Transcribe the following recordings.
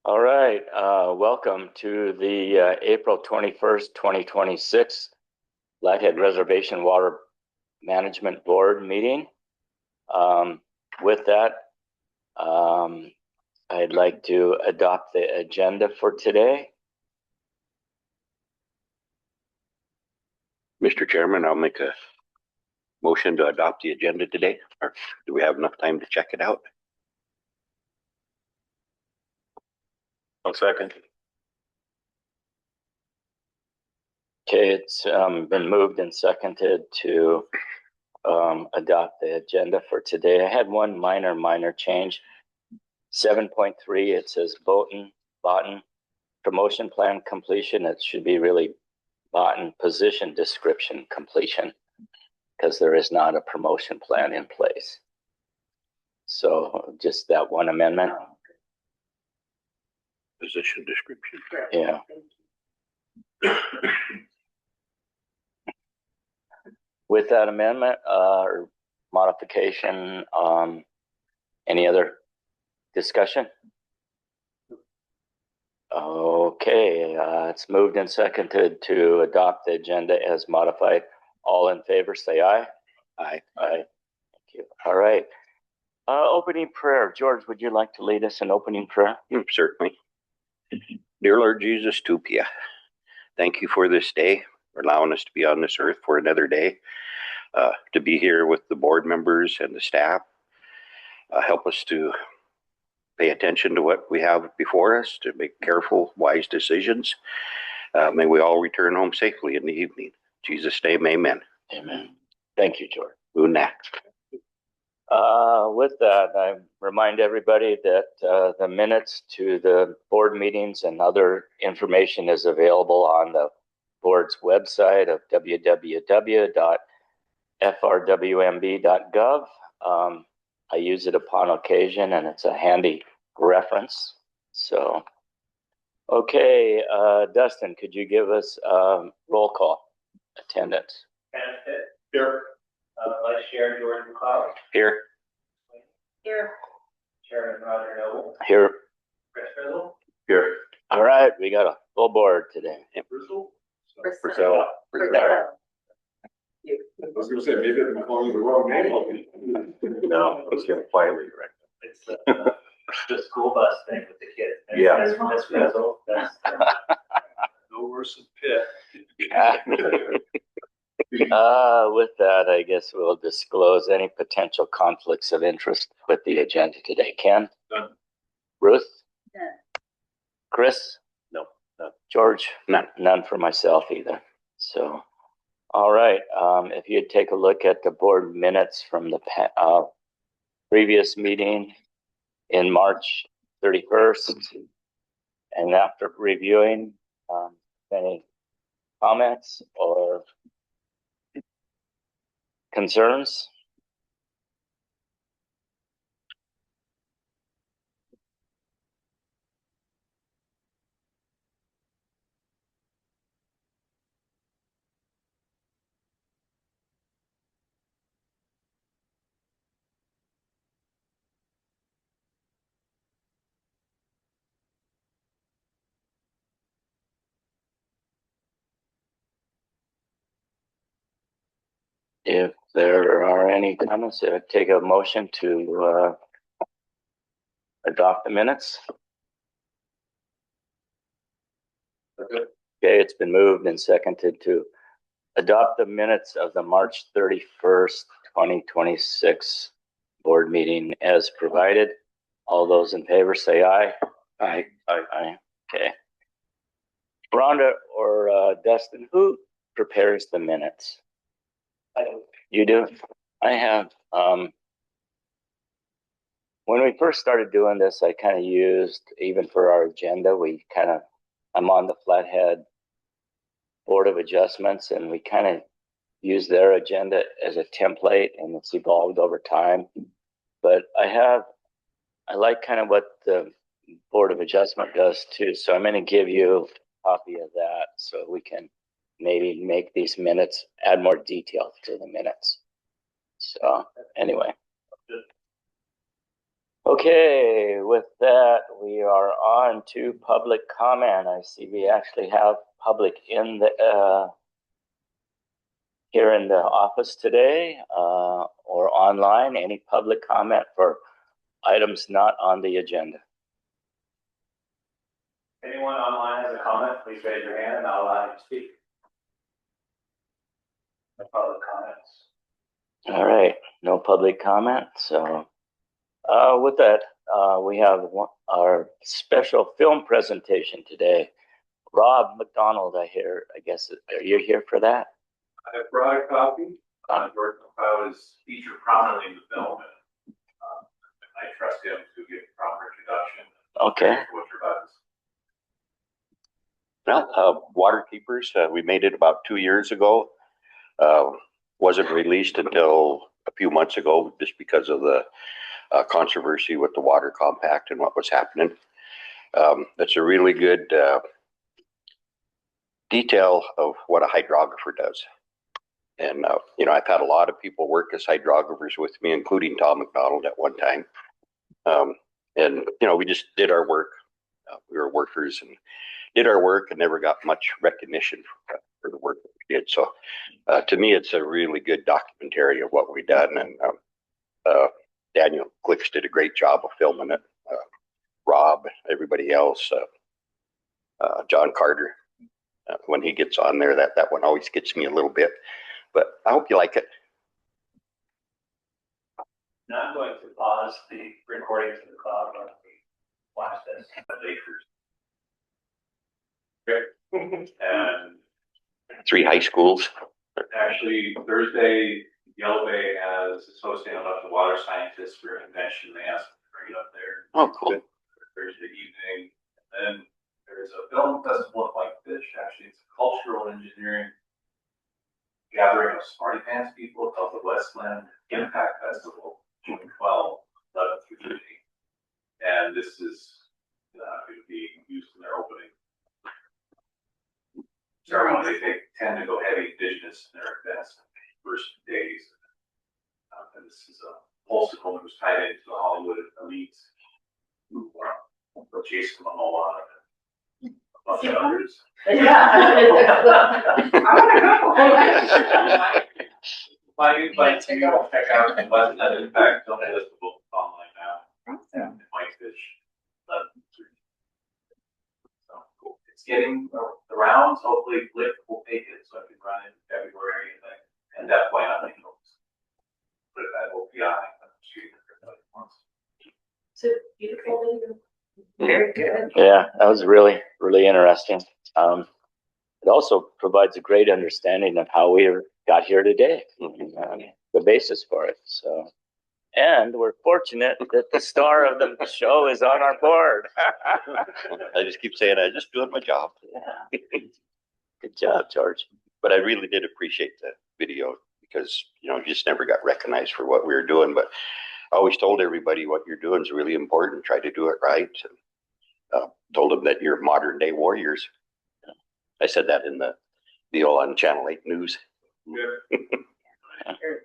All right, welcome to the April 21st, 2026 Flathead Reservation Water Management Board meeting. With that, I'd like to adopt the agenda for today. Mr. Chairman, I'll make a motion to adopt the agenda today. Or do we have enough time to check it out? I'll second. Okay, it's been moved and seconded to adopt the agenda for today. I had one minor change. 7.3, it says Boughton promotion plan completion. It should be really Boughton position description completion, because there is not a promotion plan in place. So just that one amendment. Position description. Yeah. With that amendment or modification, any other discussion? Okay, it's moved and seconded to adopt the agenda as modified. All in favor, say aye. Aye. Aye. Thank you. All right. Opening prayer. George, would you like to lead us in opening prayer? Certainly. Dear Lord Jesus, Tupia, thank you for this day, for allowing us to be on this earth for another day, to be here with the board members and the staff. Help us to pay attention to what we have before us, to make careful, wise decisions. May we all return home safely in the evening. In Jesus' name, amen. Amen. Thank you, George. Una. With that, I remind everybody that the minutes to the board meetings and other information is available on the board's website of www.frwmb.gov. I use it upon occasion, and it's a handy reference. So, okay, Dustin, could you give us roll call attendance? Here. Vice Chair George McLeod. Here. Here. Chairman Roger Noble. Here. Chris Frizzle. Here. All right, we got a full board today. Frizzle. Priscilla. You. I was going to say, maybe I'm calling the wrong name. No, I was going to quietly direct. It's the school bus thing with the kids. Yeah. That's Frizzle. That's no worse than Pitt. With that, I guess we'll disclose any potential conflicts of interest with the agenda today. Ken? None. Ruth? None. Chris? No. George? None. None for myself either. So, all right. If you'd take a look at the board minutes from the previous meeting in March 31st, and after reviewing, any comments or concerns? If there are any comments, take a motion to adopt the minutes. Okay, it's been moved and seconded to adopt the minutes of the March 31st, 2026 board meeting as provided. All those in favor say aye. Aye. Aye. Okay. Rhonda or Dustin, who prepares the minutes? You do? I have. When we first started doing this, I kind of used, even for our agenda, I'm on the Flathead Board of Adjustments, and we kind of use their agenda as a template, and it's evolved over time. But I like kind of what the Board of Adjustment does too. So I'm going to give you a copy of that so we can maybe make these minutes, add more detail to the minutes. So anyway. Okay, with that, we are on to public comment. I see we actually have public in the here in the office today or online. Any public comment for items not on the agenda? Anyone online has a comment, please raise your hand and I'll allow you to speak. No public comments. All right, no public comment. So with that, we have our special film presentation today. Rob McDonald, I guess, are you here for that? I have brought a copy. George McLeod is featured prominently in the film. And, I trust him to give a proper introduction. Okay. What you're about to Well, Water Keepers, we made it about 2 years ago. Wasn't released until a few months ago just because of the controversy with the water compact and what was happening. That's a really good detail of what a hydrographer does. And, I've had a lot of people work as hydrographers with me, including Tom McDonald at one time. And, we just did our work. We were workers and did our work and never got much recognition for the work that we did. So to me, it's a really good documentary of what we done. And Daniel Glicks did a great job of filming it. Rob, everybody else, John Carter, when he gets on there, that one always gets me a little bit. But I hope you like it. Now I'm going to pause the recording to the cloud while we watch this. Great. And 3 high schools. actually, Thursday, Yellow Bay has associated with the water scientists for a convention. They asked me to bring it up there. Oh, cool. Thursday evening. And then there's a film festival at White Fish. Actually, it's a cultural engineering gathering of smarty pants people called the Westland Impact Festival, June 12, 11 through 13. And this is going to be used in their opening ceremony. They tend to go heavy indigenous in their events in the first days. And this is a popsicle that was tied into the Hollywood elite who are Jason Momoa and a bunch of others. Yeah. I wanna go. My invite to you to check out the Westland Impact Film Festival online now. And Whitefish. So cool. It's getting the rounds. Hopefully, Blick will take it so I can run it in February and that point I think put it at OPI. So beautiful. Very good. Yeah, that was really, really interesting. It also provides a great understanding of how we got here today, the basis for it. So, and we're fortunate that the star of the show is on our board. I just keep saying, I'm just doing my job. Yeah. Good job, George. But I really did appreciate the video because, you just never got recognized for what we were doing. But I always told everybody what you're doing is really important. Try to do it right. And, told them that you're modern day warriors. I said that in the deal on Channel 8 News. Yeah.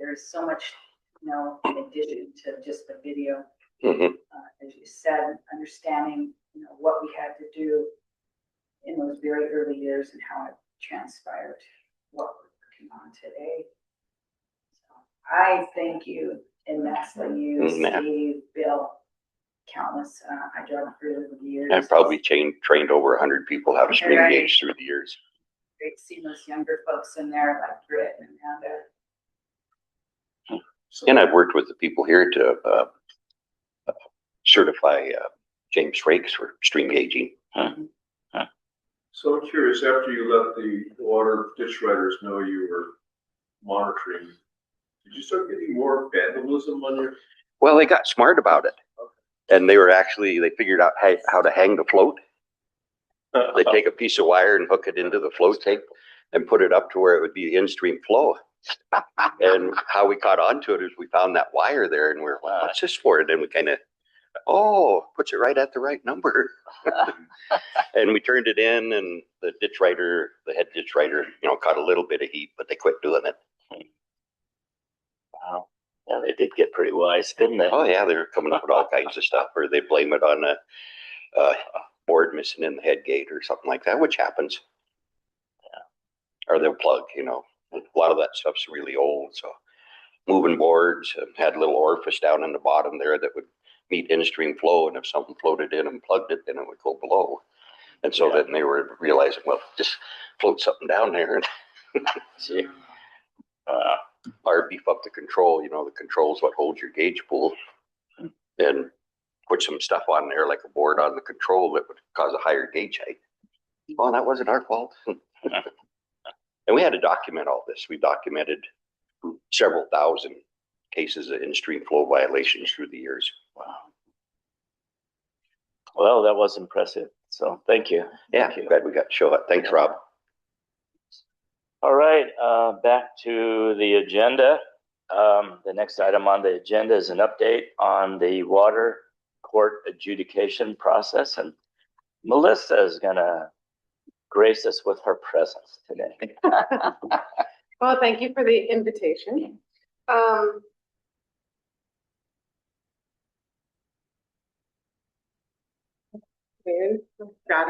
There's so much, in addition to just the video. Mm-hmm. As you said, understanding, what we had to do in those very early years and how it transpired, what we're working on today. So I thank you immensely, you, Steve, Bill, countless hydrographers over the years. I've probably trained over 100 people how to stream gauge through the years. Great seeing those younger folks in there like Britt and Amanda. And I've worked with the people here to certify James Frakes for stream gauging. So I'm curious, after you let the water ditch riders know you were monitoring, did you start getting more vandalism on your? Well, they got smart about it. And they figured out how to hang the float. They take a piece of wire and hook it into the float tape and put it up to where it would be in-stream flow. And how we caught onto it is we found that wire there and we're, what's this for? And then we kind of, puts it right at the right number. And we turned it in and the head ditch rider, caught a little bit of heat, but they quit doing it. Wow. Yeah, they did get pretty wise, didn't they? Oh yeah, they're coming up with all kinds of stuff, or they blame it on a board missing in the head gate or something like that, which happens. Or they'll plug, you know. A lot of that stuff's really old, so moving boards had a little orifice down in the bottom there that would meet in-stream flow, and if something floated in and plugged it, then it would go below. And so then they were realizing, well, just float something down there and See, or beef up the control. You know, the control is what holds your gauge pool, and put some stuff on there like a board on the control that would cause a higher gauge height. Well, that wasn't our fault. And we had to document all this. We documented several thousand cases of in-stream flow violations through the years. wow. Well, that was impressive. So thank you. Yeah, Thank you. glad we got to show it. Thanks, Rob. All right, back to the agenda. The next item on the agenda is an update on the water court adjudication process, and Melissa is gonna grace us with her presence today. Well, thank you for the invitation. God,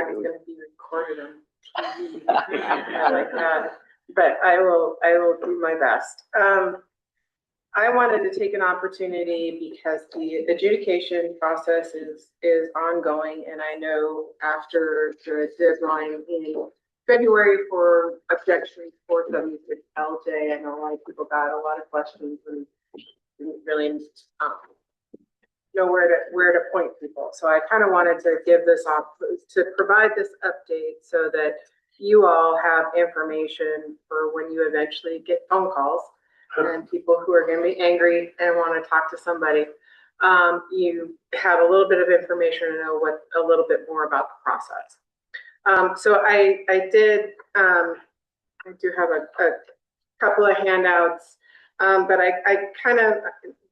it's going to be recorded on TV. I like that, but I will do my best. I wanted to take an opportunity because the adjudication process is ongoing, and I know after the deadline in February for objections for 76 LJ, I know a lot of people got a lot of questions and didn't really know where to point people. So I kind of wanted to give this off to provide this update so that you all have information for when you eventually get phone calls and people who are going to be angry and want to talk to somebody. You have a little bit of information to know a little bit more about the process. So I do have a couple of handouts, but I kind of,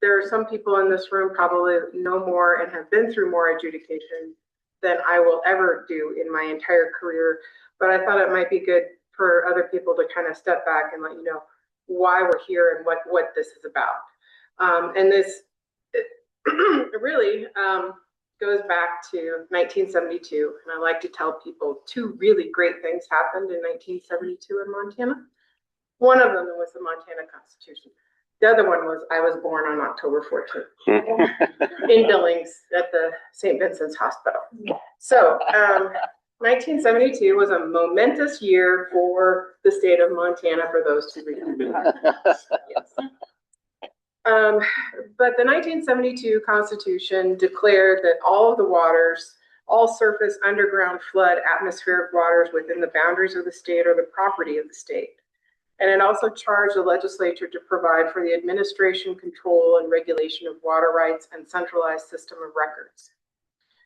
there are some people in this room probably know more and have been through more adjudication than I will ever do in my entire career. But I thought it might be good for other people to kind of step back and let you know why we're here and what this is about. And this really goes back to 1972. And I like to tell people two really great things happened in 1972 in Montana. One of them was the Montana Constitution. The other one was I was born on October 14th in Billings at the St. Vincent's Hospital. So 1972 was a momentous year for the state of Montana for those two reasons. Yes. But the 1972 Constitution declared that all of the waters, all surface, underground, flood, atmospheric waters within the boundaries of the state are the property of the state. And it also charged the legislature to provide for the administration, control, and regulation of water rights and centralized system of records.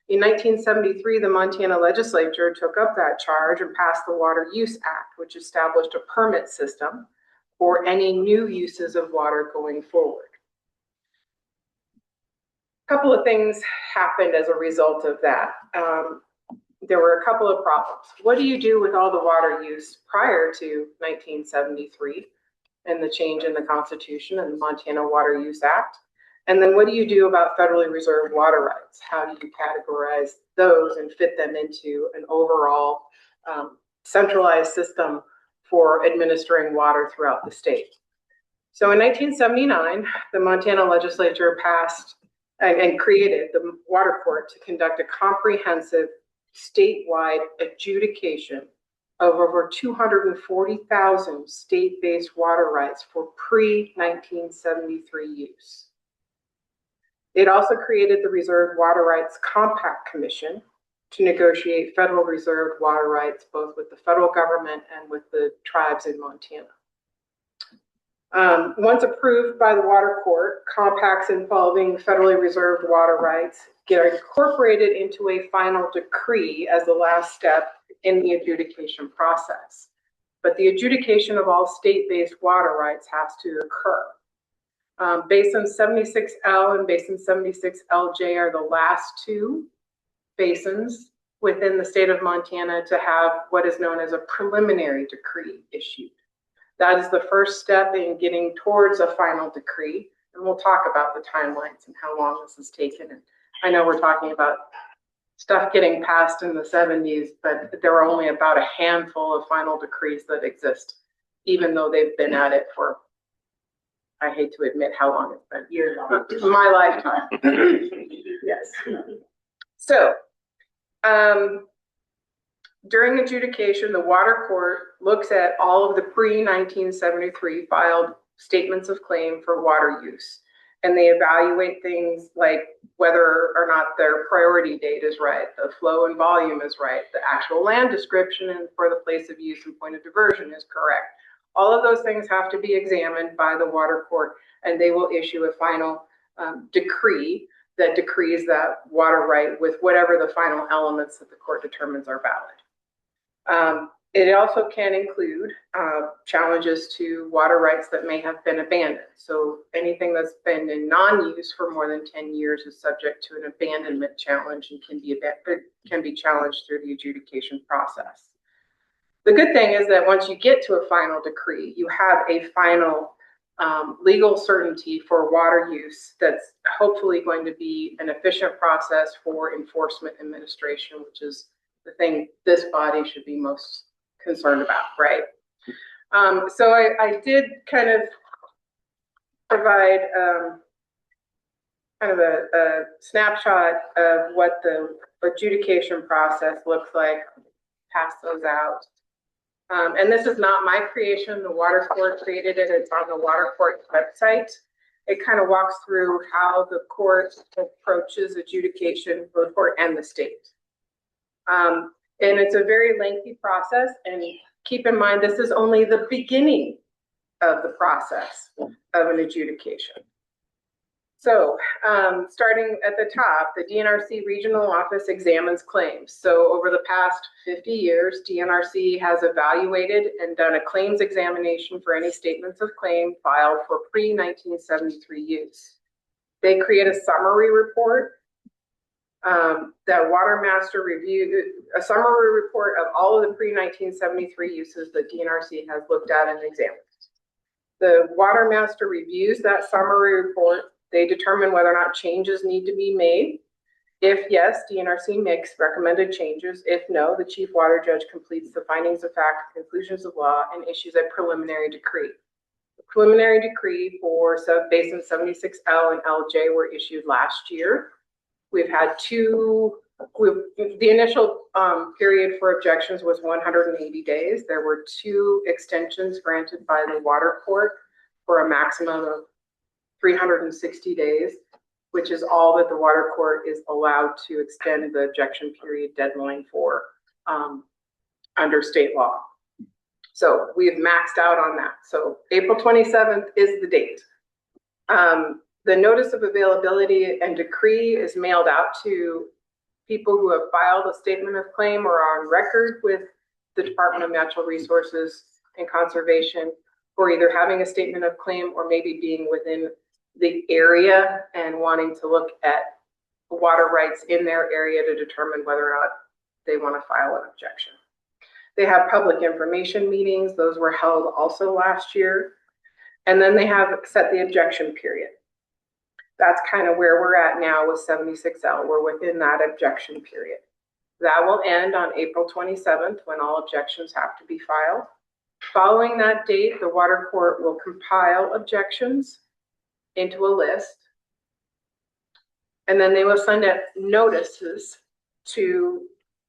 In 1973, the Montana legislature took up that charge and passed the Water Use Act, which established a permit system for any new uses of water going forward. A couple of things happened as a result of that. There were a couple of problems. What do you do with all the water use prior to 1973 and the change in the Constitution and the Montana Water Use Act? And then what do you do about federally reserved water rights? How do you categorize those and fit them into an overall centralized system for administering water throughout the state? So in 1979, the Montana legislature passed and created the Water Court to conduct a comprehensive statewide adjudication of over 240,000 state-based water rights for pre-1973 use. It also created the Reserved Water Rights Compact Commission to negotiate federal reserved water rights, both with the federal government and with the tribes in Montana. Once approved by the Water Court, compacts involving federally reserved water rights get incorporated into a final decree as the last step in the adjudication process. But the adjudication of all state-based water rights has to occur. Basin 76L and Basin 76LJ are the last two basins within the state of Montana to have what is known as a preliminary decree issued. That is the first step in getting towards a final decree And we'll talk about the timelines and how long this has taken. And I know we're talking about stuff getting passed in the 70s, but there are only about a handful of final decrees that exist, even though they've been at it for, I hate to admit how long it's been. Years long. My lifetime. Yes. So, during adjudication, the water court looks at all of the pre-1973 filed statements of claim for water use. And they evaluate things like whether or not their priority date is right, the flow and volume is right, the actual land description and for the place of use and point of diversion is correct. All of those things have to be examined by the water court, and they will issue a final decree that decrees that water right with whatever the final elements that the court determines are valid. It also can include challenges to water rights that may have been abandoned. So anything that's been in non-use for more than 10 years is subject to an abandonment challenge and can be challenged through the adjudication process. The good thing is that once you get to a final decree, you have a final legal certainty for water use that's hopefully going to be an efficient process for enforcement administration, which is the thing this body should be most concerned about, right? So I did kind of provide kind of a snapshot of what the adjudication process looks like, pass those out. And this is not my creation. The water court created it. It's on the water court website. It kind of walks through how the court approaches adjudication for the court and the state. And it's a very lengthy process. And keep in mind, this is only the beginning of the process of an adjudication. So starting at the top, the DNRC regional office examines claims. So over the past 50 years, DNRC has evaluated and done a claims examination for any statements of claim filed for pre-1973 use. They create a summary report that Water Master reviewed, a summary report of all of the pre-1973 uses that DNRC has looked at and examined. The Water Master reviews that summary report. They determine whether or not changes need to be made. If yes, DNRC makes recommended changes. If no, the Chief Water Judge completes the findings of fact, conclusions of law, and issues a preliminary decree. The preliminary decree for Basin 76L and LJ were issued last year. We've had the initial period for objections was 180 days. There were 2 extensions granted by the water court for a maximum of 360 days, which is all that the water court is allowed to extend the objection period deadline for under state law. So we've maxed out on that. So April 27th is the date. The notice of availability and decree is mailed out to people who have filed a statement of claim or are on record with the Department of Natural Resources and Conservation for either having a statement of claim or maybe being within the area and wanting to look at water rights in their area to determine whether or not they want to file an objection. They have public information meetings. Those were held also last year. And then they have set the objection period. That's kind of where we're at now with 76L. We're within that objection period. That will end on April 27th when all objections have to be filed. Following that date, the water court will compile objections into a list. And then they will send out notices to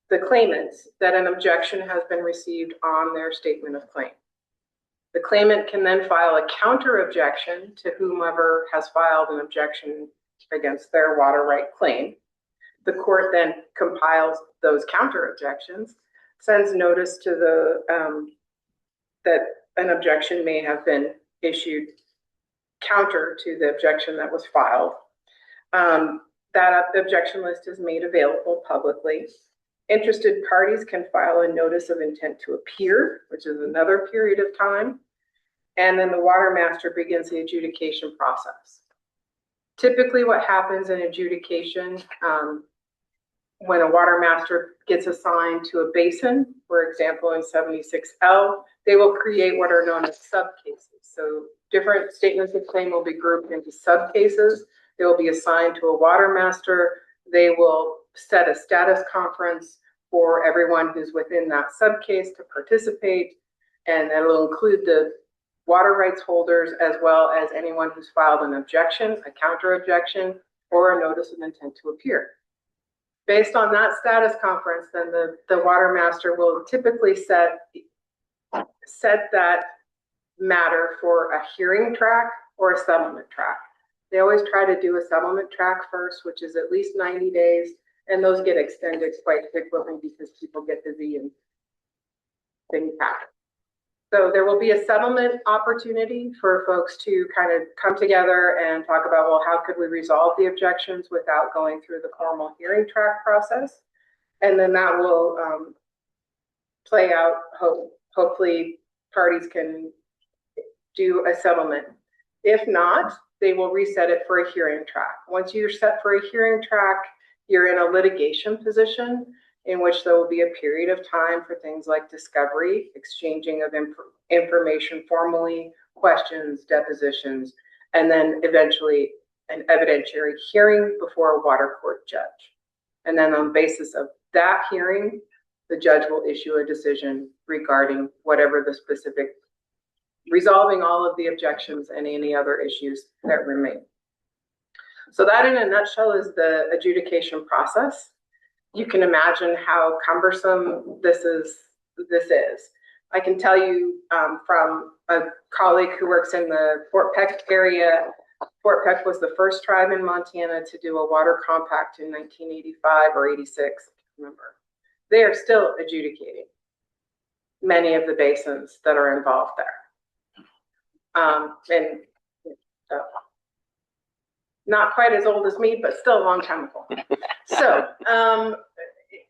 the claimants that an objection has been received on their statement of claim. The claimant can then file a counter objection to whomever has filed an objection against their water right claim. The court then compiles those counter objections, sends notice to the that an objection may have been issued counter to the objection that was filed. That objection list is made available publicly. Interested parties can file a notice of intent to appear, which is another period of time. And then the water master begins the adjudication process. Typically what happens in adjudication, when a water master gets assigned to a basin, for example, in 76L, they will create what are known as subcases. So different statements of claim will be grouped into subcases. They will be assigned to a water master. They will set a status conference for everyone who's within that subcase to participate, and that will include the water rights holders as well as anyone who's filed an objection, a counter objection, or a notice of intent to appear. Based on that status conference, then the water master will typically set that matter for a hearing track or a settlement track. They always try to do a settlement track first, which is at least 90 days, and those get extended quite frequently because people get busy and things happen. So there will be a settlement opportunity for folks to kind of come together and talk about, well, how could we resolve the objections without going through the formal hearing track process? And then that will play out. Hopefully parties can do a settlement. If not, they will reset it for a hearing track. Once you're set for a hearing track, you're in a litigation position in which there will be a period of time for things like discovery, exchanging of information formally, questions, depositions, and then eventually an evidentiary hearing before a water court judge. And then on the basis of that hearing, the judge will issue a decision regarding whatever the specific, resolving all of the objections and any other issues that remain. So that in a nutshell is the adjudication process. You can imagine how cumbersome this is. I can tell you from a colleague who works in the Fort Peck area. Fort Peck was the first tribe in Montana to do a water compact in 1985 or 86, I can't remember. They are still adjudicating many of the basins that are involved there. Not quite as old as me, but still a long time ago. So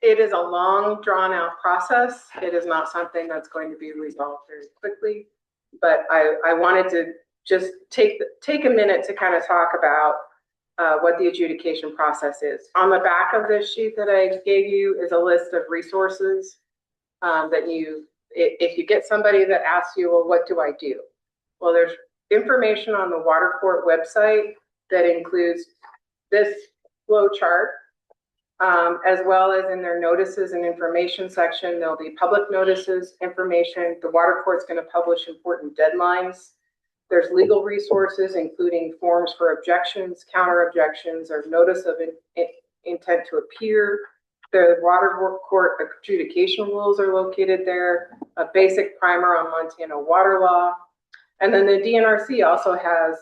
it is a long, drawn-out process. It is not something that's going to be resolved very quickly. But I wanted to just take a minute to kind of talk about what the adjudication process is. On the back of this sheet that I gave you is a list of resources that if you get somebody that asks you, well, what do I do? Well, there's information on the water court website that includes this flow chart, as well as in their notices and information section. There'll be public notices, information. The water court's going to publish important deadlines. There's legal resources, including forms for objections, counter objections, or notice of intent to appear. The water court adjudication rules are located there, a basic primer on Montana water law. And then the DNRC also has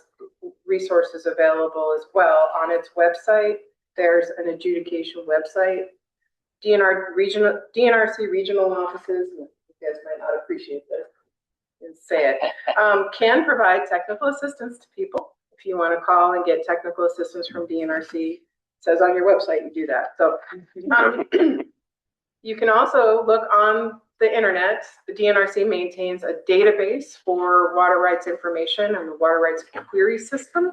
resources available as well on its website. There's an adjudication website. DNRC regional offices, you guys might not appreciate this, and say it, can provide technical assistance to people. If you want to call and get technical assistance from DNRC, it says on your website you do that. So you can also look on the internet. The DNRC maintains a database for water rights information and the water rights query system.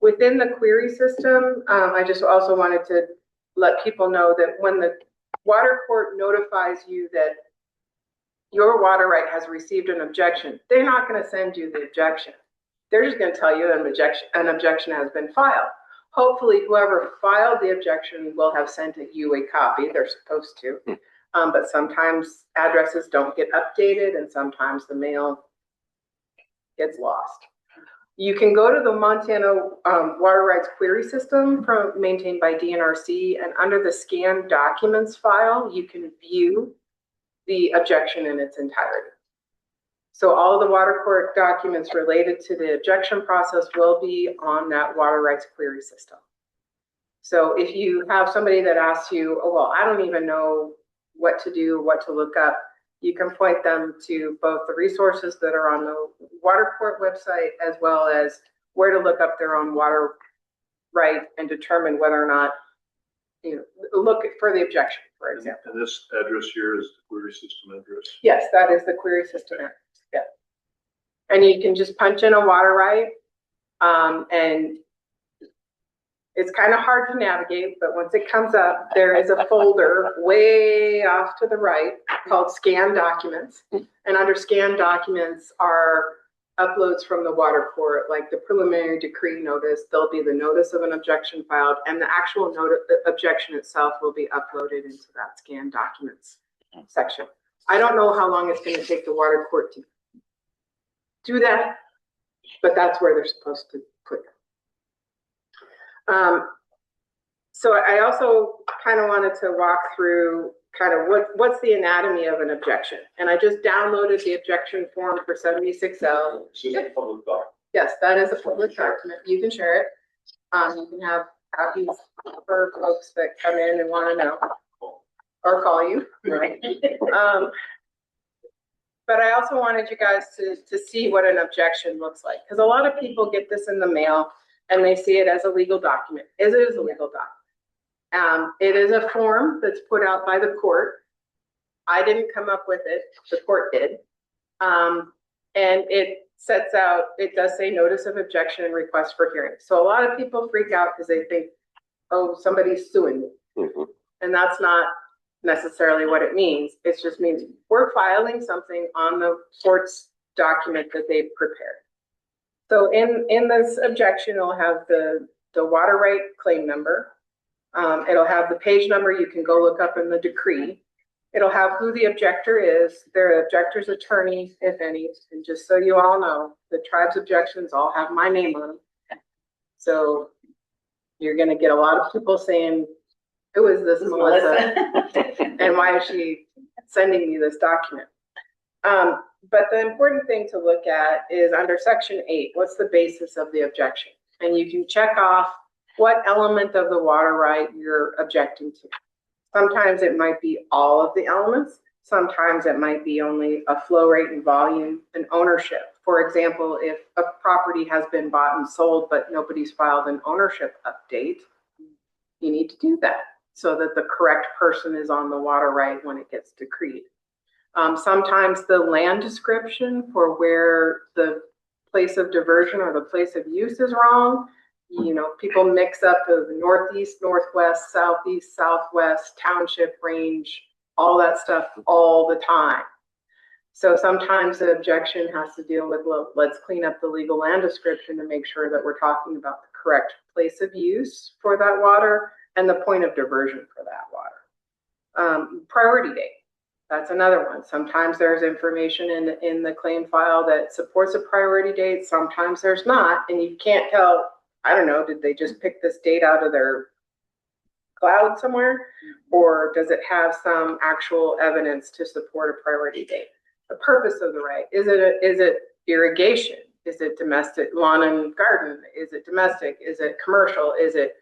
Within the query system, I just also wanted to let people know that when the water court notifies you that your water right has received an objection, they're not going to send you the objection. They're just going to tell you an objection has been filed. Hopefully, whoever filed the objection will have sent you a copy. They're supposed to. But sometimes addresses don't get updated, and sometimes the mail gets lost. You can go to the Montana Water Rights Query System maintained by DNRC, and under the Scan Documents file, you can view the objection in its entirety. So all of the water court documents related to the objection process will be on that Water Rights Query System. So if you have somebody that asks you, oh, well, I don't even know what to do, what to look up, you can point them to both the resources that are on the water court website, as well as where to look up their own water right and determine whether or not, look for the objection, for example. And this address here is the query system address? Yes, that is the query system address. Yeah. And you can just punch in a water right, and it's kind of hard to navigate, but once it comes up, there is a folder way off to the right called Scan Documents. And under Scan Documents are uploads from the water court, like the preliminary decree notice, there'll be the notice of an objection filed, and the actual objection itself will be uploaded into that scanned documents section. I don't know how long it's going to take the water court to do that, but that's where they're supposed to put it. So I also kind of wanted to walk through kind of what's the anatomy of an objection. And I just downloaded the objection form for 76L. It's just a public document. Yes, that is a public document. You can share it. You can have copies for folks that come in and want to know or call you. Right. But I also wanted you guys to see what an objection looks like, because a lot of people get this in the mail and they see it as a legal document. It is a legal document. It is a form that's put out by the court. I didn't come up with it, the court did. And it sets out, it does say notice of objection and request for hearing. So a lot of people freak out because they think, oh, somebody's suing me. Mhm. And that's not necessarily what it means. It just means we're filing something on the court's document that they've prepared. So in this objection, it'll have the water right claim number. It'll have the page number you can go look up in the decree. It'll have who the objector is, their objector's attorney, if any. And just so you all know, the tribe's objections all have my name on them. So you're going to get a lot of people saying, who is this Melissa? And why is she sending me this document? But the important thing to look at is under section 8, what's the basis of the objection? And you can check off what element of the water right you're objecting to. Sometimes it might be all of the elements. Sometimes it might be only a flow rate and volume and ownership. For example, if a property has been bought and sold, but nobody's filed an ownership update, you need to do that so that the correct person is on the water right when it gets decreed. Sometimes the land description for where the place of diversion or the place of use is wrong. You know, people mix up the northeast, northwest, southeast, southwest, township range, all that stuff all the time. So sometimes the objection has to deal with, well, let's clean up the legal land description to make sure that we're talking about the correct place of use for that water and the point of diversion for that water. Priority date. That's another one. Sometimes there's information in the claim file that supports a priority date. Sometimes there's not. And you can't tell, I don't know, did they just pick this date out of their cloud somewhere? Or does it have some actual evidence to support a priority date? The purpose of the right, is it irrigation? Is it domestic lawn and garden? Is it domestic? Is it commercial? Is it,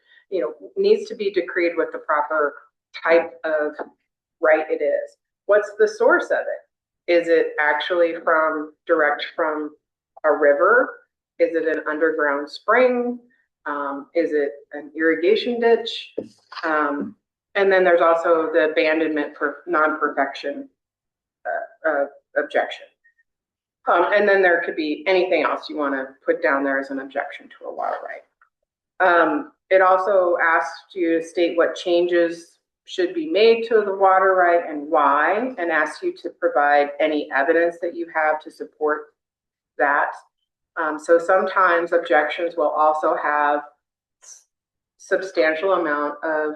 needs to be decreed with the proper type of right it is. What's the source of it? Is it actually direct from a river? Is it an underground spring? Is it an irrigation ditch? And then there's also the abandonment for non-perfection objection. And then there could be anything else you want to put down there as an objection to a water right. It also asks you to state what changes should be made to the water right and why, and asks you to provide any evidence that you have to support that. So sometimes objections will also have substantial amount of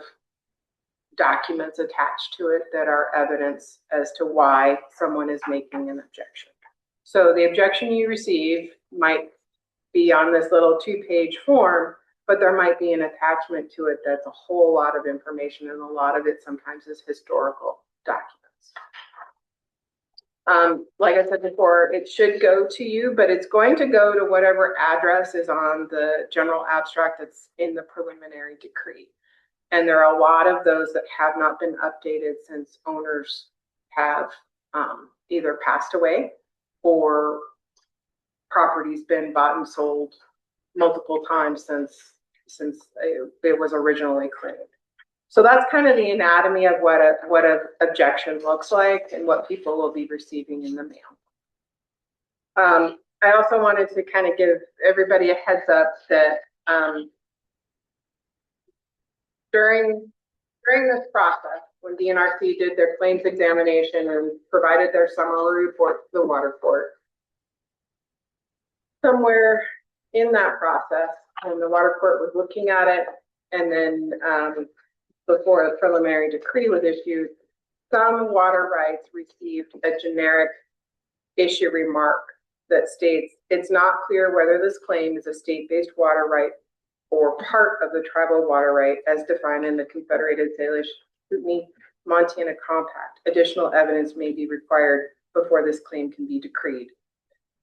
documents attached to it that are evidence as to why someone is making an objection. So the objection you receive might be on this little 2-page form, but there might be an attachment to it that's a whole lot of information, and a lot of it sometimes is historical documents. Like I said before, it should go to you, but it's going to go to whatever address is on the general abstract that's in the preliminary decree. And there are a lot of those that have not been updated since owners have either passed away or property's been bought and sold multiple times since it was originally claimed. So that's kind of the anatomy of what an objection looks like and what people will be receiving in the mail. I also wanted to kind of give everybody a heads up that during this process, when DNRC did their claims examination and provided their summary report to the water court, somewhere in that process, and the water court was looking at it, and then before a preliminary decree was issued, some water rights received a generic issue remark that states it's not clear whether this claim is a state-based water right or part of the tribal water right as defined in the Confederated Salish Kootenai Montana Compact. Additional evidence may be required before this claim can be decreed.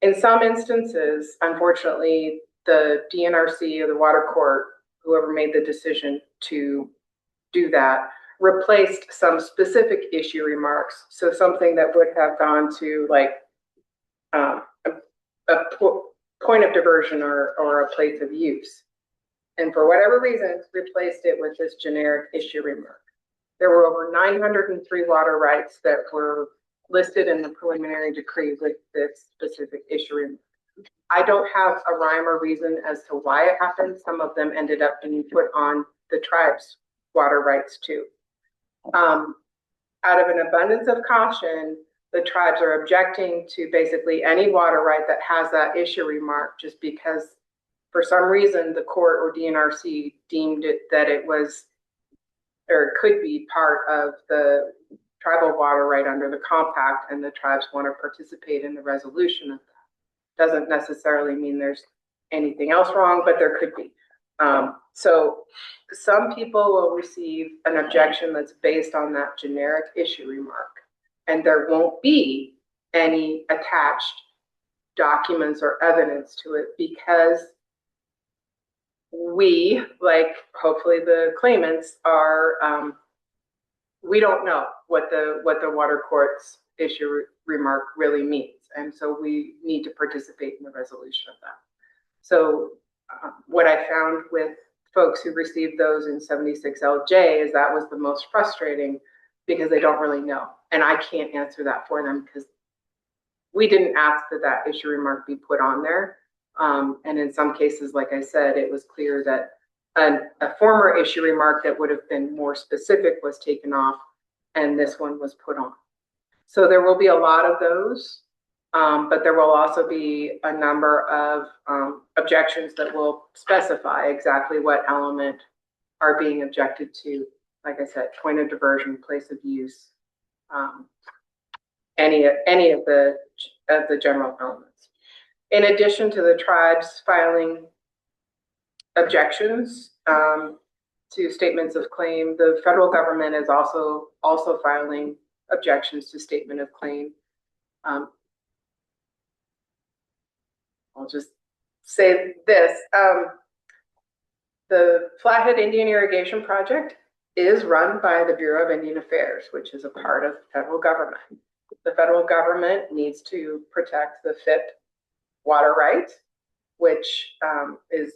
In some instances, unfortunately, the DNRC or the water court, whoever made the decision to do that, replaced some specific issue remarks. So something that would have gone to like a point of diversion or a place of use. And for whatever reason, replaced it with this generic issue remark. There were over 903 water rights that were listed in the preliminary decree with this specific issue remark. I don't have a rhyme or reason as to why it happened. Some of them ended up being put on the tribe's water rights too. Out of an abundance of caution, the tribes are objecting to basically any water right that has that issue remark, just because for some reason the court or DNRC deemed it that it was or it could be part of the tribal water right under the compact, and the tribes want to participate in the resolution of that. Doesn't necessarily mean there's anything else wrong, but there could be. So some people will receive an objection that's based on that generic issue remark, and there won't be any attached documents or evidence to it because we, like hopefully the claimants, are we don't know what the water court's issue remark really means, and so we need to participate in the resolution of that. So what I found with folks who received those in 76LJ is that was the most frustrating because they don't really know, and I can't answer that for them because we didn't ask that that issue remark be put on there. And in some cases, like I said, it was clear that a former issue remark that would have been more specific was taken off, and this one was put on. So there will be a lot of those, but there will also be a number of objections that will specify exactly what element are being objected to. Like I said, point of diversion, place of use, any of the general elements. In addition to the tribes filing objections to statements of claim, the federal government is also filing objections to statement of claim. I'll just say this. The Flathead Indian Irrigation Project is run by the Bureau of Indian Affairs, which is a part of the federal government. The federal government needs to protect the FIP water right, which is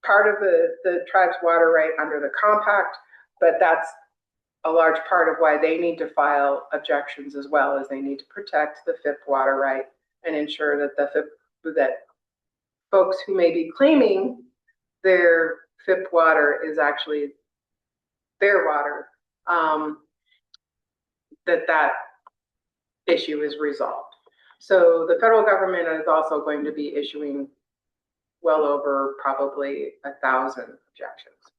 part of the tribe's water right under the compact, but that's a large part of why they need to file objections as well, as they need to protect the FIP water right and ensure that that folks who may be claiming their FIP water is actually their water, that issue is resolved. So the federal government is also going to be issuing well over probably 1,000 objections.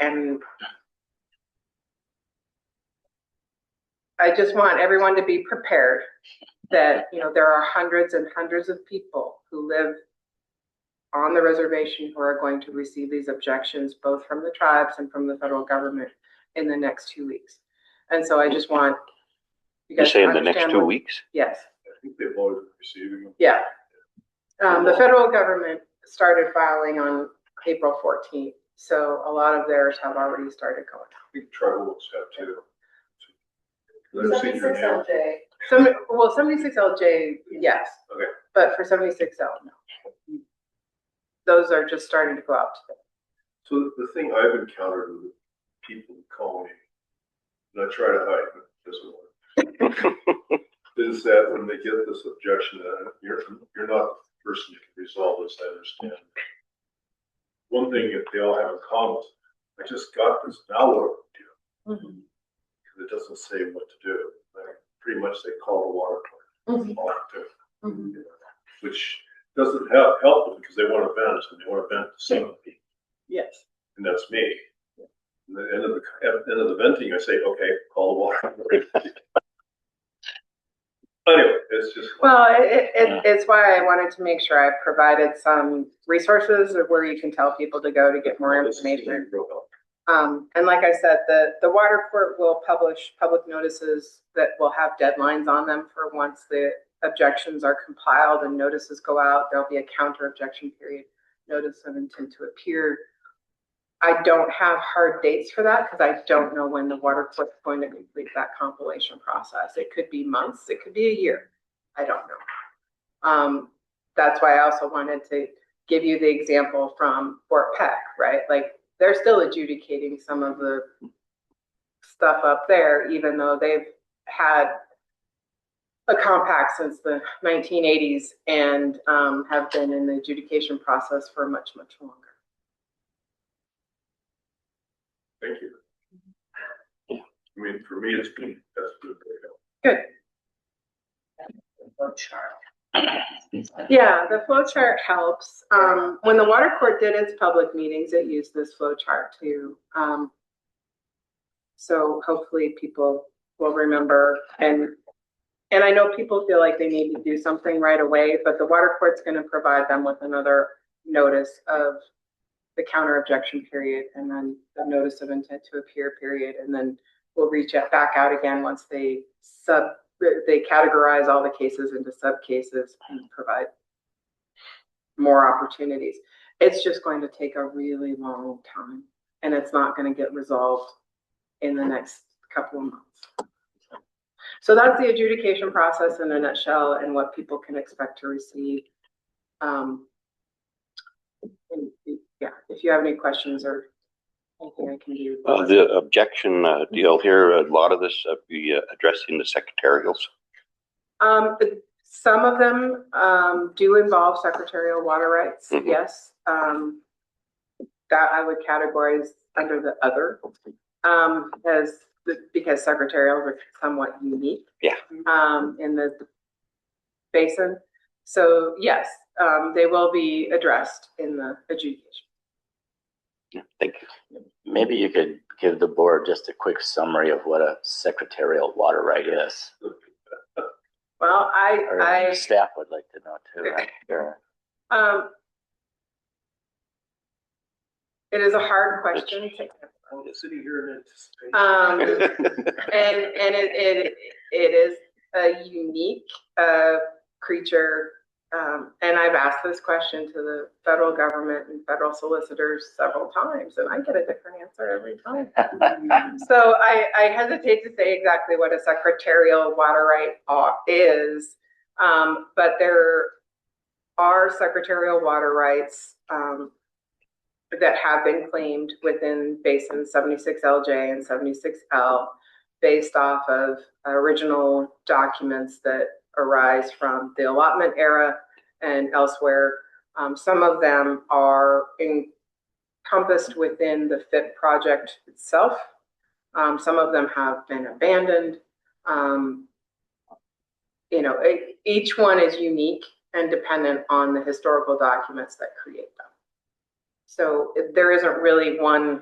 And I just want everyone to be prepared that, you know, there are hundreds and hundreds of people who live on the reservation who are going to receive these objections, both from the tribes and from the federal government in the next 2 weeks. And so I just want you guys to say in the next understand 2 weeks? Yes. I think they've already been receiving them. Yeah. The federal government started filing on April 14th. So a lot of theirs have already started going. I think tribals have too. I've seen your name. 76LJ, yes. Okay. But for 76L, no. Those are just starting to go out today. So the thing I've encountered with people who call me, and I try to hide, but it doesn't work, is that when they get this objection, you're not the person who can resolve this, I understand. One thing that they all have in common is, I just got this, now what do I do? Mm-hmm. Because it doesn't say what to do. Like, pretty much they call the water clerk. Mm-hmm. All I do. Mm-hmm. which doesn't help them because they want to vent and they want to vent to some people. Yes. And that's me. And at the end of the venting, I say, okay, call the water. Anyway, it's just. Well, it's why I wanted to make sure I provided some resources of where you can tell people to go to get more information. And like I said, the water court will publish public notices that will have deadlines on them for once the objections are compiled and notices go out. There'll be a counter objection period, notice of intent to appear. I don't have hard dates for that because I don't know when the water court's going to complete that compilation process. It could be months, it could be a year. I don't know. That's why I also wanted to give you the example from Fort Peck, right? Like they're still adjudicating some of the stuff up there, even though they've had a compact since the 1980s and have been in the adjudication process for much, much longer. Thank you. I mean, for me, it's been, that's good. Good. Yeah, the flow chart helps. When the water court did its public meetings, it used this flow chart too. So hopefully people will remember. And I know people feel like they need to do something right away, but the water court's going to provide them with another notice of the counter objection period and then the notice of intent to appear period. And then we'll reach back out again once they categorize all the cases into sub cases and provide more opportunities. It's just going to take a really long time and it's not going to get resolved in the next couple of months. So that's the adjudication process in a nutshell and what people can expect to receive. Yeah, if you have any questions or anything I can do. The objection deal here, a lot of this be addressing the secretarials. Some of them do involve secretarial water rights, yes. That I would categorize under the other, because secretarials are somewhat unique in the basin. So yes, they will be addressed in the adjudication. Thank you. Maybe you could give the board just a quick summary of what a secretarial water right is. Well, I Staff would like to know too. Right? Sure. It is a hard question to I'm sitting here in anticipation. and it is a unique creature. And I've asked this question to the federal government and federal solicitors several times, and I get a different answer every time. So I hesitate to say exactly what a secretarial water right is, but there are secretarial water rights that have been claimed within Basin 76LJ and 76L based off of original documents that arise from the allotment era and elsewhere. Some of them are encompassed within the FIP project itself. Some of them have been abandoned. Each one is unique and dependent on the historical documents that create them. So there isn't really one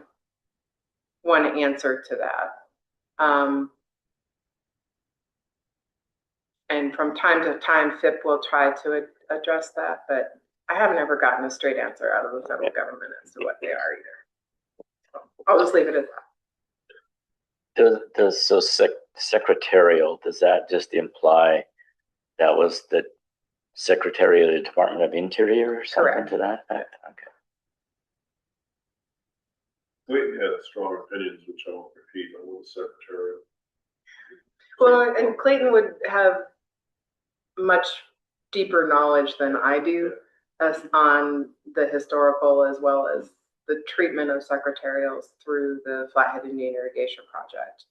answer to that. And from time to time, FIP will try to address that, but I haven't ever gotten a straight answer out of the federal government as to what they are either. So I'll just leave it at that. Secretarial, does that just imply that was the Secretary of the Department of Interior or something? Correct. To that effect? Okay. Clayton had strong opinions, which I won't repeat, on what secretarial. Well, and Clayton would have much deeper knowledge than I do on the historical as well as the treatment of secretarials through the Flathead Indian Irrigation Project.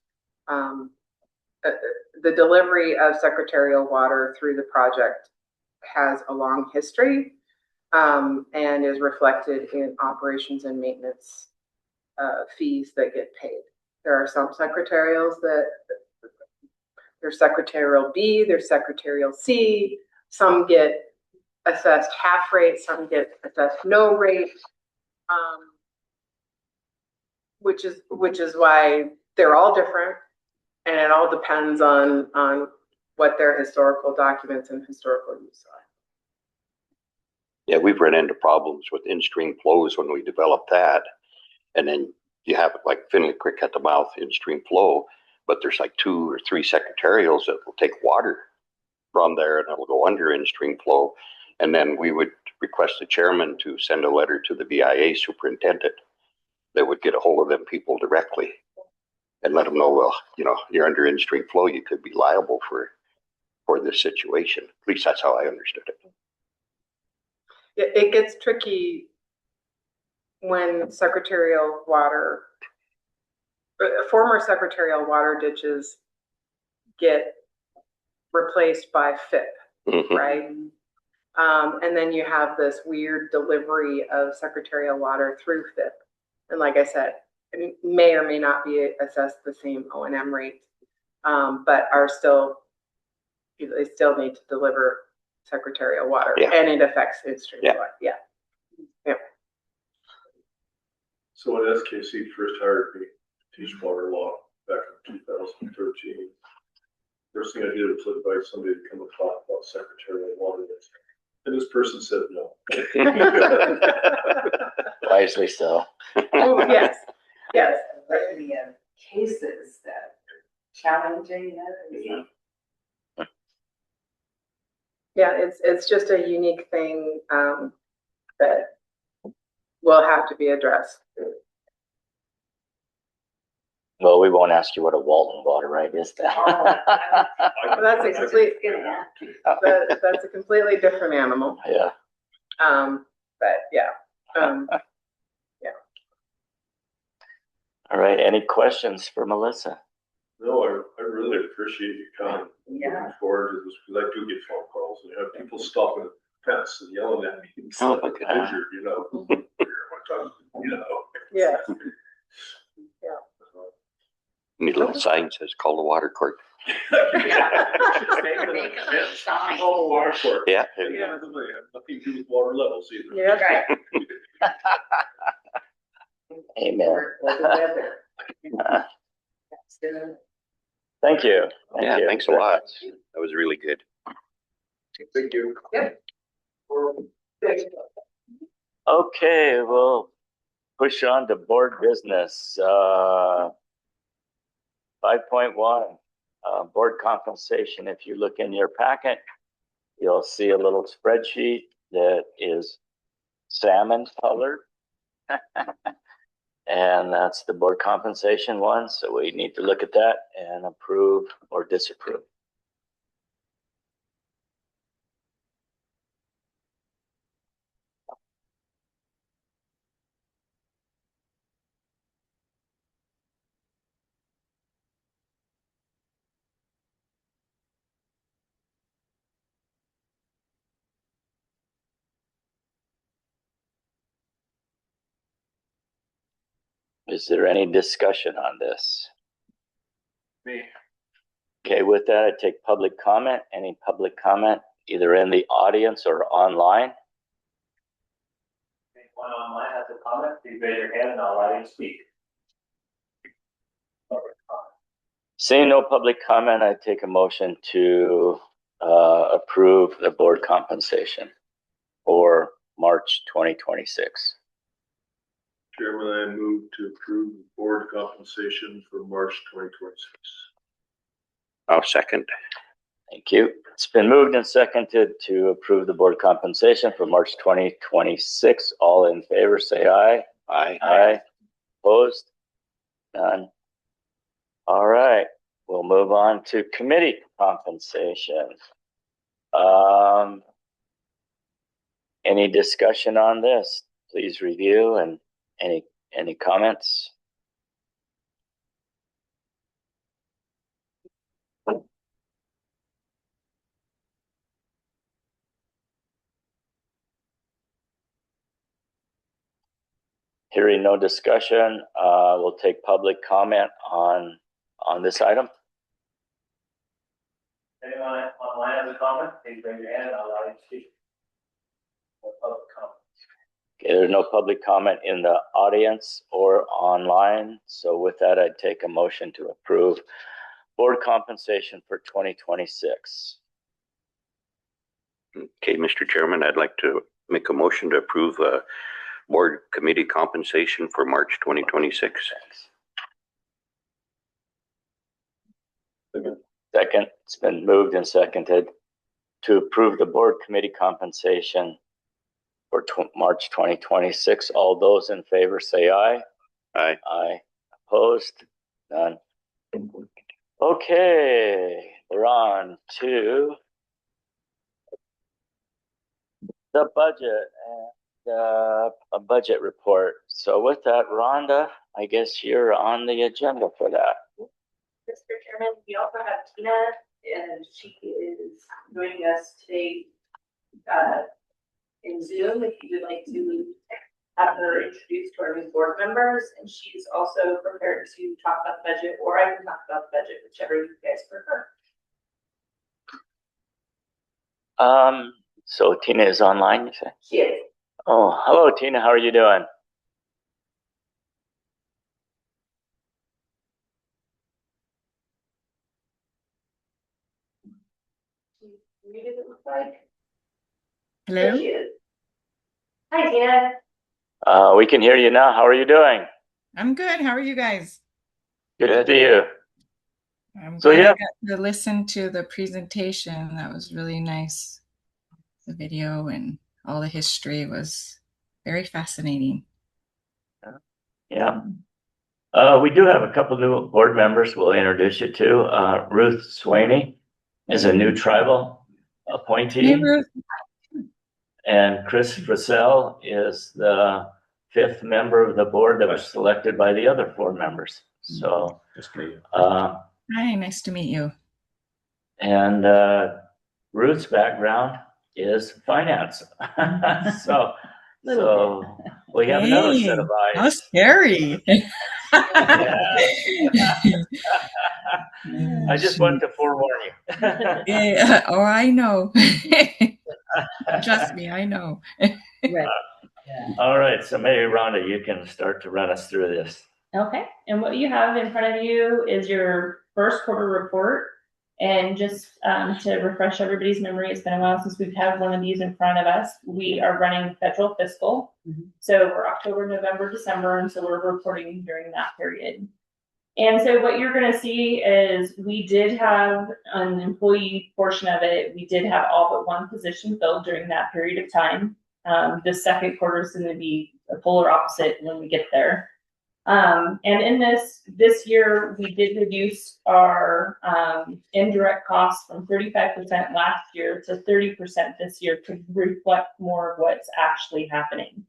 The delivery of secretarial water through the project has a long history and is reflected in operations and maintenance fees that get paid. There are some secretarials that there's secretarial B, there's secretarial C. Some get assessed half rate, some get assessed no rate. Which is why they're all different, and it all depends on what their historical documents and historical use are. Yeah, we've run into problems with in-stream flows when we developed that. And then you have it like Finley Creek at the mouth in-stream flow, but there's like 2 or 3 secretarials that will take water from there and it'll go under in-stream flow. And then we would request the chairman to send a letter to the BIA superintendent that would get a hold of them people directly and let them know, well, you know, you're under in-stream flow, you could be liable for this situation. At least that's how I understood it. It gets tricky when secretarial water, former secretarial water ditches get replaced by FIP, Mhm. right? And then you have this weird delivery of secretarial water through FIP. And like I said, it may or may not be assessed the same O&M rate, but are still, they still need to deliver secretarial water, Yeah. and it affects in-stream Yeah. water. Yeah. So when SKC first hired me to teach water law back in 2013, first thing I did was invite somebody to come and talk about secretarial water. And this person said no. Wisely so. Oh, yes, yes. But the cases that challenging that. Yeah, it's just a unique thing that will have to be addressed. Well, we won't ask you what a Walton water right is then. Well, that's a complete, that's a completely different animal. Yeah. But yeah. All right. Any questions for Melissa? No, I really appreciate you coming. Yeah. Looking forward to this because I do get phone calls and have people stopping at the fence and yelling at me. Oh, my goodness. You know, you know. Yeah. Need a little sign that says call the water court. Oh, water court. Yeah. Yeah, nothing to do with water levels either. Yeah. Right. Amen. Or the weather. That's good. Thank you. Yeah, thanks a lot. That was really good. Thank you. Yep. Okay, we'll push on to board business. 5.1, board compensation. If you look in your packet, you'll see a little spreadsheet that is salmon colored. And that's the board compensation one. So we need to look at that and approve or disapprove. Is there any discussion on this? Me. Okay, with that, I take public comment. Any public comment, either in the audience or online? Anyone online has a comment, please raise your hand and I'll allow you to speak. Seeing no public comment, I take a motion to approve the board compensation for March 2026. Chairman, I move to approve board compensation for March 2026. I'll second. Thank you. It's been moved and seconded to approve the board compensation for March 2026. All in favor, say aye. Aye. Aye. Opposed? None. All right, we'll move on to committee compensation. Any discussion on this? Please review and any comments? Hearing no discussion, we'll take public comment on this item. Anyone online has a comment, please raise your hand and I'll allow you to speak. No public comment. Okay, there's no public comment in the audience or online. So with that, I'd take a motion to approve board compensation for 2026. Okay, Mr. Chairman, I'd like to make a motion to approve board committee compensation for March 2026. Second, it's been moved and seconded to approve the board committee compensation for March 2026. All those in favor say aye. Aye. Aye. Opposed? None. Okay, we're on to the budget and a budget report. So with that, Rhonda, I guess you're on the agenda for that. Mr. Chairman, we also have Tina, and she is joining us today in Zoom. If you would like to have her introduced to our new board members, and she's also prepared to talk about the budget, or I can talk about the budget, whichever you guys prefer. So Tina is online, you say? She is. Oh, hello, Tina. How are you doing? She's muted, it looks like. Hello? There she is. Hi, Tina. We can hear you now. How are you doing? I'm good. How are you guys? Good to see you. I'm So, glad yeah. I got to listen to the presentation. That was really nice. The video and all the history was very fascinating. Yeah. We do have a couple new board members we'll introduce you to. Ruth Swaney is a new tribal appointee. Hey, Ruth. And Chris Frassell is the 5th member of the board that was selected by the other 4 members. So, Hi, nice to meet you. and Ruth's background is finance. so we have another set of eyes. How scary. I just wanted to forewarn you. Yeah, oh, I know. Trust me, I know. All right, so maybe Rhonda, you can start to run us through this. Okay, and what you have in front of you is your first quarter report. And just to refresh everybody's memory, it's been a while since we've had one of these in front of us. We are running federal fiscal. So we're October, November, December, and so we're reporting during that period. And so what you're going to see is we did have an employee portion of it. We did have all but one position filled during that period of time. The second quarter is going to be a polar opposite when we get there. And in this year, we did reduce our indirect costs from 35% last year to 30% this year to reflect more of what's actually happening.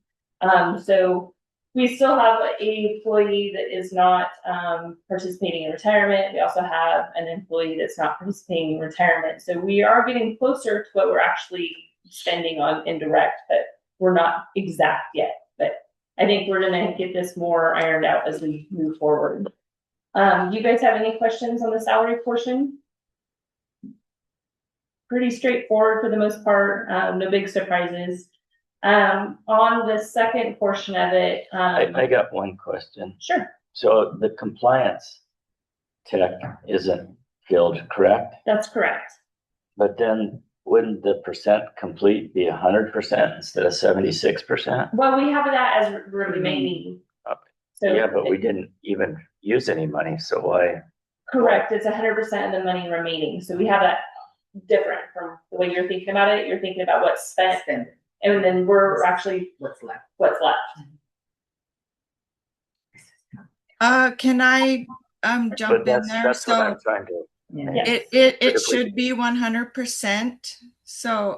So we still have an employee that is not participating in retirement. We also have an employee that's not participating in retirement. So we are getting closer to what we're actually spending on indirect, but we're not exact yet. But I think we're going to get this more ironed out as we move forward. You guys have any questions on the salary portion? Pretty straightforward for the most part. No big surprises. On the second portion of it, I got one question. Sure. So the compliance tech isn't filled, correct? That's correct. But then wouldn't the percent complete be 100% instead of 76%? Well, we have that as remaining. Okay. So Yeah, but we didn't even use any money, so why? correct. It's 100% of the money remaining. So we have that different from the way you're thinking about it. You're thinking about what's spent, and then we're actually what's left. Can I jump in there? That's what I'm trying to. It should be 100%. So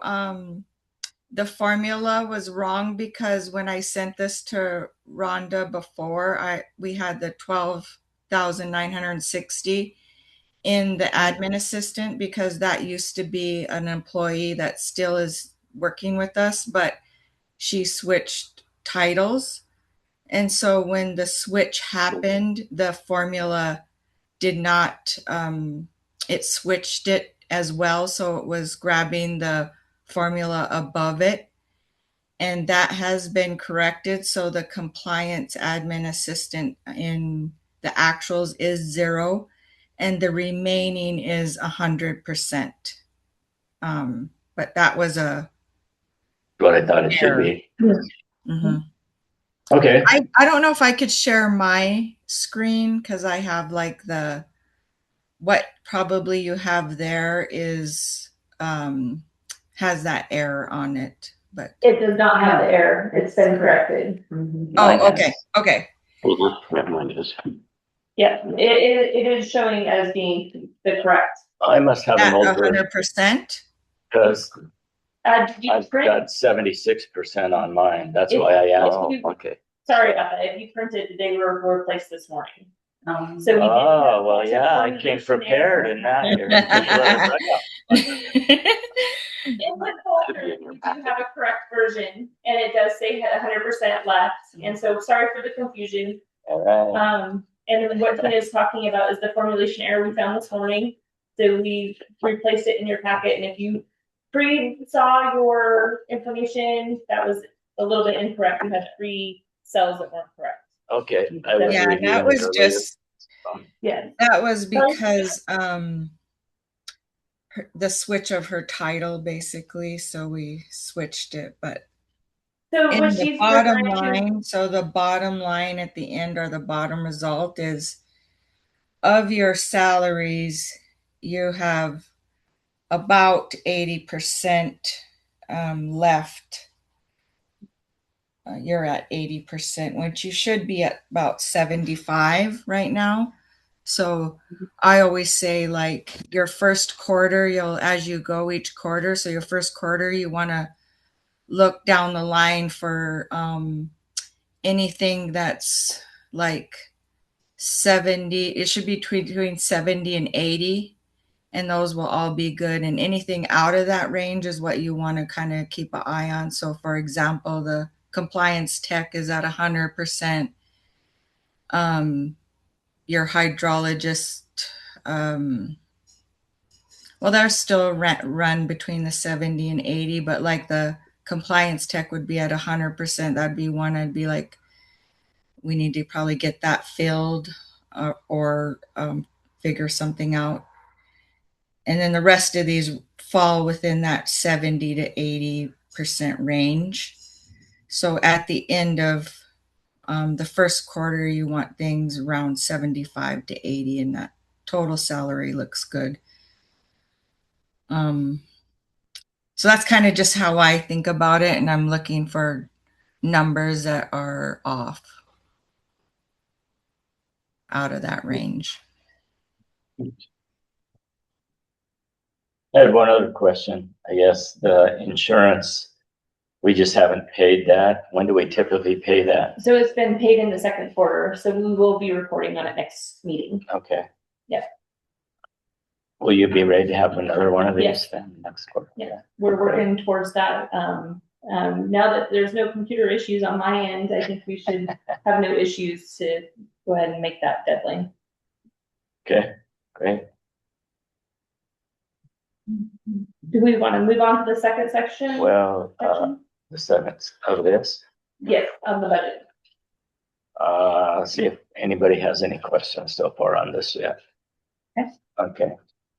the formula was wrong because when I sent this to Rhonda before, we had the 12,960 in the admin assistant because that used to be an employee that still is working with us, but she switched titles. And so when the switch happened, the formula did not, it switched it as well. So it was grabbing the formula above it. and that has been corrected. So the compliance admin assistant in the actuals is 0, and the remaining is 100%. But that was a What I thought it should error. be. Mhm. Okay. I don't know if I could share my screen because I have like what probably you have there is has that error on it, but It does not have the error. It's been corrected. Mine oh, okay, has. okay. Never mind this. Yeah, it is showing as being the correct. I must have an At old version 100%. because Did you I've print? got 76% on mine. That's why I asked. Oh, Okay. Sorry about that. If you printed, they were replaced this morning. So we did Oh, well, have yeah, I came formulation prepared error. in that. You're let us right up. In the folder, we do have a correct version, and it does say 100% left. And so, sorry for the confusion. All right. And then what Tina is talking about is the formulation error we found this morning. So we replaced it in your packet, and if you saw your information, that was a little bit incorrect. We had 3 cells that weren't correct. Okay. I was Yeah, reviewing that it was earlier. just Yeah. that was because the switch of her title basically, so we switched it. But So in what the she's bottom referring to, line, so the bottom line at the end, or the bottom result, is of your salaries, you have about 80% left. You're at 80%, which you should be at about 75 right now. So I always say, like, your first quarter, as you go each quarter. So your first quarter, you want to look down the line for anything that's like 70. It should be between 70 and 80, and those will all be good. And anything out of that range is what you want to kind of keep an eye on. So for example, the compliance tech is at 100%. Your hydrologist, well, they're still run between the 70 and 80, but like the compliance tech would be at 100%. That'd be one I'd be like, we need to probably get that filled or figure something out. And then the rest of these fall within that 70 to 80% range. So at the end of the first quarter, you want things around 75 to 80, and that total salary looks good. So that's kind of just how I think about it, and I'm looking for numbers that are off out of that range. I had one other question. I guess the insurance, we just haven't paid that. When do we typically pay that? so it's been paid in the second quarter. So we will be reporting on it next meeting. Okay. Yeah. Will you be ready to have another one of these Yes. then next quarter? Yeah, we're working towards that. Now that there's no computer issues on my end, I think we should have no issues to go ahead and make that deadline. Okay, great. Do we want to move on to the second section? Well, Section? the seventh of this. Yes, on the budget. Let's see if anybody has any questions so far on this yet. Okay. Okay.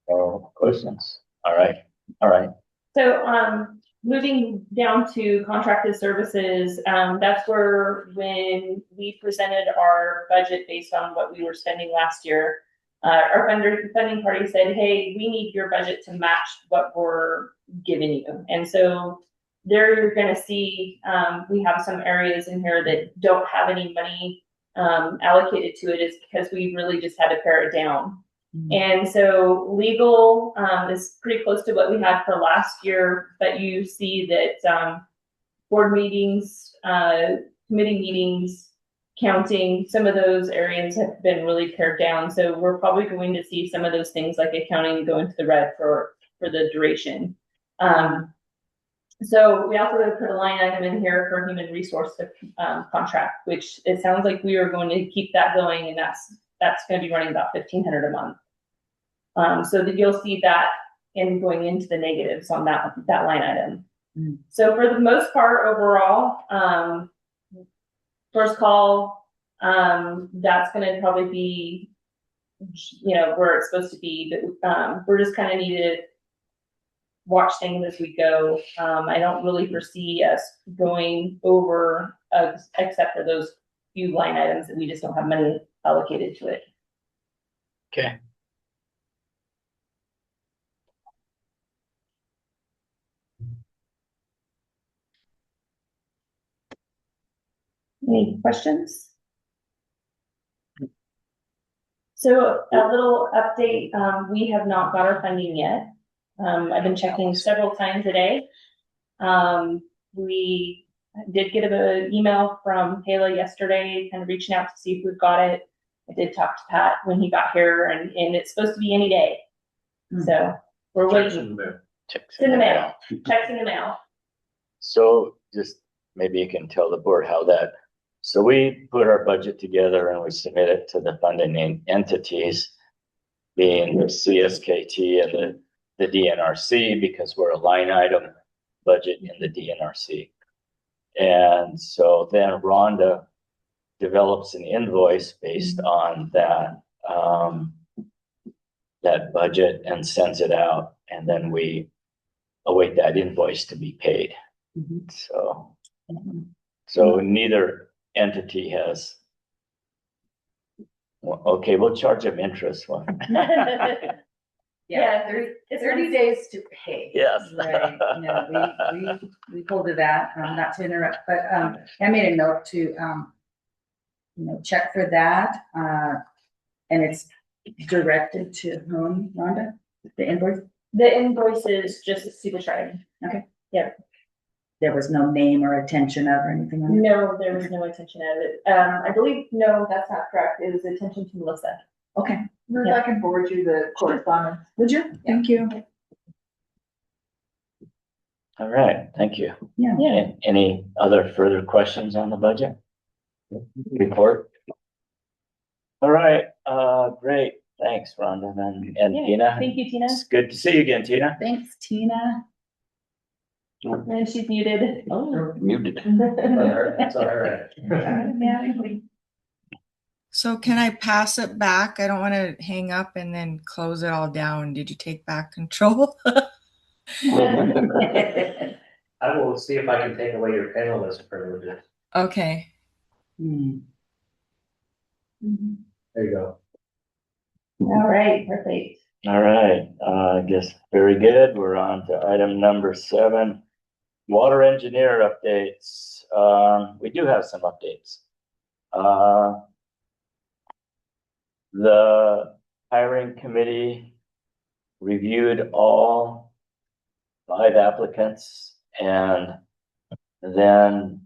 No questions. All right. All right. So, moving down to contracted services, that's where when we presented our budget based on what we were spending last year, our funding party said, hey, we need your budget to match what we're giving you. And so there you're going to see we have some areas in here that don't have any money allocated to it, is because we really just had to pare it down. And so legal is pretty close to what we had for last year, but you see that board meetings, committee meetings, counting, some of those areas have been really pared down. So we're probably going to see some of those things like accounting go into the red for the duration. So we also put a line item in here for human resource contract, which it sounds like we are going to keep that going, and that's going to be running about $1,500 a month. So that you'll see that in going into the negatives on that line item. So for the most part, overall, first call, that's gonna probably be, where it's supposed to be, but, we're just kind of need to watch things as we go. I don't really foresee us going over, except for those few line items that we just don't have money allocated to it. Okay. Any questions? So a little update, we have not got our funding yet. I've been checking several times a day. We did get an email from Kayla yesterday, kind of reaching out to see if we've got it. I did talk to Pat when he got here, and it's supposed to be any day. So we're waiting. Checks It's in the mail. Checks in the mail. So just maybe you can tell the board how that, so we put our budget together and we submit it to the funding entities, being the CSKT and the DNRC, because we're a line item budget in the DNRC. And so then Rhonda develops an invoice based on that, that budget and sends it out. And then we await that invoice to be paid. So neither entity has, well, okay, we'll charge them interest. Yeah, It's 30 days to pay. Yes. Right, we pulled to that, not to interrupt, but, I made a note to, check for that, and it's directed to whom, Rhonda, the invoice? the invoice is just super shiny. Okay. Yep. There was no name or attention of or anything on it? No, there was no attention of it. I believe, no, that's not correct. It was attention to Melissa. Okay. Yeah. I can forward you the correspondence. Would you? Thank you. All right, thank you. Yeah. Any other further questions on the budget report? All right, great. Thanks, Rhonda and Yeah, Tina. Thank you, Tina. It's good to see you again, Tina. Thanks, Tina. And she's muted. Oh, muted. It's all right. So can I pass it back? I don't want to hang up and then close it all down. Did you take back control? I will see if I can take away your panelist privileges. Okay. There you go. All right, perfect. All right, I guess very good. We're on to item number 7, water engineer updates. We do have some updates. The hiring committee reviewed all 5 applicants and then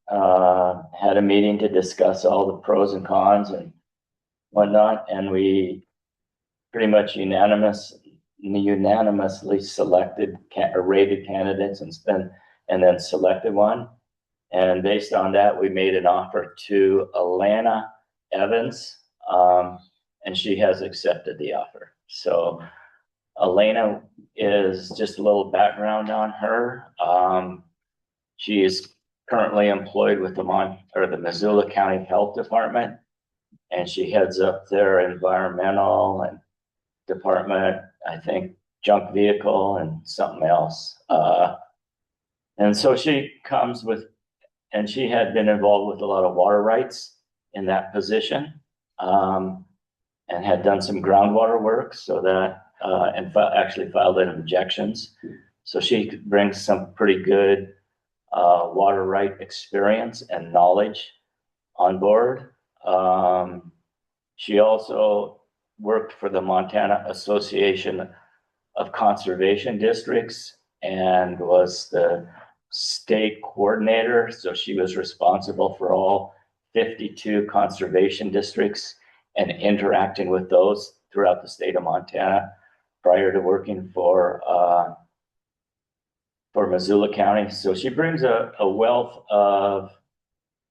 had a meeting to discuss all the pros and cons and whatnot, and we pretty much unanimously selected or rated candidates and then selected one. And based on that, we made an offer to Alana Evans, and she has accepted the offer. So Alana is, just a little background on her. She is currently employed with the Missoula County Health Department, and she heads up their environmental and department, I think junk vehicle and something else. And so she comes with, and she had been involved with a lot of water rights in that position, and had done some groundwater work, so that, and actually filed in objections. So she brings some pretty good water right experience and knowledge on board. She also worked for the Montana Association of Conservation Districts and was the state coordinator. So she was responsible for all 52 conservation districts and interacting with those throughout the state of Montana prior to working for Missoula County. So she brings a wealth of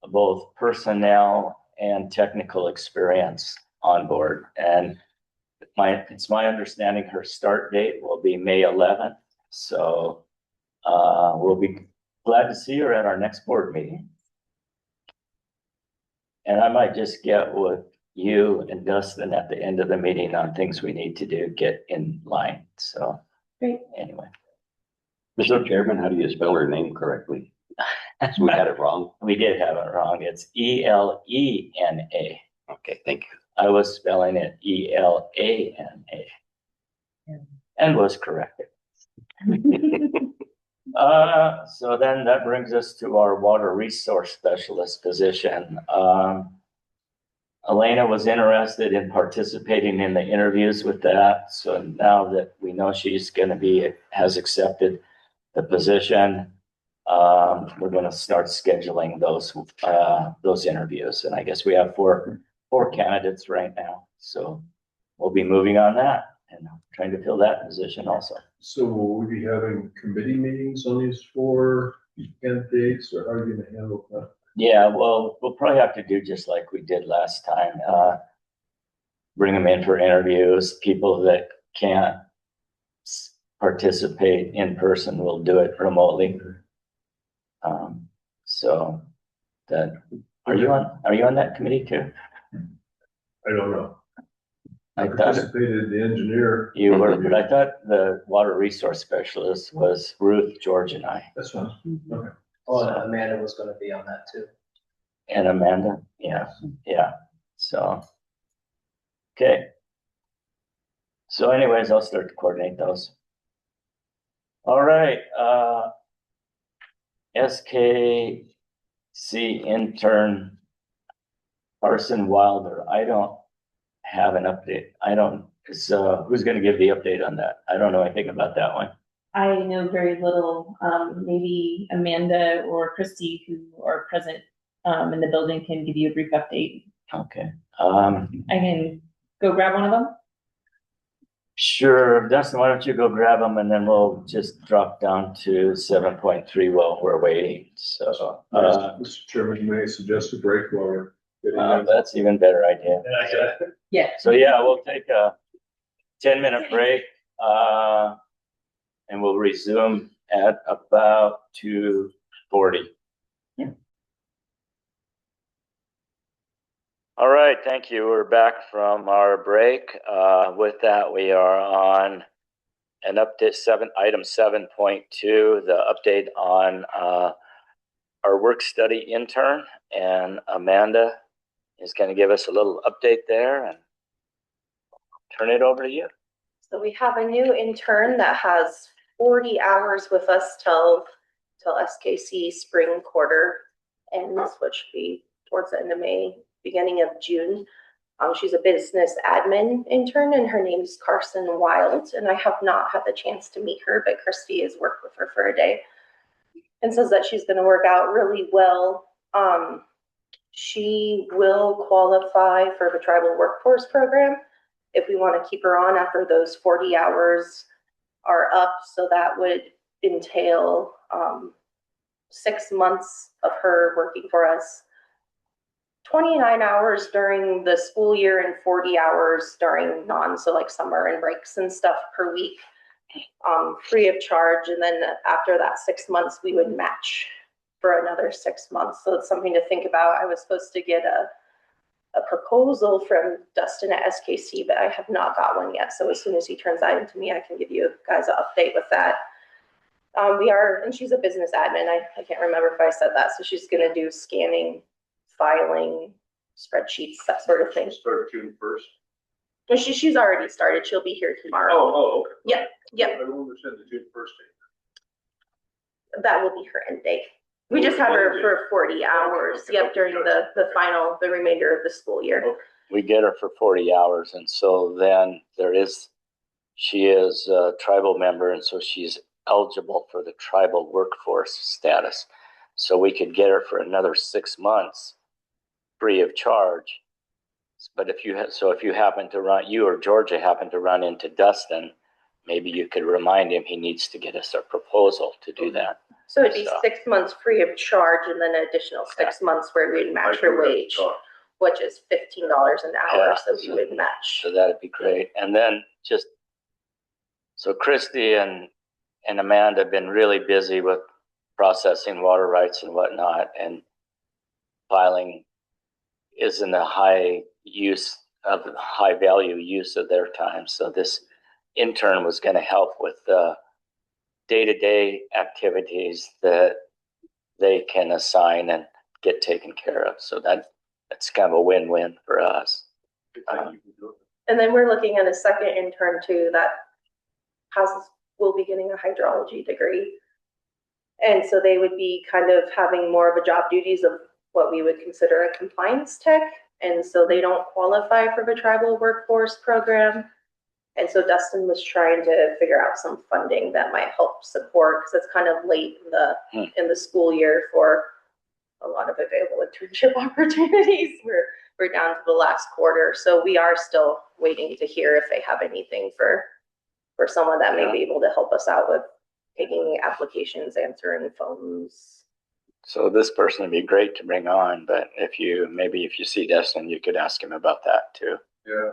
both personnel and technical experience on board. And it's my understanding her start date will be May 11th. So We'll be glad to see her at our next board meeting. And I might just get with you and Dustin at the end of the meeting on things we need to do, get in line. So, Great. anyway. Mr. Chairman, how do you spell her name correctly? So we had it wrong. We did have it wrong. It's Elena. Okay, thank you. I was spelling it Elana. And was corrected. So then that brings us to our water resource specialist position. Elena was interested in participating in the interviews with that. So now that we know she's going to has accepted the position, we're going to start scheduling those interviews. And I guess we have four candidates right now. So we'll be moving on that and trying to fill that position also. So will we be having committee meetings on these 4 candidates, or how are you gonna handle that? Yeah, well, we'll probably have to do just like we did last time. Bring them in for interviews. People that can't participate in person will do it remotely. So that, are you on that committee too? I don't know. I I thought participated in the engineer. you were, but I thought the water resource specialist was Ruth, George, and I. That's fine. Okay. Oh, and Amanda was gonna be on that too. And Amanda, yeah. So, okay. So anyways, I'll start to coordinate those. All right, SKC intern Carson Wilder. I don't have an update. Who's gonna give the update on that? I don't know anything about that one. I know very little. Maybe Amanda or Christy, who are present in the building, can give you a brief update. Okay. I can go grab one of them. Sure, Dustin, why don't you go grab them and then we'll just drop down to 7.3 while we're waiting. So, Mr. Chairman, may I suggest a break while we're getting in? that's even better idea. Yeah. So yeah, we'll take a 10-minute break, and we'll resume at about 2:40. All right, thank you. We're back from our break. With that, we are on an update item 7.2, the update on our work study intern, and Amanda is going to give us a little update there and turn it over to you. So we have a new intern that has 40 hours with us till SKC spring quarter ends, which should be towards the end of May, beginning of June. She's a business admin intern and her name's Carson Wild, and I have not had the chance to meet her, but Christy has worked with her for a day and says that she's going to work out really well. She will qualify for the tribal workforce program if we want to keep her on after those 40 hours are up. So that would entail 6 months of her working for us, 29 hours during the school year and 40 hours during so like summer and breaks and stuff per week, free of charge. And then after that 6 months, we would match for another 6 months. So it's something to think about. I was supposed to get a proposal from Dustin at SKC, but I have not got one yet. So as soon as he turns that into me, I can give you guys an update with that. And she's a business admin. I can't remember if I said that. So she's going to do scanning, filing, spreadsheets, that sort of thing. Start June 1st. And she's already started. She'll be here tomorrow. Oh, okay. Yep. I don't understand the June 1st date. That will be her end date. We just have her for 40 hours. Okay. Yep, during the remainder of the school year. Okay. We get her for 40 hours. And so then she is a tribal member. And so she's eligible for the tribal workforce status. So we could get her for another 6 months free of charge. But if you happen to you or Georgia happen to run into Dustin, maybe you could remind him he needs to get us a proposal to do that. So it'd be 6 months free of charge and then an additional 6 months where we'd match her wage, which is $15 an hour. So we would match. So that'd be great. And then so Christy and and Amanda have been really busy with processing water rights and whatnot, and filing isn't a high value use of their time. So this intern was going to help with the day-to-day activities that they can assign and get taken care of. So that's kind of a win-win for us. And then we're looking at a second intern too that will be getting a hydrology degree. And so they would be kind of having more of a job duties of what we would consider a compliance tech. And so they don't qualify for the tribal workforce program. And so Dustin was trying to figure out some funding that might help support, because it's kind of late in the school year for a lot of available internship opportunities. We're down to the last quarter. So we are still waiting to hear if they have anything for someone that may be able to help us out with taking applications, answering phones. So this person would be great to bring on, but if you see Dustin, you could ask him about that too. Yeah,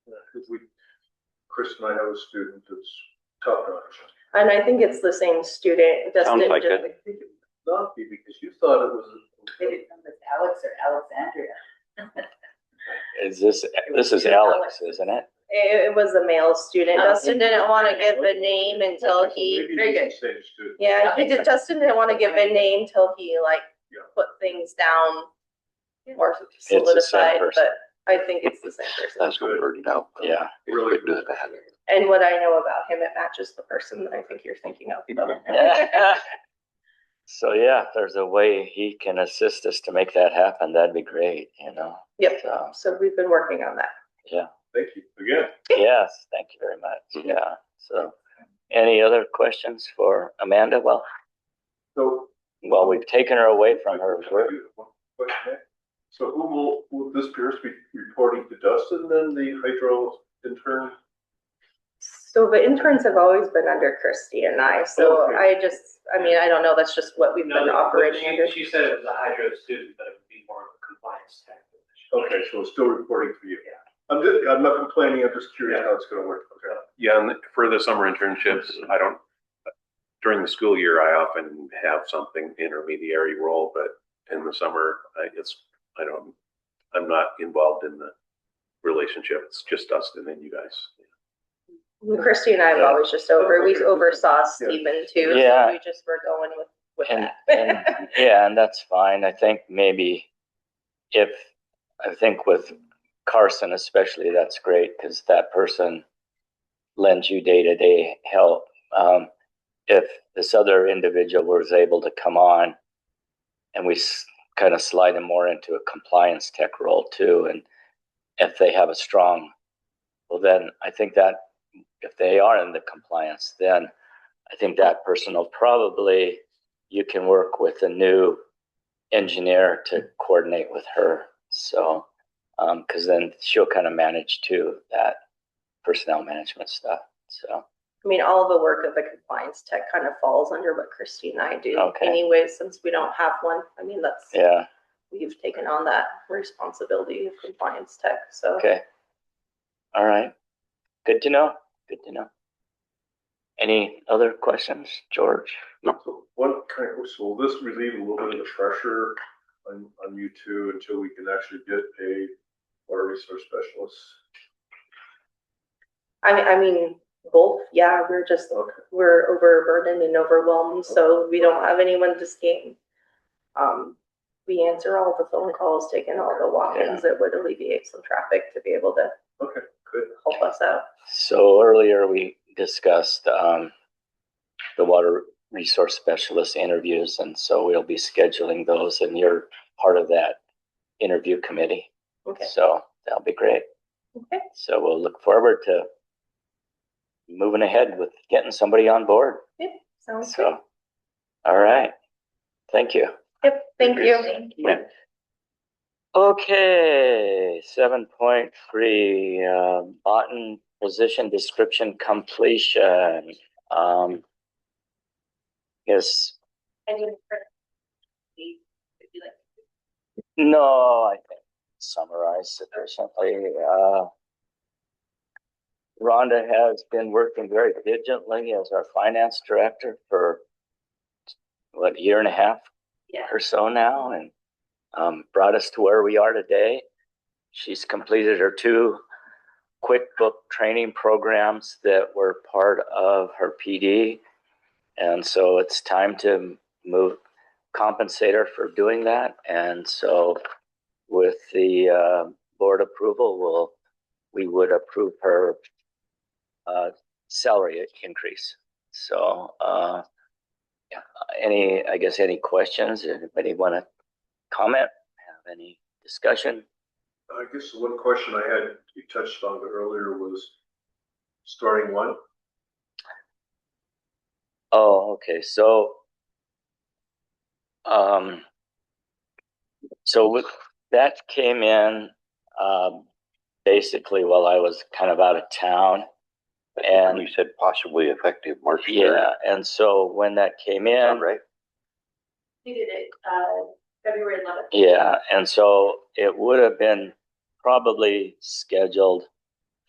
because Chris and I have a student that's top notch. And I think it's the same student. Sounds Dustin like just, it. I think it would not be, because you thought it was. They didn't know if it's Alex or Alexandria. This is Alex, isn't it? it was a male student. Oh, Dustin didn't want to give a name until he, Maybe it's the same student. yeah, Dustin didn't want to give a name till he put things down more the same solidified, person. but I think it's the same person. That's gonna burn it out. Yeah. Really good. And what I know about him, it matches the person that I think you're thinking of. So yeah, if there's a way he can assist us to make that happen, that'd be great, Yep. So, So we've been working on that. Thank you again. yes, thank you very much. Mhm. Yeah. So any other questions for Amanda? Well, we've taken her away from her work. One question, Nick. So who will this Pierce be reporting to Dustin then, the hydro intern? So the interns have always been under Christy and I, so Okay. I don't know, that's just what we've been operating under. She said it was a hydro student, but it would be more of a compliance tech. Okay, so it's still reporting to you. I'm not complaining, I'm just curious how it's gonna work. Okay. Yeah, and for the summer internships, during the school year, I often have something intermediary role, but in the summer, I'm not involved in the relationship. It's just Dustin and you guys. Christy and I have always just we oversaw Stephen too, Yeah. so we just were going with And, that. and that's fine. I think with Carson especially, that's great because that person lends you day-to-day help. If this other individual was able to come on and we kind of slide them more into a compliance tech role too, and if they have then I think that if they are in the compliance, then I think that person you can work with a new engineer to coordinate with her. So, because then she'll kind of manage too that personnel management stuff. So, All the work of the compliance tech kind of falls under what Christy and I do anyway, since we don't have one. We've taken on that responsibility of compliance tech, so. Okay. All right. Good to know. Any other questions, George? No. So will this relieve a little bit of the pressure on you two until we can actually get a water resource specialist? Both, yeah, we're overburdened and overwhelmed, so we don't have anyone to scan. We answer all the phone calls, taking all the walk-ins. It would alleviate some traffic to be able to help us out. So earlier we discussed the water resource specialist interviews, and so we'll be scheduling those, and you're part of that interview committee. Okay. So that'll be great. Okay. So we'll look forward to moving ahead with getting somebody on board. Yep, sounds So, good. all right. Thank you. Yep, thank you. Yeah. Okay, 7.3, bottom position description completion. Yes. No, I think summarized sufficiently. Rhonda has been working very diligently as our finance director for what, a year and a half or so now, and brought us to where we are today. She's completed her 2 QuickBook training programs that were part of her PD. And so it's time to compensate her for doing that. And so with the board approval, we would approve her salary increase. So any questions? Anybody want to comment? Have any discussion? I guess the one question I had, you touched on it earlier, was starting when? Oh, okay. So with that came in basically while I was kind of out of town. And we said possibly effective March 3rd. Yeah, and so when that came in, right? We did it February 11th. yeah, and so it would have been probably scheduled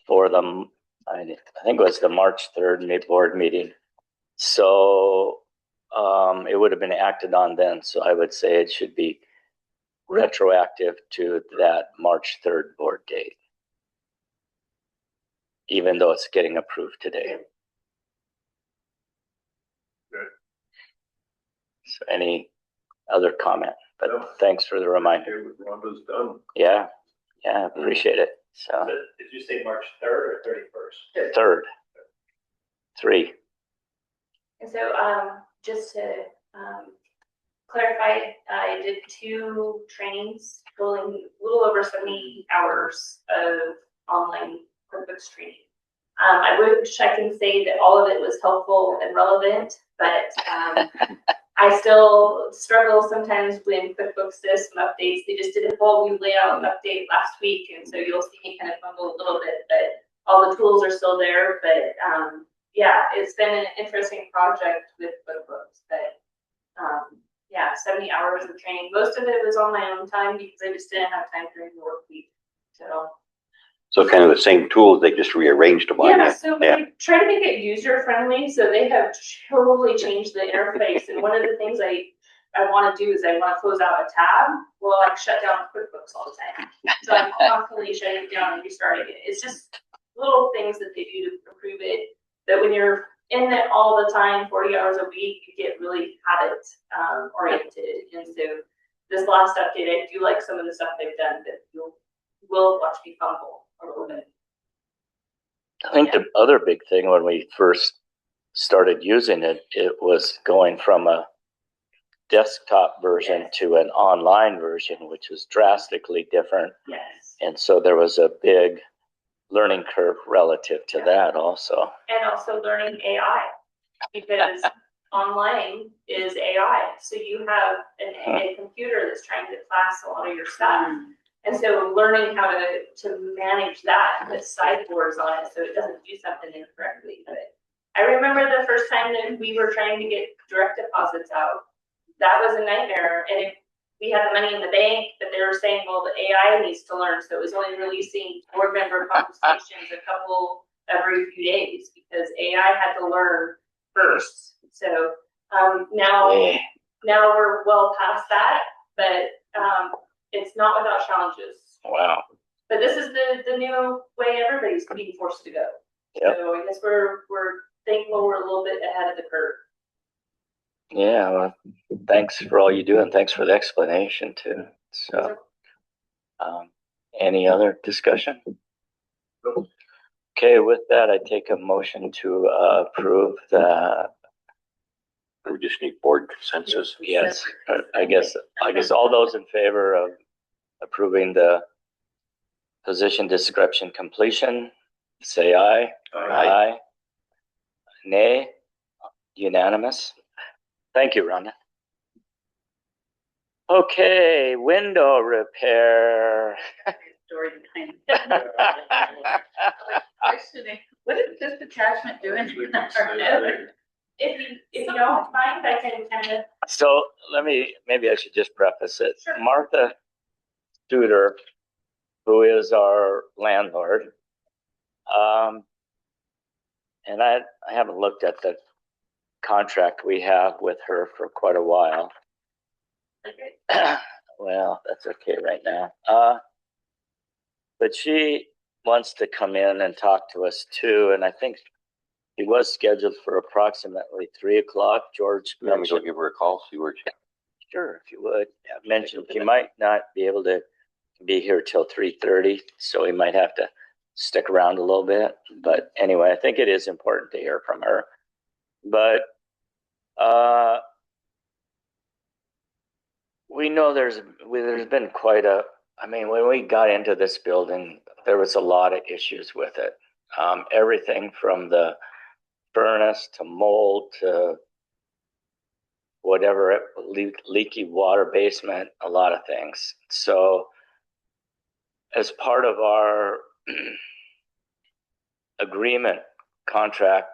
for I think it was the March 3rd board meeting. So it would have been acted on then. So I would say it should be retroactive to that March 3rd board date, even though it's getting approved today. Good. So any other comment? But No. thanks for the reminder. Okay, with Rhonda's done. Yeah, appreciate it. So Did you say March 3rd or 31st? 3rd, 3. And so, just to clarify, I did 2 trainings, totaling a little over 70 hours of online QuickBooks training. I wish I can say that all of it was helpful and relevant, but I still struggle sometimes when QuickBooks does some updates. They just did a whole new layout update last week, and so you'll see me kind of fumble a little bit, but all the tools are still there. But yeah, it's been an interesting project with QuickBooks. But 70 hours of training. Most of it was on my own time because I just didn't have time during the work week. So kind of the same tools, they just rearranged them on you. So we try to make it user friendly. So they have totally changed the interface. And one of the things I want to do is I want to close out a tab. Well, I shut down QuickBooks all the time. So I'm constantly shutting it down and restarting it. It's just little things that they do to improve it. That when you're in it all the time, 40 hours a week, you get really habit oriented. And so this last update, I do like some of the stuff they've done that you will watch me fumble a little bit. I think the other big thing when we first started using it, it was going from a desktop version to an online version, which was drastically different. Yes. And so there was a big learning curve relative to that also. And also learning AI, because online is AI. So you have a computer that's trying to class a lot of your stuff. And so learning how to manage that with sideboards on it so it doesn't do something incorrectly. But I remember the first time that we were trying to get direct deposits out. That was a nightmare. And we had the money in the bank, but they were saying, well, the AI needs to learn. So it was only releasing board member conversations a couple every few days because AI had to learn first. So now we're well past that, but it's not without challenges. Wow. But this is the new way everybody's being forced to go. Yep. So I guess we're thankful we're a little bit ahead of the curve. Yeah, well, thanks for all you do and thanks for the explanation too. So, any other discussion? Okay, with that, I take a motion to approve the. We just need board consensus. Yes, I guess all those in favor of approving the position description completion, say aye. Aye. Nay. Unanimous. Thank you, Rhonda. Okay, window repair. Story behind questioning, what is this attachment doing? If you don't mind, I can kind of. So maybe I should just preface it. Sure. Martha Studer, who is our landlord, and I haven't looked at the contract we have with her for quite a while. Okay. Well, that's okay right now. But she wants to come in and talk to us too, and I think she was scheduled for approximately 3 o'clock. George Let me go mentioned, give her a call, see where she. sure, if you would, mentioned she might not be able to be here till 3:30, so we might have to stick around a little bit. But anyway, I think it is important to hear from her. But we know there's been quite a, I mean, when we got into this building, there was a lot of issues with it. Everything from the furnace to mold to whatever, leaky water basement, a lot of things. So as part of our agreement contract,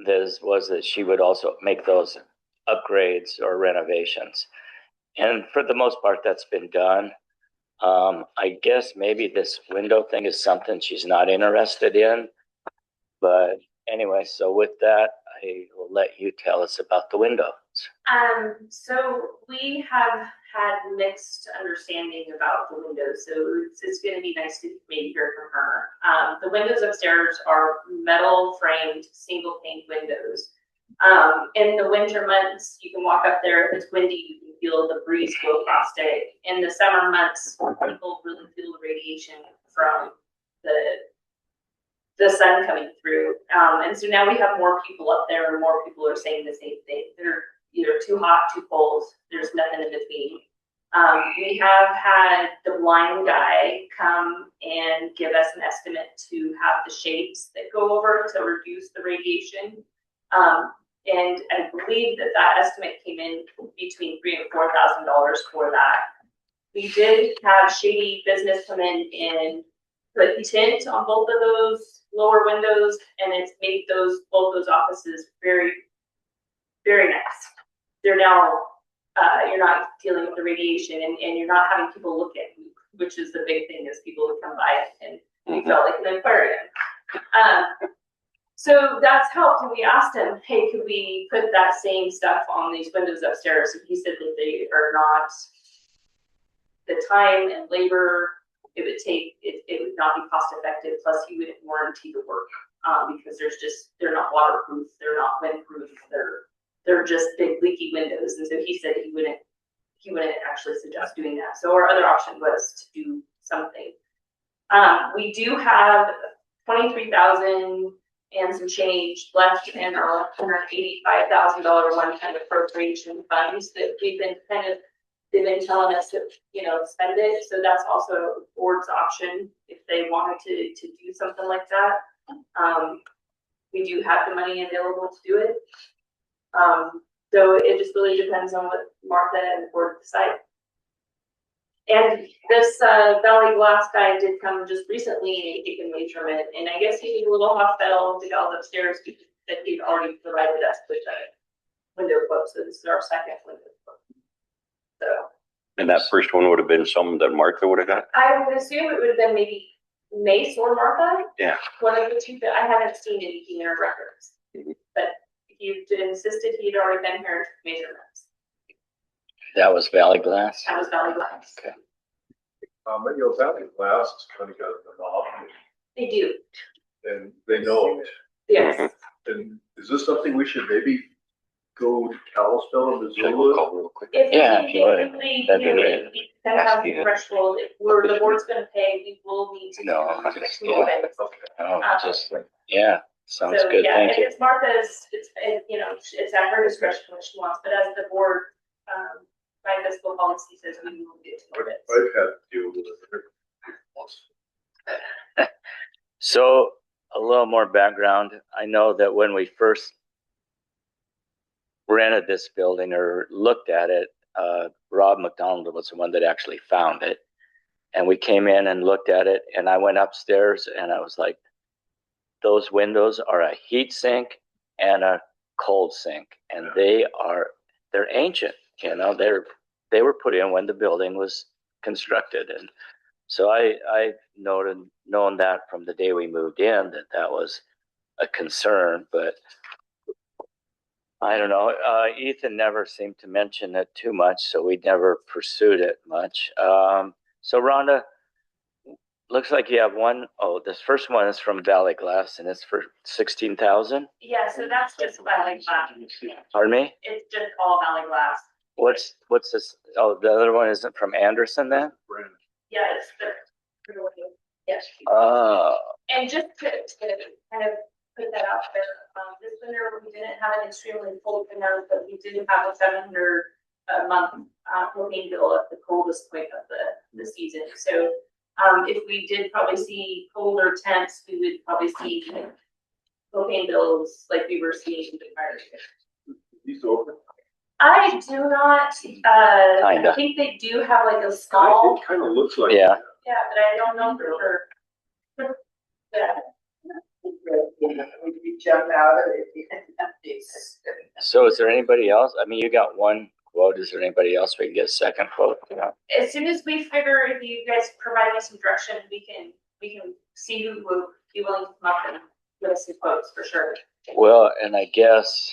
was that she would also make those upgrades or renovations. And for the most part, that's been done. I guess maybe this window thing is something she's not interested in. But anyway, so with that, I will let you tell us about the windows. So we have had mixed understanding about the windows, so it's going to be nice to maybe hear from her. The windows upstairs are metal framed, single pane windows. In the winter months, you can walk up there. If it's windy, you can feel the breeze go across it. In the summer months, people really feel the radiation from the sun coming through. And so now we have more people up there, and more people are saying the same thing. They're either too hot, too cold. There's nothing in between. We have had the blind guy come and give us an estimate to have the shades that go over to reduce the radiation. And I believe that estimate came in between $3,000 and $4,000 for that. We did have Shady Business come in and put tint on both of those lower windows, and it's made both those offices very, very nice. They're now, you're not dealing with the radiation, and you're not having people look at you, which is the big thing, is people would come by and we felt like an aquarium. So that's helped, and we asked him, hey, could we put that same stuff on these windows upstairs? And he said that they are not, the time and labor it would take, it would not be cost effective, plus he wouldn't warranty the work, because they're not waterproof, they're not windproof, they're just big leaky windows. And so he said he wouldn't actually suggest doing that. So our other option was to do something. We do have $23,000 and some change left in our $185,000 one-time appropriation funds that they've been telling us to, spend it. So that's also the board's option if they wanted to do something like that. We do have the money available to do it. So it just really depends on what Martha and the board decide. And this Valley Glass guy did come just recently and take a measurement, and I guess he was a little hostile to go upstairs because that he'd already provided us with a window quote. So this is our second window quote. So. And that first one would have been something that Martha would have got? I would assume it would have been maybe Mace or Martha. Yeah. One of the two, but I haven't seen anything in our records. But he insisted he'd already been here and took measurements. That was Valley Glass? That was Valley Glass. Okay. But Valley Glass has kind of got an monopoly, They do. and they know it. Yes. And is this something we should maybe go to Kalispell and Should I go Missoula? call real quick? Yeah, If if you would. we That'd be do great. it, we kind of have Ask the you. threshold. If the board's gonna pay, we will need to. No, do just- a little bit. Oh, just, yeah, sounds So, good, yeah, thank if you. it's Martha's, it's at her discretion what she wants, but as the board, by fiscal policy says, we will get to know I've had to deal with it once. So a little more background. I know that when we first rented this building or looked at it, Rob McDonald was the one that actually found it. And we came in and looked at it, and I went upstairs and I was like, those windows are a heat sink and a cold sink, and they're ancient, they were put in when the building was constructed. And so I known that from the day we moved in, that was a concern, but I don't know. Ethan never seemed to mention it too much, so we never pursued it much. So Rhonda, looks like you have one. Oh, this first one is from Valley Glass, and it's for 16,000. Yeah, so that's just Valley Glass. Pardon me? It's just all Valley Glass. What's this? Oh, the other one isn't from Anderson then? Yeah, it's the. Yes. And just to kind of put that out there, this winter we didn't have an extremely cold winter, but we did have a 700 a month propane bill at the coldest point of the season. So if we did probably see colder temps, we would probably see propane bills like we were seeing in the prior year. These open? I do not. I think they do have like a small. It kind of looks like. Yeah. Yeah, but I don't know for sure. Yeah. We jump out of it. So is there anybody else? I mean, you got one quote. Is there anybody else we can get a second quote? Yeah. As soon as we figure, if you guys provide me some direction, we can see who would be willing to come up and give us some quotes for sure. Well, and I guess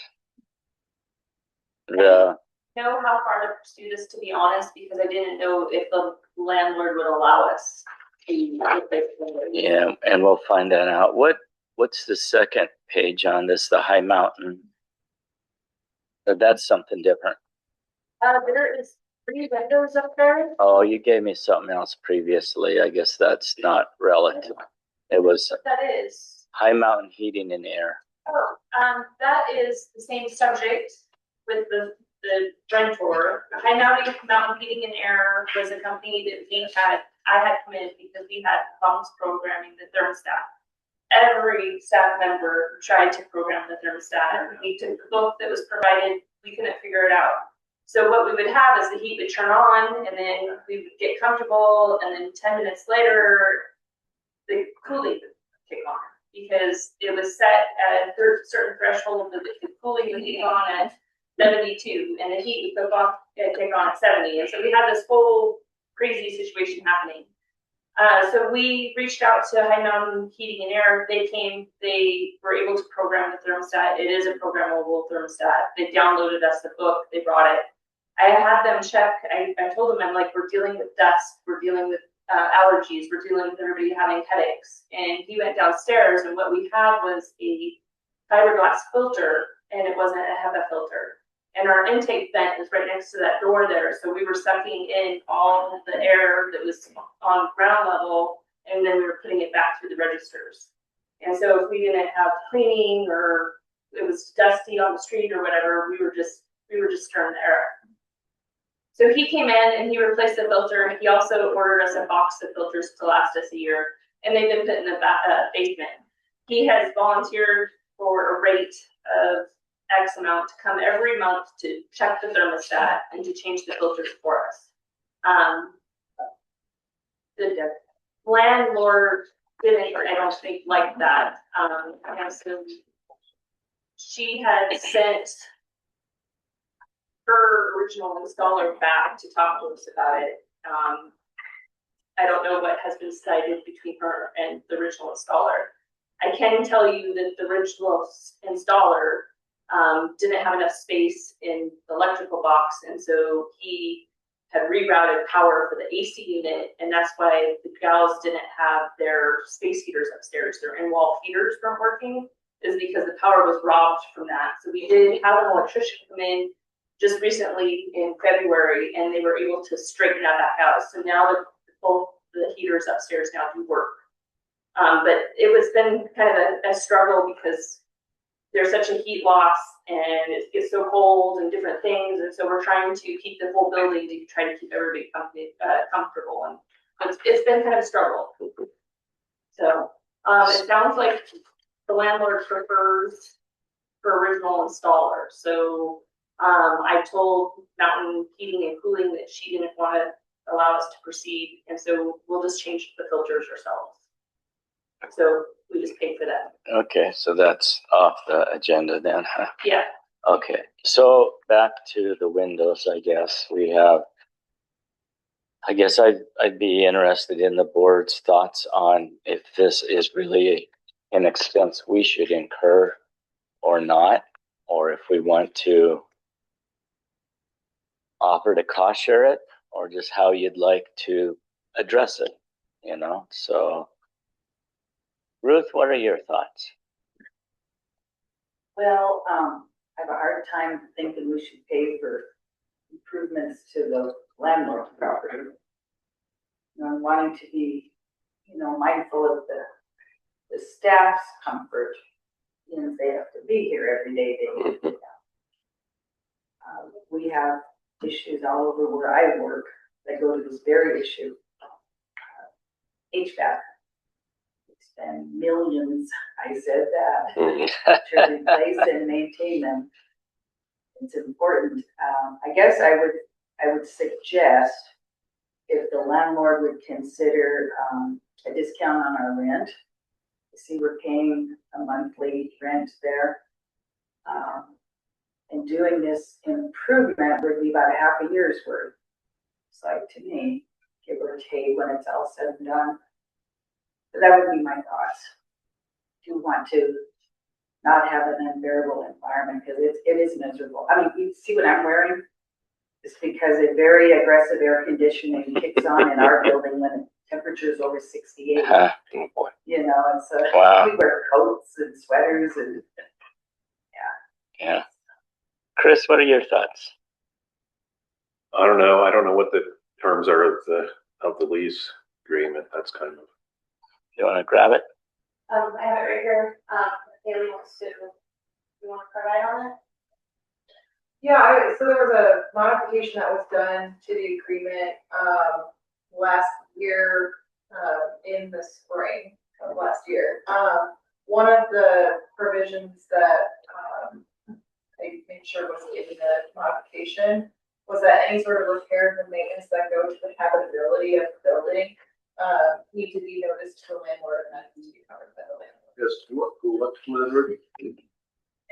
Know how far to pursue this, to be honest, because I didn't know if the landlord would allow us to. Yeah, and we'll find that out. What's the second page on this? The High Mountain. That's something different. There is 3 windows up there. Oh, you gave me something else previously. I guess that's not relative. It was That is. High Mountain Heating and Air. Oh, that is the same subject with the rentor. High Mountain Heating and Air was a company that I had come in because we had problems programming the thermostat. Every staff member tried to program the thermostat. We took the book that was provided, we couldn't figure it out. So what we would have is the heat would turn on, and then we would get comfortable, and then 10 minutes later, the cooling would kick on because it was set at a certain threshold that the cooling would kick on at 72, and the heat would kick on at 70. And so we had this whole crazy situation happening. So we reached out to High Mountain Heating and Air. They came, they were able to program the thermostat. It is a programmable thermostat. They downloaded us the book, they brought it. I had them check, I told them, I'm like, we're dealing with dust, we're dealing with allergies, we're dealing with everybody having headaches. And he went downstairs, and what we had was a fiberglass filter, and it wasn't a HEPA filter. And our intake vent is right next to that door there. So we were sucking in all the air that was on ground level, and then we were putting it back through the registers. And so if we didn't have cleaning, or it was dusty on the street or whatever, we were just turning the air. So he came in and he replaced the filter. He also ordered us a box of filters to last us a year, and they've been put in the basement. He has volunteered for a rate of X amount to come every month to check the thermostat and to change the filters for us. The landlord didn't, I don't think, like that. And so she had sent her original installer back to talk to us about it. I don't know what has been decided between her and the original installer. I can tell you that the original installer didn't have enough space in the electrical box, and so he had rerouted power for the AC unit, and that's why the gals didn't have their space heaters upstairs. Their in-wall heaters weren't working, is because the power was robbed from that. So we did have an electrician come in just recently in February, and they were able to straighten out that house. So now both the heaters upstairs now do work. But it was been kind of a struggle because there's such a heat loss, and it gets so cold and different things. And so we're trying to keep the whole building to try to keep everybody comfortable. And it's been kind of a struggle. So it sounds like the landlord prefers her original installer. So I told Mountain Heating and Cooling that she didn't want to allow us to proceed. And so we'll just change the filters ourselves. So we just paid for that. Okay, so that's off the agenda then, huh? Yeah. Okay, so back to the windows, I guess. I guess I'd be interested in the board's thoughts on if this is really an expense we should incur or not, or if we want to offer to cost share it, or just how you'd like to address it, you know? So, Ruth, what are your thoughts? Well, I have a hard time thinking we should pay for improvements to the landlord's property. You know, wanting to be, you know, mindful of the staff's comfort, you know, they have to be here every day. We have issues all over where I work that go to this very issue. HVAC. It's been millions, I said that, to replace and maintain them. It's important. I guess I would suggest if the landlord would consider a discount on our rent. See, we're paying a monthly rent there. And doing this improvement would be about a half a year's worth. It's like, to me, give or take when it's all said and done. But that would be my thoughts. Do want to not have an unbearable environment because it is miserable. I mean, you see what I'm wearing? It's because a very aggressive air conditioning kicks on in our building when the temperature is over 68. Oh boy. You know, and so Wow. we wear coats and sweaters and Yeah. Chris, what are your thoughts? I don't know. I don't know what the terms are of the lease agreement. That's kind of. You want to grab it? I have it right here. Haley wants to, you want to provide on it? Yeah, so there was a modification that was done to the agreement, last year, in the spring of last year. One of the provisions that, I made sure was in the modification was that any sort of repairs and maintenance that go to the habitability of the building, need to be noticed to the landlord and that needs to be covered by the landlord. Yes, what landlord?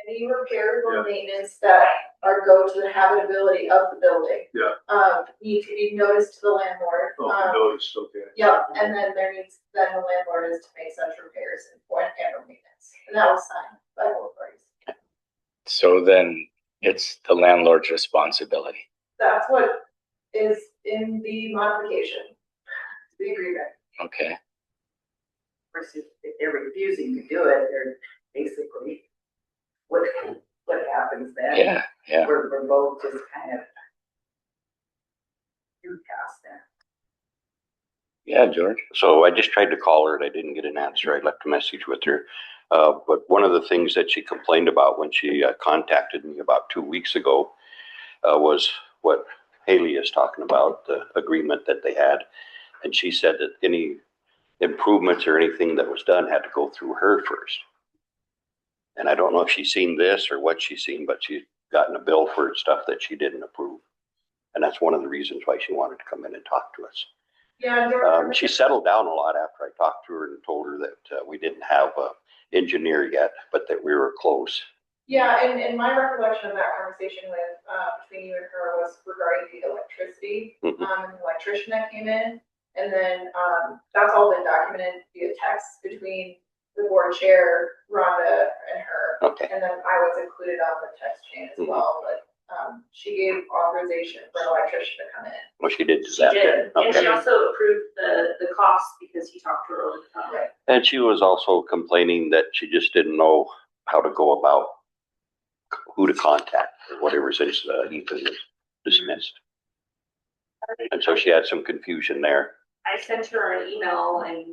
Any repairs or maintenance that go to the habitability of the building. Yeah. Need to be noticed to the landlord. Notice, okay. Yep, and then then the landlord is to make such repairs and maintenance. And that was signed by both parties. So then it's the landlord's responsibility. That's what is in the modification, the agreement. Okay. of course, if they're refusing to do it, they're basically what happens then? Yeah, yeah. We're both just kind of past that. Yeah, George. So I just tried to call her and I didn't get an answer. I left a message with her. But one of the things that she complained about when she contacted me about 2 weeks ago was what Haley is talking about, the agreement that they had. And she said that any improvements or anything that was done had to go through her first. And I don't know if she's seen this or what she's seen, but she's gotten a bill for stuff that she didn't approve. And that's one of the reasons why she wanted to come in and talk to us. Yeah, She settled down a lot after I talked to her and told her that we didn't have an engineer yet, but that we were close. Yeah, and my recollection of that conversation with between you and her was regarding the electricity, and the electrician that came in. And then that's all been documented via text between the board chair, Rhonda, and her. Okay. And then I was included on the text chain as well, but she gave authorization for an electrician to come in. Well, she did do She that. did, and Okay. she also approved the cost because he talked to her over the phone. Right. And she was also complaining that she just didn't know how to go about who to contact or whatever, since Ethan was dismissed. And so she had some confusion there. I sent her an email and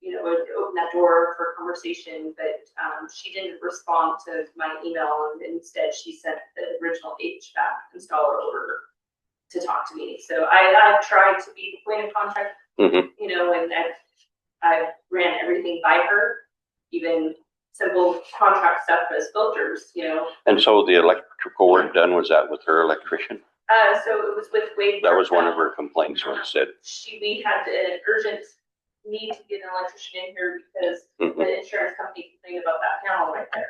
you know, it opened that door for conversation, but she didn't respond to my email, and instead she sent the original HVAC installer over to talk to me. So I've tried to be the point of contact, you know, and I've ran everything by her, even simple contract stuff as filters, you know. And so the electrical work done, was that with her electrician? So it was with Wade. That was one of her complaints when it said. We had an urgent need to get an electrician in here because the insurance company complained about that panel right there.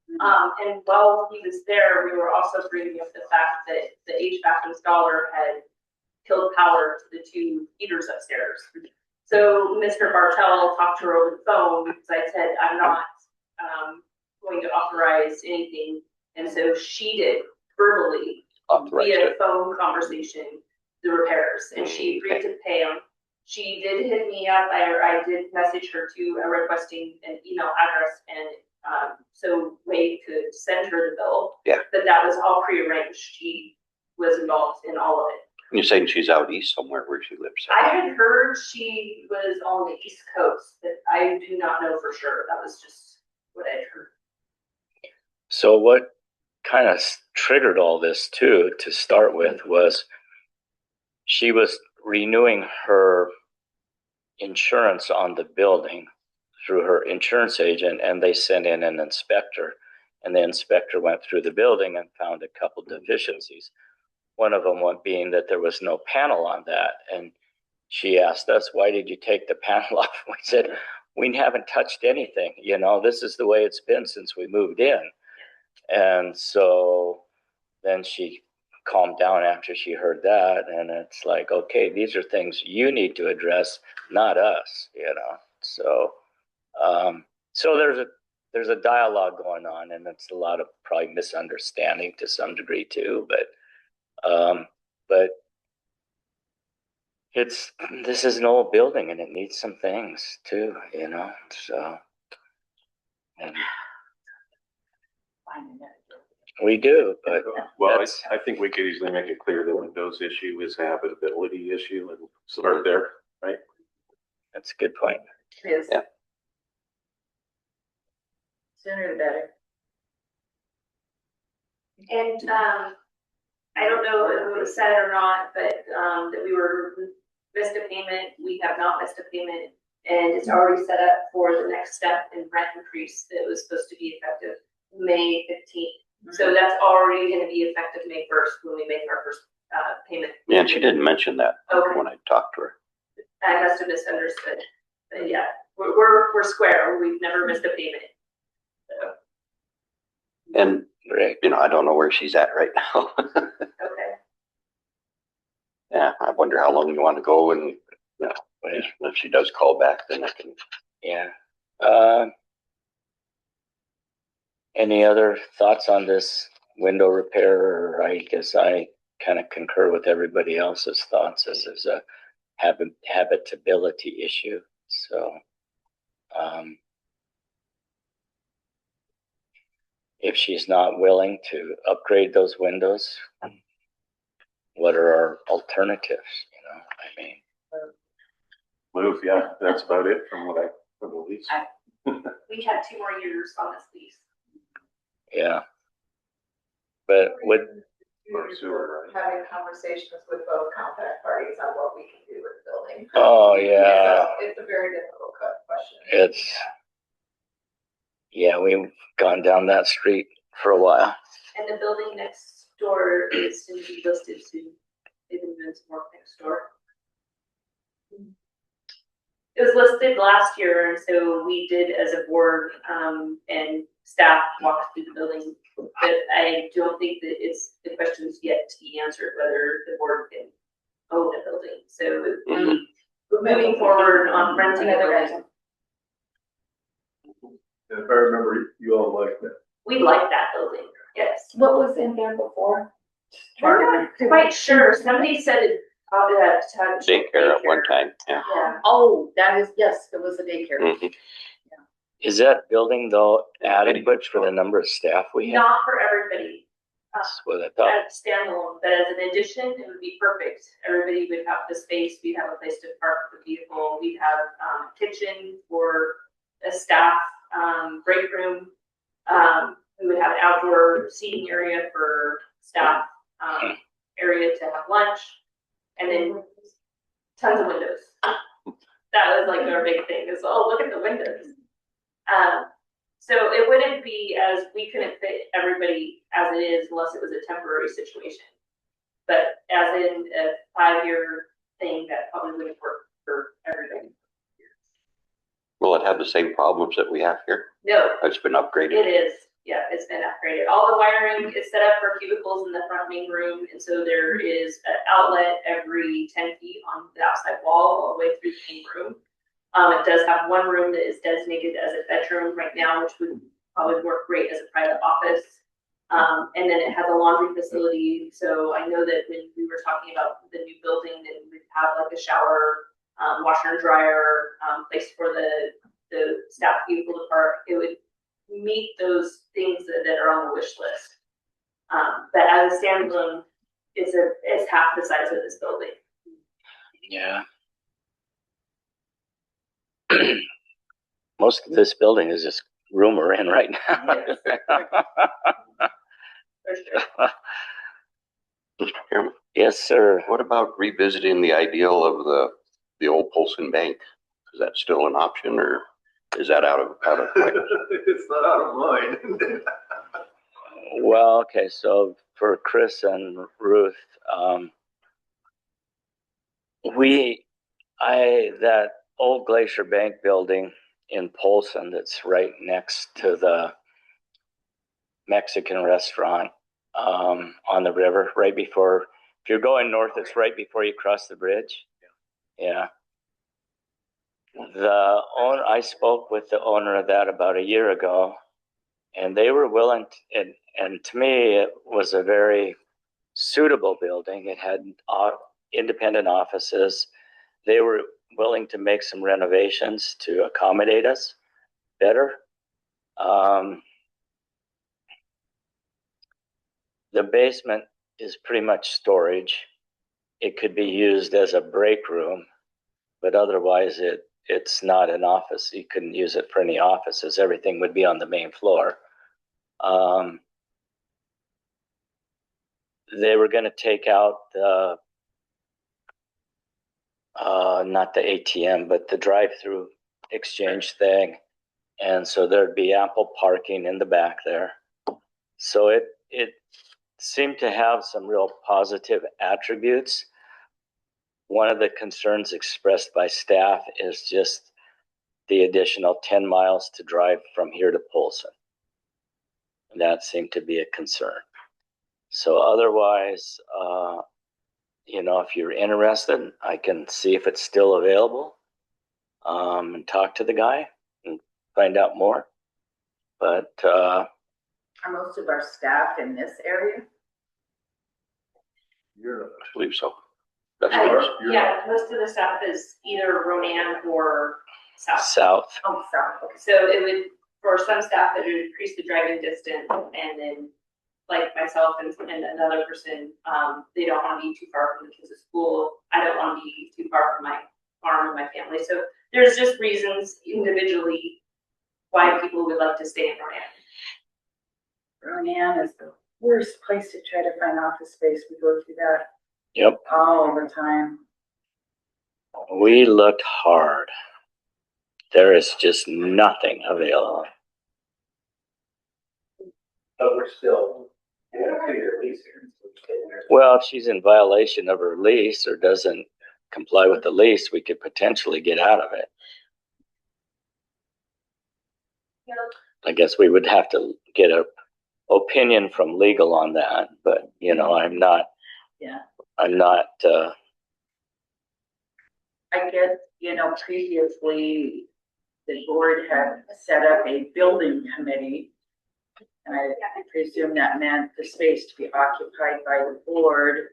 And while he was there, we were also bringing up the fact that the HVAC installer had killed power to the two heaters upstairs. So Mr. Bartel talked to her over the phone because I said, I'm not going to authorize anything. And so she did verbally Authorized via it. phone conversation, the repairs, and she agreed to pay them. She did hit me up. I did message her too, requesting an email address and so Wade could send her the bill. Yeah. But that was all prearranged. She was involved in all of it. You're saying she's out east somewhere where she lives? I had heard she was on the East Coast, but I do not know for sure. That was just what I'd heard. So what kind of triggered all this too, to start with, was she was renewing her insurance on the building through her insurance agent, and they sent in an inspector, and the inspector went through the building and found a couple deficiencies. One of them being that there was no panel on that, and she asked us, why did you take the panel off? We said, we haven't touched anything, you know, this is the way it's been since we moved in. And so then she calmed down after she heard that, and it's like, okay, these are things you need to address, not us, you know. So so there's a dialogue going on, and it's a lot of probably misunderstanding to some degree too, but this is an old building and it needs some things too, you know. So and we do, but Well, I think we could easily make it clear the windows issue is a habitability issue and start there, right? that's a good point. It is. Yeah. Sooner the better. And I don't know if it was said or not, but that we were missed a payment. We have not missed a payment, and it's already set up for the next step in rent increase that was supposed to be effective May 15th. So that's already going to be effective May 1st when we make our first payment. Yeah, and she didn't mention that Okay. when I talked to her. I must have misunderstood. But yeah, we're square. We've never missed a payment. So, And, Great. you know, I don't know where she's at right now. okay. Yeah, I wonder how long you want to go, and you know, if she does call back, then I can. Yeah. Any other thoughts on this window repair? Or I guess I kind of concur with everybody else's thoughts. This is a habitability issue. So if she's not willing to upgrade those windows, what are our alternatives? You know, I mean, Move, yeah, that's about it from what from the lease. We have 2 more years on this lease. yeah. But would Or sewer, right? Having conversations with both contact parties on what we can do with the building. oh yeah, So it's a very difficult question. it's yeah, we've gone down that street for a while. And the building next door is to be listed soon. They've been doing some work next door. It was listed last year, and so we did as a board and staff walked through the building. But I don't think that the question's yet to be answered whether the board can own a building. So moving forward on renting a building, And if I remember, you all like that. we like that building. Yes. What was in there before? We're not quite sure. Somebody said it probably had Daycare at one time, yeah. Yeah. Oh, that is, yes, it was a daycare. Mhm. Is that building though adequate for the number of staff we have? Not for everybody. That's what I thought. As standalone, but as an addition, it would be perfect. Everybody would have the space. We'd have a place to park the vehicle. We'd have kitchen for a staff, break room. We would have an outdoor seating area for staff, area to have lunch, and then tons of windows. That was like our big thing is, oh, look at the windows. So it wouldn't be as, we couldn't fit everybody as it is unless it was a temporary situation. But as in a 5-year thing, that probably wouldn't work for everybody. Will it have the same problems that we have here? No, It's been upgraded. it is. Yeah, it's been upgraded. All the wiring is set up for cubicles in the front main room, and so there is an outlet every 10 feet on the outside wall all the way through the main room. It does have one room that is designated as a bedroom right now, which would probably work great as a private office. And then it has a laundry facility. So I know that when we were talking about the new building, that we would have like a shower, washer and dryer, place for the staff vehicle to park. It would meet those things that are on the wish list. But as a standalone, it's half the size of this building. Yeah. Most of this building is just room we're in right now. Yes. For sure. Mr. Chairman, Yes, sir. what about revisiting the ideal of the old Polson Bank? Is that still an option, or is that out of It's not out of mind. Well, okay, so for Chris and Ruth, that old Glacier Bank building in Polson that's right next to the Mexican restaurant on the river, right before, if you're going north, it's right before you cross the bridge. Yeah. I spoke with the owner of that about a year ago, and they were willing to, and to me, it was a very suitable building. It had independent offices. They were willing to make some renovations to accommodate us better. The basement is pretty much storage. It could be used as a break room, but otherwise it's not an office. You couldn't use it for any offices. Everything would be on the main floor. They were going to take out the not the ATM, but the drive-through exchange thing, and so there'd be ample parking in the back there. So it seemed to have some real positive attributes. One of the concerns expressed by staff is just the additional 10 miles to drive from here to Polson. And that seemed to be a concern. So otherwise, if you're interested, I can see if it's still available, and talk to the guy and find out more. But Are most of our staff in this area? You're I believe so. Yeah, most of the staff is either Ronan or south. Oh, sorry. Okay. So it would, for some staff, it would increase the driving distance, and then like myself and another person, they don't want to be too far from the kids at school. I don't want to be too far from my farm and my family. So there's just reasons individually why people would like to stay in Ronan. Ronan is the worst place to try to find office space. We go through that Yep. all the time. We looked hard. There is just nothing available. But we're still, in a 2-year lease here. So we're staying there. Well, if she's in violation of her lease or doesn't comply with the lease, we could potentially get out of it. I guess we would have to get a opinion from legal on that, but I'm not. Yeah. I'm not. I guess, previously the board had set up a building committee. And I presume that meant the space to be occupied by the board,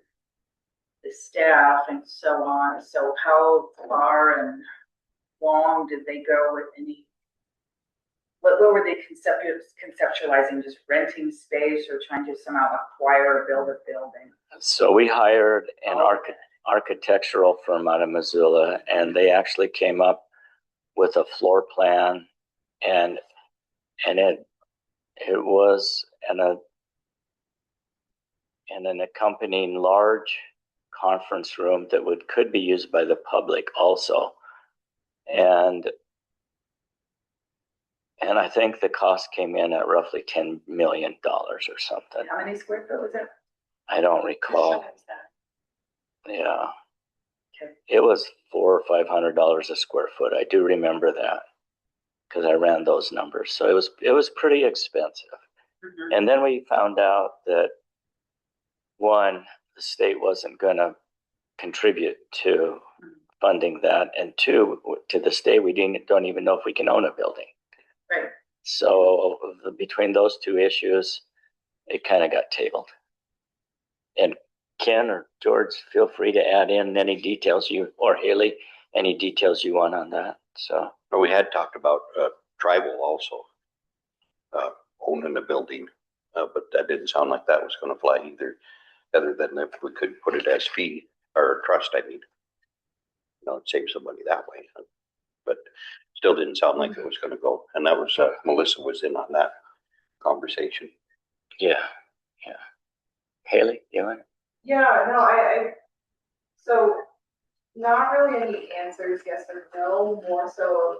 the staff, and so on. So how far and long did they go with any? What were they conceptualizing? Just renting space or trying to somehow acquire or build a building? So we hired an architectural firm out of Missoula, and they actually came up with a floor plan, and it was an accompanying large conference room that could be used by the public also, and I think the cost came in at roughly $10 million or something. How many square foot was it? I don't recall. Yeah. Okay. It was $400 or $500 a square foot. I do remember that because I ran those numbers. So it was pretty expensive. And then we found out that one, the state wasn't gonna contribute to funding that, and two, to this day, we don't even know if we can own a building. Right. So between those two issues, it kind of got tabled. And Ken or George, feel free to add in any details or Haley, any details you want on that. So, But we had talked about tribal also owning a building, but that didn't sound like that was going to fly either. Other than if we could put it as fee or trust, I mean, save some money that way. But still didn't sound like it was going to go. And that was Melissa was in on that conversation. yeah. Haley, you want? Yeah, no, so not really any answers, yes or no, more so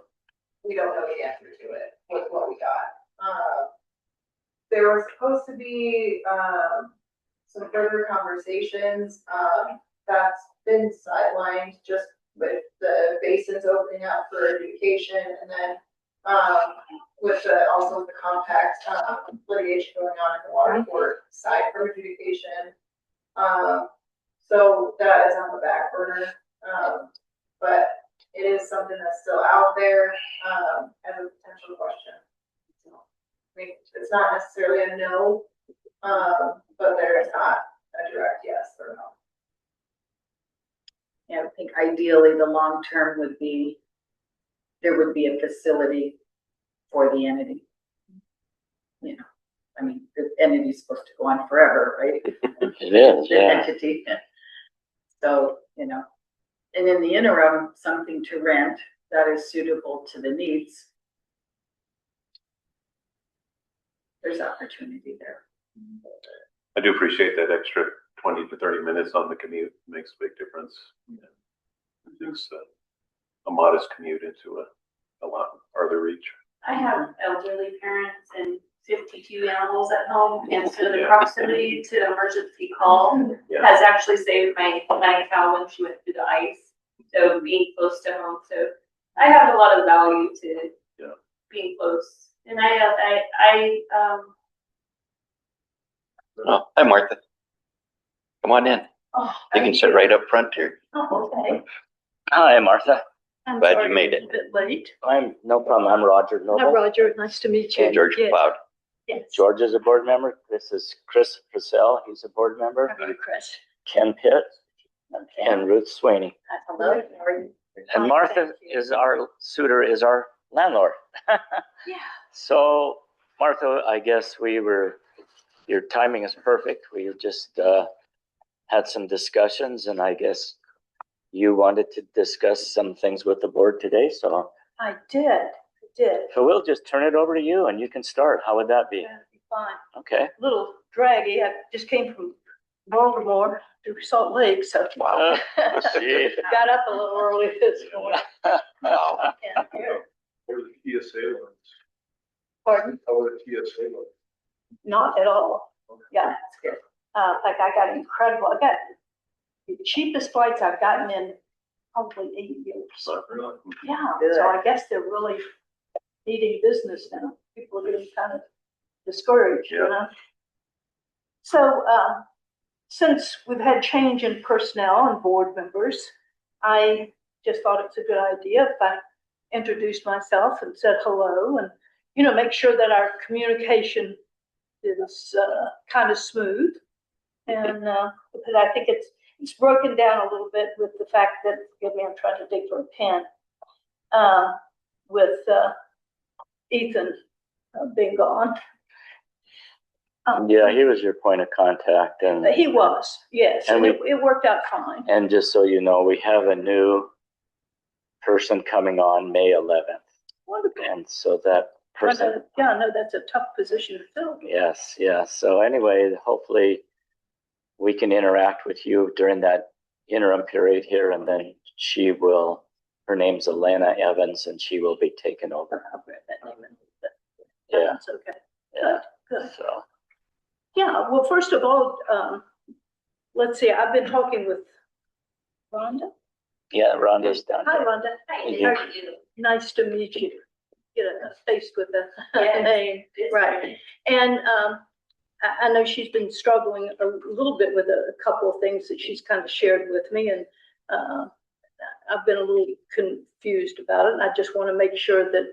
we don't know the answer to it with what we got. There was supposed to be some further conversations that's been sidelined just with the basins opening up for adjudication, and then with also the compact litigation going on in the water court side for adjudication. So that is on the back burner, but it is something that's still out there as a potential question. So, I mean, it's not necessarily a no, but there is not a direct yes or no. Yeah, I think ideally the long term would be, there would be a facility for the entity. I mean, the entity's supposed to go on forever, right? It is, The yeah. entity. So, and in the interim, something to rent that is suitable to the needs. There's opportunity there. I do appreciate that extra 20 to 30 minutes on the commute. Makes a big difference. It's a modest commute into a lot farther reach. I have elderly parents and 52 animals at home, and so the Yeah. proximity to emergency call Yeah. has actually saved my cow when she went through the ice. So being close to home, so I have a lot of value to being close, and Oh, hi, Martha. Come on in. You can sit right up front here. okay. Hi, Martha. I'm Glad sorry you made I'm it. A bit late. No problem. I'm Roger Hi, Noble. Roger. Nice to meet you. George Yes. McLeod. Yes. George is a board member. This is Chris Purcell. He's a board member. How are you, Chris? Ken Pitt and Ruth Sweeney. Hello. How are you? And Martha is our landlord. Yeah. So Martha, I guess your timing is perfect. We've just had some discussions, and I guess you wanted to discuss some things with the board today. So I did. we'll just turn it over to you and you can start. How would that be? That'd be fine. Okay. A little draggy. I just came from Baltimore to Salt Lake, so Wow. Gee. got up a little early this morning. Wow. Yeah. What are the TSA ones? Pardon? How are the TSA ones? Not at all. Yeah, that's good. Like I got I got the cheapest flights I've gotten in probably 8 years. Really? Yeah, Good. so I guess they're really needing business now. People are getting kind of discouraged, you know? So, since we've had change in personnel and board members, I just thought it's a good idea if I introduced myself and said hello and, make sure that our communication is kind of smooth. And because I think it's broken down a little bit with the fact that, forgive me, I'm trying to dig for a pen, with Ethan being gone. Yeah, he was your point of contact, and He was, yes, And and it worked out fine. And just so you know, we have a new person coming on May 11th, Wonderful. and so that person. Yeah, I know that's a tough position to fill. Yes, yes. So anyway, hopefully we can interact with you during that interim period here, and then her name's Elena Evans, and she will be taken over. I've read that name in a bit. Yeah. That's okay. Yeah. Good. So, Yeah, well, first of all, let's see, I've been talking with Rhonda. yeah, Rhonda's down Hi, there. Rhonda. Hi, Thank you. how are you? Nice to meet you. Get face with a Yes, name, it's right? funny. And I know she's been struggling a little bit with a couple of things that she's kind of shared with me, and I've been a little confused about it. And I just want to make sure that,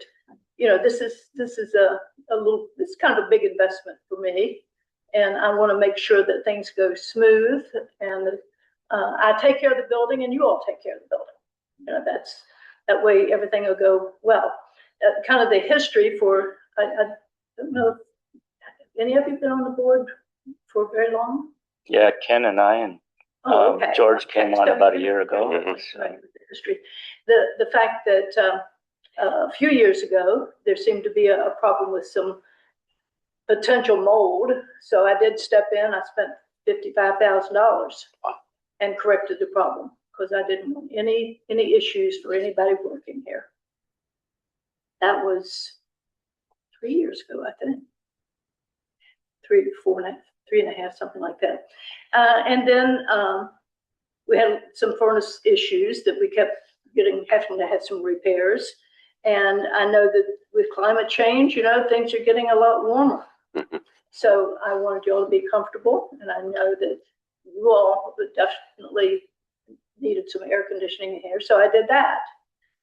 you know, this is it's kind of a big investment for me, and I want to make sure that things go smooth, and I take care of the building, and you all take care of the building. You know, that way everything will go well. Kind of the history for, I don't know, if any of you been on the board for very long? Yeah, Ken and I and Okay. George came on So about a you- year ago. Right, with the history. The fact that a few years ago, there seemed to be a problem with some potential mold. So I did step in, I spent $55,000 and corrected the problem because I didn't want any issues for anybody working here. That was 3 years ago, I think. 3.5, something like that. And then we had some furnace issues that we kept having to have some repairs. And I know that with climate change, you know, things are getting a lot warmer. So I wanted you all to be comfortable, and I know that you all would definitely needed some air conditioning in here, so I did that.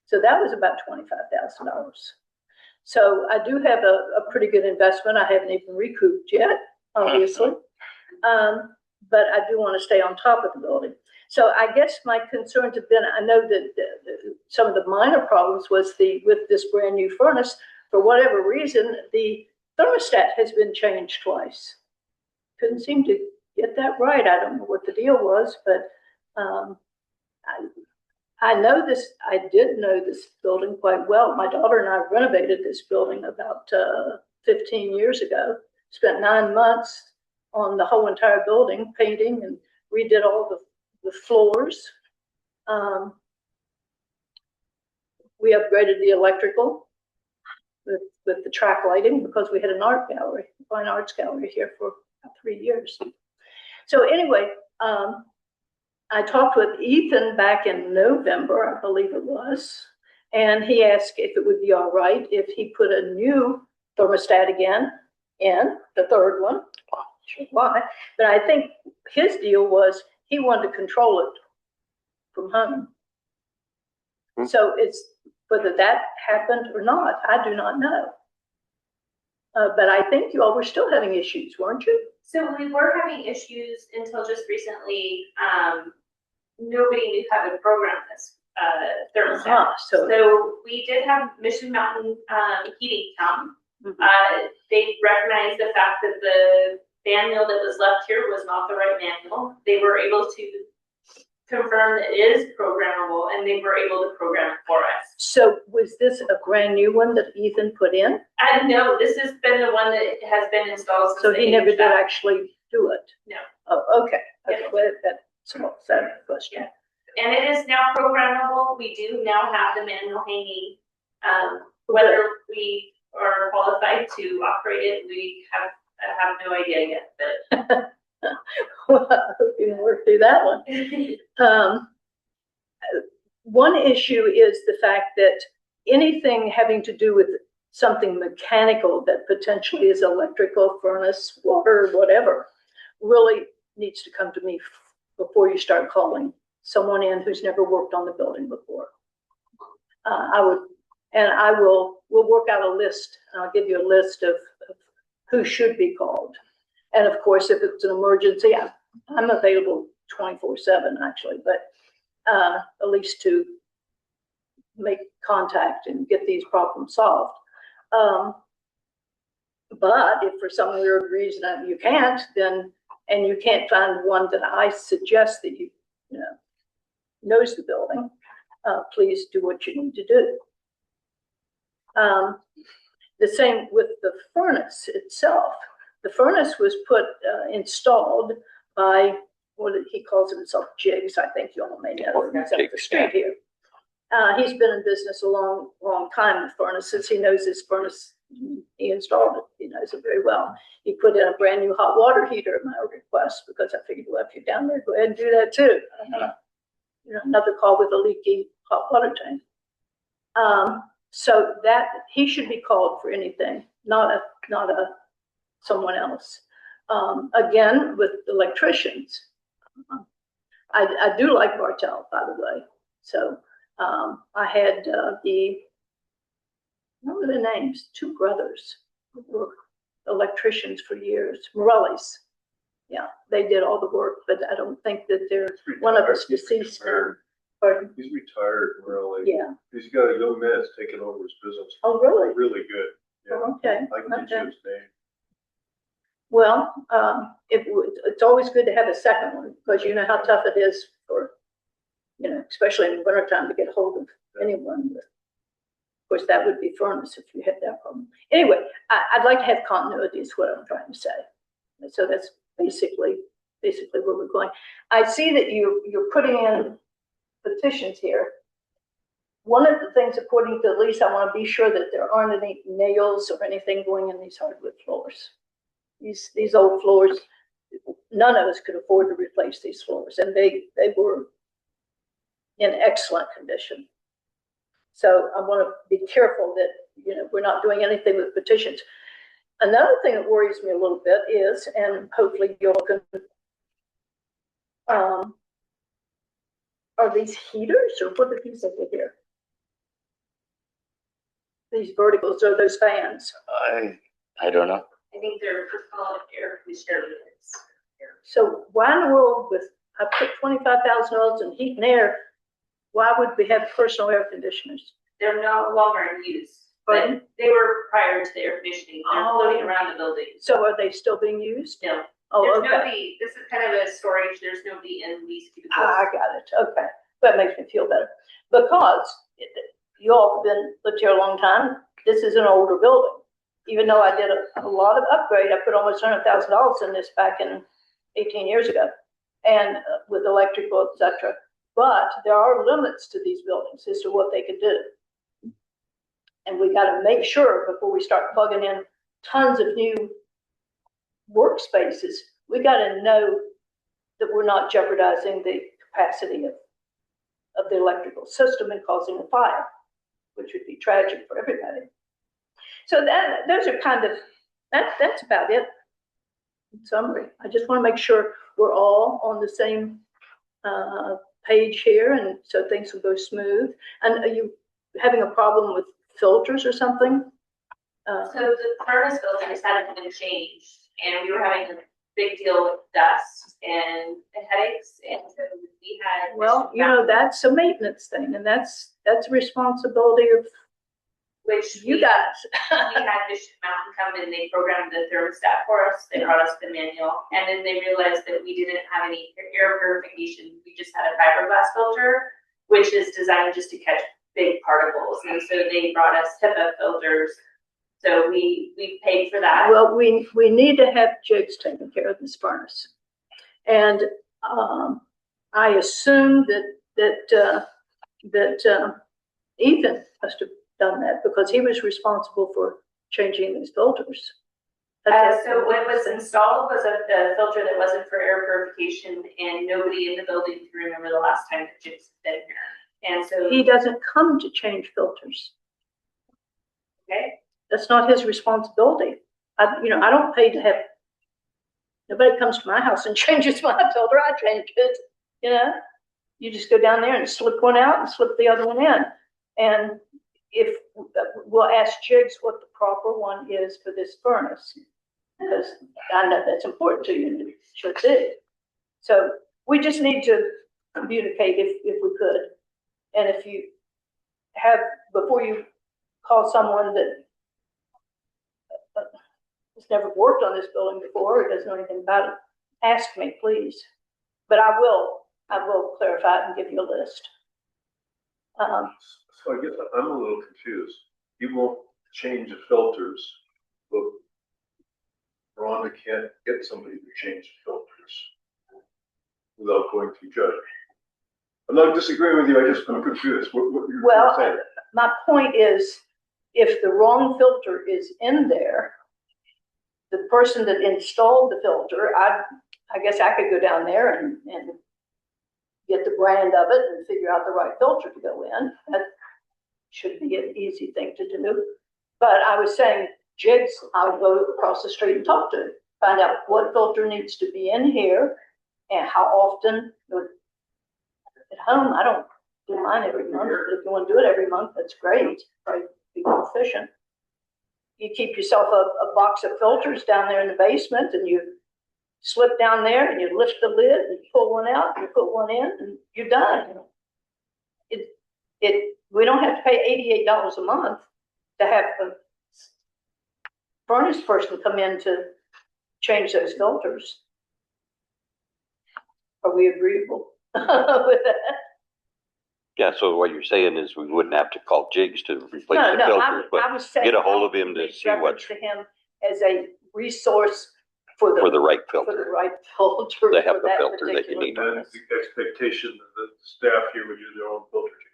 So that was about $25,000. So I do have a pretty good investment. I haven't even recouped yet, obviously, but I do want to stay on top of the building. So I guess my concerns have been, I know that some of the minor problems was with this brand new furnace, for whatever reason, the thermostat has been changed twice. Couldn't seem to get that right. I don't know what the deal was, but I know this, I did know this building quite well. My daughter and I renovated this building about 15 years ago. Spent 9 months on the whole entire building, painting, and redid all the floors. We upgraded the electrical with the track lighting because we had an art gallery, fine arts gallery here for about 3 years. So anyway, I talked with Ethan back in November, I believe it was, and he asked if it would be all right if he put a new thermostat again in, the third one. Sure, why? But I think his deal was he wanted to control it from home. So it's whether that happened or not, I do not know. But I think you all were still having issues, weren't you? So we were having issues until just recently. Nobody knew how to program this thermostat. So we did have Mission Mountain Heating come. They recognized the fact that the manual that was left here was not the right manual. They were able to confirm that it is programmable, and they were able to program it for us. So was this a brand new one that Ethan put in? No, this has been the one that has been installed since. So he never did actually do it? No. Oh, okay. Okay, well, that's a question. And it is now programmable. We do now have the manual hanging. Whether we are qualified to operate it, I have no idea yet, but. Well, I hope you can work through that one. One issue is the fact that anything having to do with something mechanical that potentially is electrical, furnace, water, whatever, really needs to come to me before you start calling someone in who's never worked on the building before. We'll work out a list. I'll give you a list of who should be called. And of course, if it's an emergency, I'm available 24/7 actually, but at least to make contact and get these problems solved. But if for some weird reason you can't, then, and you can't find one that I suggest that you know knows the building, please do what you need to do. The same with the furnace itself. The furnace was installed by he calls himself Jigs. I think you all may know. He's up the street here. He's been in business a long, long time with furnaces. He knows his furnace. He installed it. He knows it very well. He put in a brand new hot water heater at my request because I figured, well, if you're down there, go ahead and do that too. Another call with a leaky hot water tank. So that, he should be called for anything, not someone else. Again, with electricians, I do like Bartel, by the way. So I had what were their names? Two brothers who were electricians for years, Morelli's. Yeah, they did all the work, but I don't think that they're, one of us deceased. Pardon? He's retired, really. Yeah. He's got a young man that's taking over his business. Oh, really? Really good. Yeah. Oh, okay. I can get you his name. Well, it's always good to have a second one, because you know how tough it is for, you know, especially in the wintertime, to get hold of anyone. But of course, that would be furnace if you had that problem. Anyway, I'd like to have continuity is what I'm trying to say. So that's basically where we're going. I see that you're putting in petitions here. One of the things, according to the lease, I want to be sure that there aren't any nails or anything going in these hardwood floors. These old floors, none of us could afford to replace these floors, and they were in excellent condition. So I want to be careful that, you know, we're not doing anything with petitions. Another thing that worries me a little bit is, and hopefully you all can, are these heaters, or what are these over here? These verticals, are those fans? I don't know. I think they're called air conditioner units. So why in the world, with, I put $25,000 in heat and air, why would we have personal air conditioners? They're no longer in use, Pardon? but they were prior to the air conditioning. They're Oh. floating around the building. So are they still being used? No. Oh, There's okay. nobody, this is kind of a storage, there's nobody in these cubicles. I got it. Okay. That makes me feel better. Because you all have lived here a long time. This is an older building. Even though I did a lot of upgrade, I put almost $100,000 in this back in 18 years ago, and with electrical, etc. But there are limits to these buildings as to what they could do. And we got to make sure before we start plugging in tons of new workspaces, we got to know that we're not jeopardizing the capacity of the electrical system and causing a fire, which would be tragic for everybody. So those are kind of, that's about it. In summary, I just want to make sure we're all on the same page here, and so things will go smooth. And are you having a problem with filters or something? So the furnace filters hadn't been changed, and we were having a big deal with dust and headaches, and so we had. Well, you know, that's a maintenance thing, and that's a responsibility of which you guys. We had Mission Mountain come in, they programmed the thermostat for us, they brought us the manual, and then they realized that we didn't have any air purification, we just had a fiberglass filter, which is designed just to catch big particles, and so they brought us HEPA filters, so we paid for that. Well, we need to have Jigs taking care of this furnace, and I assume that Ethan must have done that, because he was responsible for changing these filters. So what was installed was a filter that wasn't for air purification, and nobody in the building can remember the last time that Jigs had been here. And so he doesn't come to change filters. Okay. That's not his responsibility. I don't pay to have, nobody comes to my house and changes my filter, I change it, you know? You just go down there and slip one out and slip the other one in. And if we'll ask Jigs what the proper one is for this furnace, because I know that's important to you, and it should be. So we just need to communicate if we could. And if you have, before you call someone that has never worked on this building before or doesn't know anything about it, ask me, please. But I will clarify it and give you a list. So I guess I'm a little confused. You won't change the filters, but Rhonda can't get somebody to change the filters without going to judge. I'm not disagreeing with you, I'm confused. What you're saying? My point is, if the wrong filter is in there, the person that installed the filter, I guess I could go down there and get the brand of it and figure out the right filter to go in. That should be an easy thing to do. But I was saying, jigs, I would go across the street and talk to him, find out what filter needs to be in here and how often. At home, I don't do mine every month, but if you want to do it every month, that's great, right? Be more efficient. You keep yourself a box of filters down there in the basement, and you slip down there and you lift the lid and you pull one out, you put one in, and you're done. We don't have to pay $88 a month to have a furnace person come in to change those filters. Are we agreeable with that? Yeah, so what you're saying is we wouldn't have to call jigs to replace the No, filters, but I was saying, get a hold of him to make see what, reference to him as a resource for for the right for the filter. right filter. The for HEPA that filter that you particular need. And furnace. the expectation that the staff here would do their own filter change.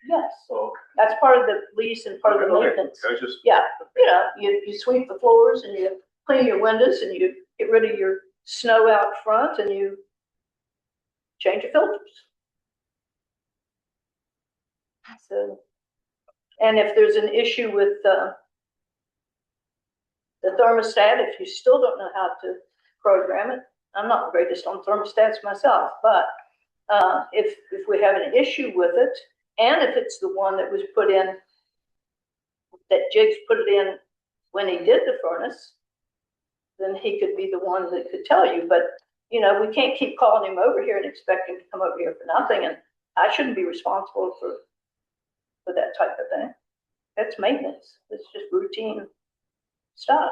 Yes, So, that's part of the lease and part of the okay, maintenance. I just, Yeah, you sweep the floors and you clean your windows and you get rid of your snow out front and you change your filters. So, and if there's an issue with the thermostat, if you still don't know how to program it, I'm not the greatest on thermostats myself, but if we have an issue with it, and if it's the one that was put in, that Jiggs put it in when he did the furnace, then he could be the one that could tell you. But, we can't keep calling him over here and expect him to come over here for nothing. And I shouldn't be responsible for that type of thing. That's maintenance. It's just routine stuff.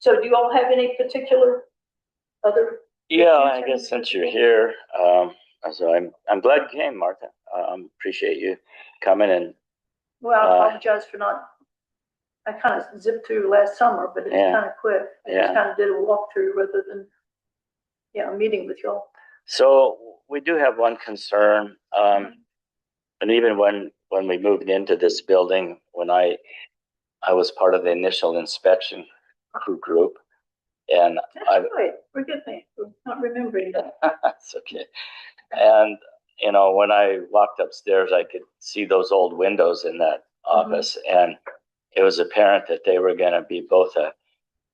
So do you all have any particular other? Yeah, I guess since you're here, so I'm glad you came, Martha. Appreciate you coming and. Well, I apologize for not. I kind of zipped through last summer, but it's kind of quick. I just kind of did a walkthrough rather than, a meeting with y'all. So we do have one concern, and even when we moved into this building, when I was part of the initial inspection crew group, and That's right. Forgive me for not remembering that. That's okay. And when I walked upstairs, I could see those old windows in that office, and it was apparent that they were going to be both a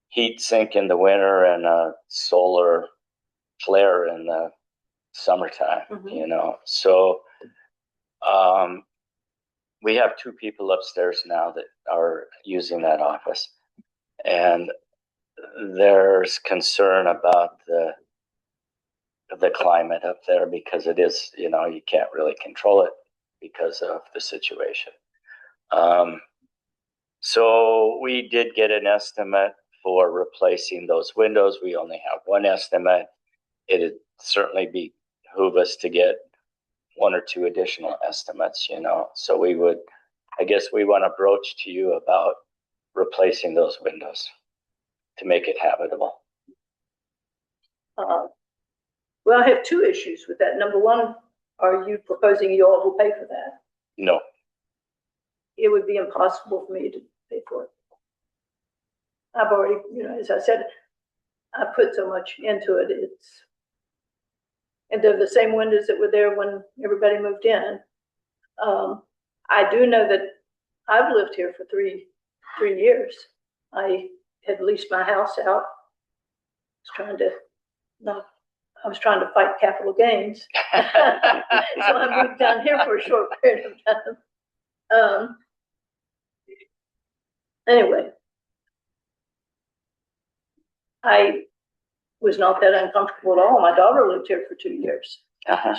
heat sink in the winter and a solar flare in the summertime. So we have two people upstairs now that are using that office, and there's concern about the climate up there because it is, you can't really control it because of the situation. So we did get an estimate for replacing those windows. We only have one estimate. It'd certainly behoove us to get one or two additional estimates, So we would, I guess we want to broach to you about replacing those windows to make it habitable. Well, I have two issues with that. Number one, are you proposing you all will pay for that? No. It would be impossible for me to pay for it. I've already, as I said, I put so much into it. And they're the same windows that were there when everybody moved in. I do know that I've lived here for three years. I had leased my house out. I was trying to fight capital gains. So I moved down here for a short period of time. Anyway, I was not that uncomfortable at all. My daughter lived here for 2 years.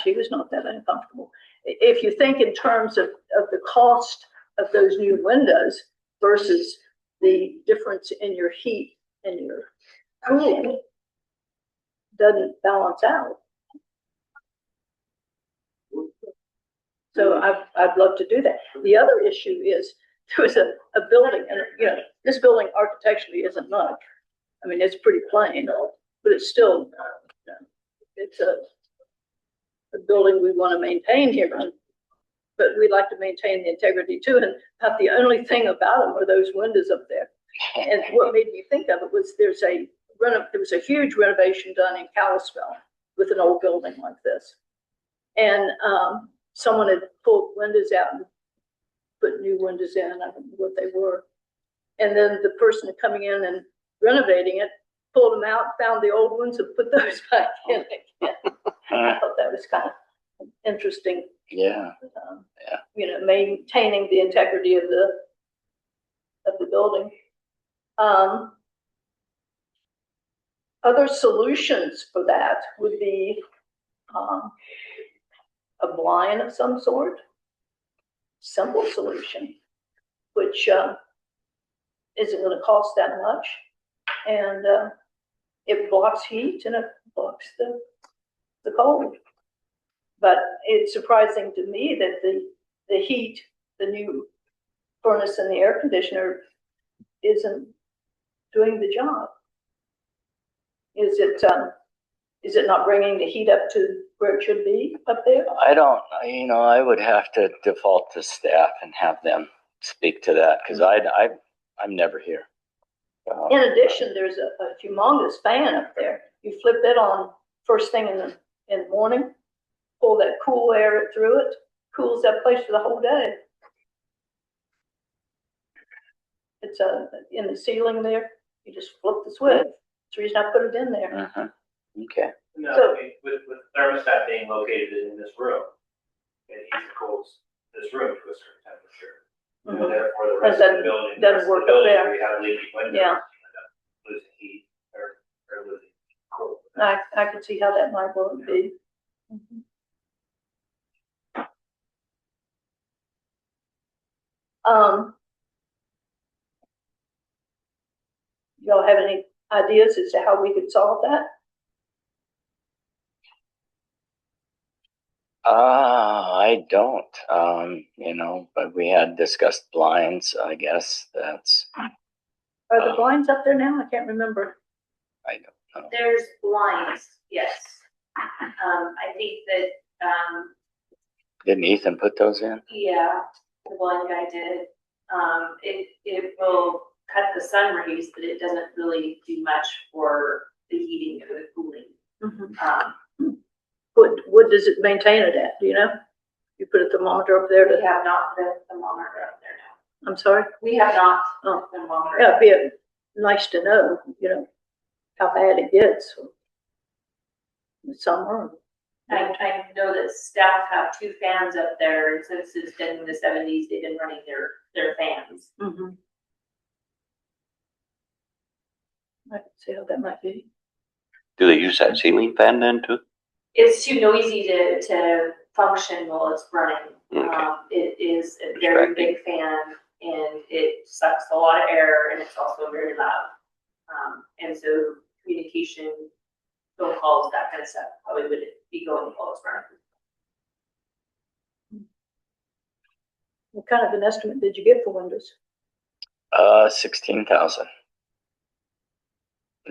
She was not that uncomfortable. If you think in terms of the cost of those new windows versus the difference in your heat and your cooling, doesn't balance out. So I'd love to do that. The other issue is there was a building, and this building architecturally isn't much. I mean, it's pretty plain, but it's still it's a building we want to maintain here, but we'd like to maintain the integrity too. And about the only thing about them are those windows up there. And what made me think of it was there was a huge renovation done in Kalispell with an old building like this. And someone had pulled windows out and put new windows in. I don't know what they were. And then the person coming in and renovating it pulled them out, found the old ones, and put those back in again. I thought that was kind of interesting. Yeah. You know, maintaining the integrity of the building. Other solutions for that would be a blind of some sort, simple solution, which isn't going to cost that much, and it blocks heat and it blocks the cold. But it's surprising to me that the heat, the new furnace and the air conditioner isn't doing the job. Is it not bringing the heat up to where it should be up there? I don't, I would have to default to staff and have them speak to that because I'm never here. In addition, there's a humongous fan up there. You flip it on first thing in the morning, pull that cool air through it, cools that place for the whole day. It's in the ceiling there. You just flip the switch. That's the reason I put it in there. Okay. No, So- I mean, with thermostat being located in this room, it equals this room to a certain temperature. And therefore, the rest of the building, doesn't work up there. we have leaky windows. Yeah. You end up losing heat or losing cold. I could see how that might well be. Y'all have any ideas as to how we could solve that? I don't, but we had discussed blinds, I guess that's, Are the blinds up there now? I can't remember. I don't know. There's blinds, yes. I think that, Didn't Ethan put those in? yeah, the blind guy did. It will cut the sun rays, but it doesn't really do much for the heating or the cooling. What does it maintain it at? Do you know? You put a thermometer up there We to, have not put a thermometer up there now. I'm sorry? We have not put Oh. a thermometer. Yeah, it'd be nice to know, how bad it gets in the summer. I know that staff have 2 fans up there, and since it's been in the 70s, they've been running their fans. I can see how that might be. Do they use that ceiling fan then too? It's too noisy to function while it's running. Okay. It is a very big fan, and it sucks a lot of air, and it's also very loud. And so communication, phone calls, that kind of stuff probably would be going while it's running. What kind of an estimate did you get for windows? 16,000.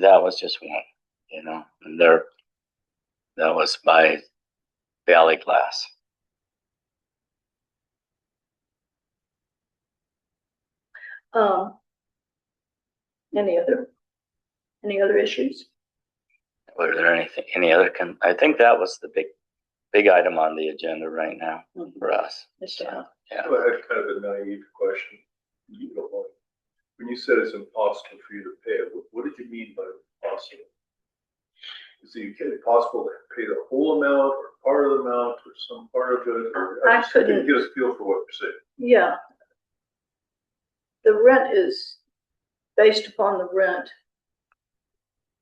That was just one, and that was by Valley Glass. Any other issues? Were there any other, I think that was the big item on the agenda right now for us. Mr. Hunt? Yeah. So I had kind of a naive question. You don't mind. When you said it's impossible for you to pay, what did you mean by impossible? Is it possible to pay the whole amount or part of the amount or some part of it? Or I just couldn't- get a feel for what you're saying. Yeah. The rent is based upon the rent.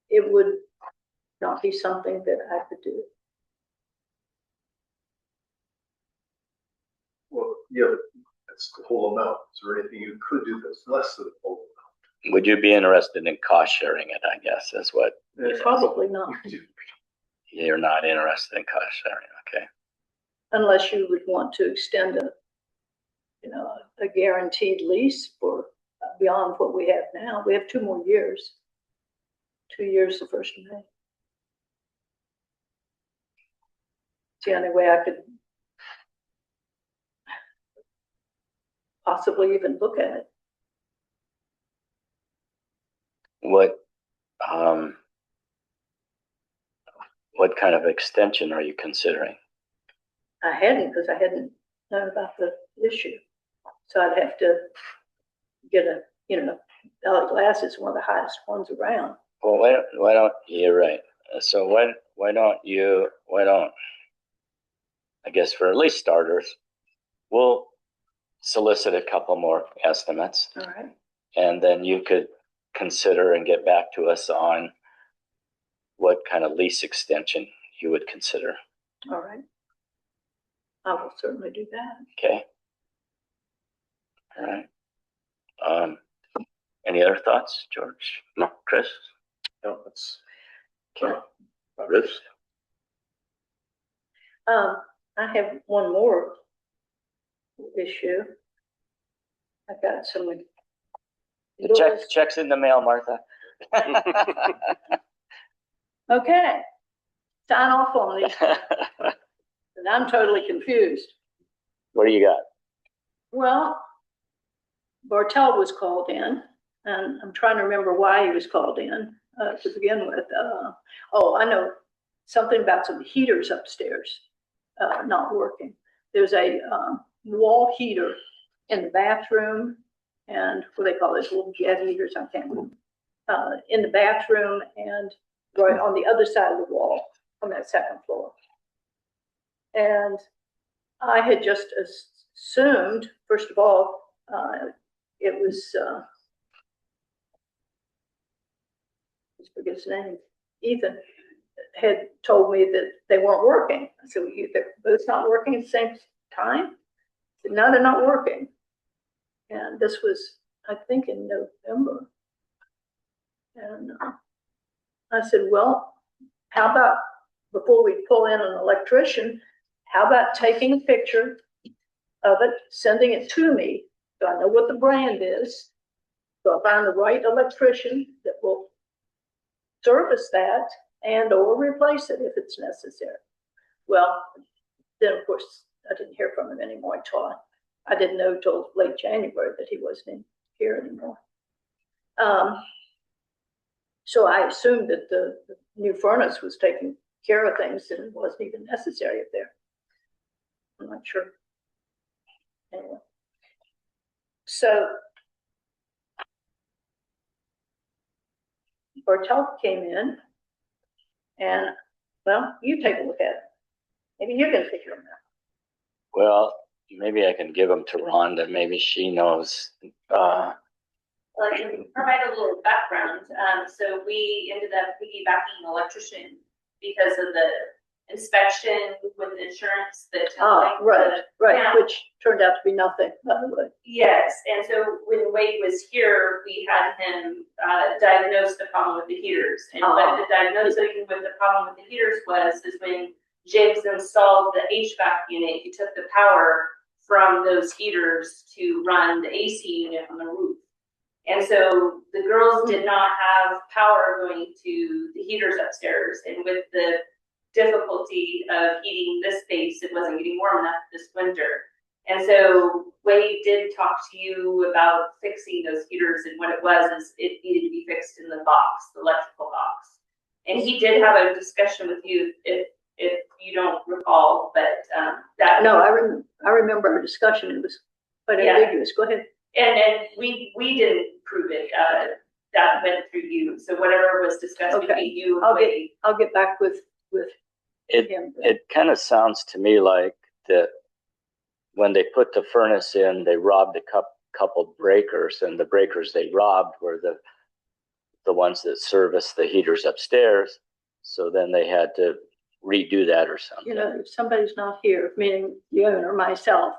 It would not be something that I could do. Well, yeah, but that's the whole amount. Is there anything you could do that's less than the whole amount? Would you be interested in cost sharing it? I guess is what. Probably not, You're not interested in cost sharing, okay? unless you would want to extend a guaranteed lease for beyond what we have now. We have 2 more years. 2 years, the 1st of May. It's the only way I could possibly even look at it. What kind of extension are you considering? I hadn't, because I hadn't known about the issue. So I'd have to get a, Valley Glass is one of the highest ones around. Well, why don't, you're right. So why don't, I guess for at least starters, we'll solicit a couple more estimates. All right. And then you could consider and get back to us on what kind of lease extension you would consider. All right. I will certainly do that. Okay. All right. Any other thoughts, George? No, Chris? No, that's. Okay. Ruth? I have one more issue. I got some. The check's in the mail, Martha. Okay. Sign off on these. And I'm totally confused. What do you got? Well, Bartel was called in, and I'm trying to remember why he was called in to begin with. I know something about some heaters upstairs not working. There's a wall heater in the bathroom, and what they call those little jet heaters, I can't remember, in the bathroom and right on the other side of the wall on that second floor. And I had just assumed, first of all, it was, I forget his name, Ethan had told me that they weren't working. I said, they're both not working at the same time? He said, no, they're not working. And this was, I think, in November. And I said, well, how about before we pull in an electrician, how about taking a picture of it, sending it to me, so I know what the brand is, so I find the right electrician that will service that and or replace it if it's necessary. Well, then of course I didn't hear from him anymore until I didn't know till late January that he wasn't here anymore. So I assumed that the new furnace was taking care of things and it wasn't even necessary up there. I'm not sure. Anyway. So Bartel came in and, well, you take a look at it. Maybe you can figure them out. Well, maybe I can give them to Rhonda. Maybe she knows. Well, I can provide a little background. So we ended up piggybacking an electrician because of the inspection with insurance that. Right, which turned out to be nothing, by the way. Yes, and so when Wade was here, we had him diagnose the problem with the heaters. And what the diagnosing with the problem with the heaters is when James installed the HVAC unit, he took the power from those heaters to run the AC unit on the roof. And so the girls did not have power going to the heaters upstairs. And with the difficulty of heating this space, it wasn't getting warm enough this winter. And so Wade did talk to you about fixing those heaters, and what it was is it needed to be fixed in the box, the electrical box. And he did have a discussion with you, if you don't recall, but that. No, I remember our discussion. It was quite ambiguous. Go ahead. And we didn't prove it. That went through you. So whatever was discussed between you and Wade. I'll get back with him. It kind of sounds to me like that when they put the furnace in, they robbed a couple breakers, and the breakers they robbed were the ones that service the heaters upstairs. So then they had to redo that or something. You know, if somebody's not here, meaning you or myself,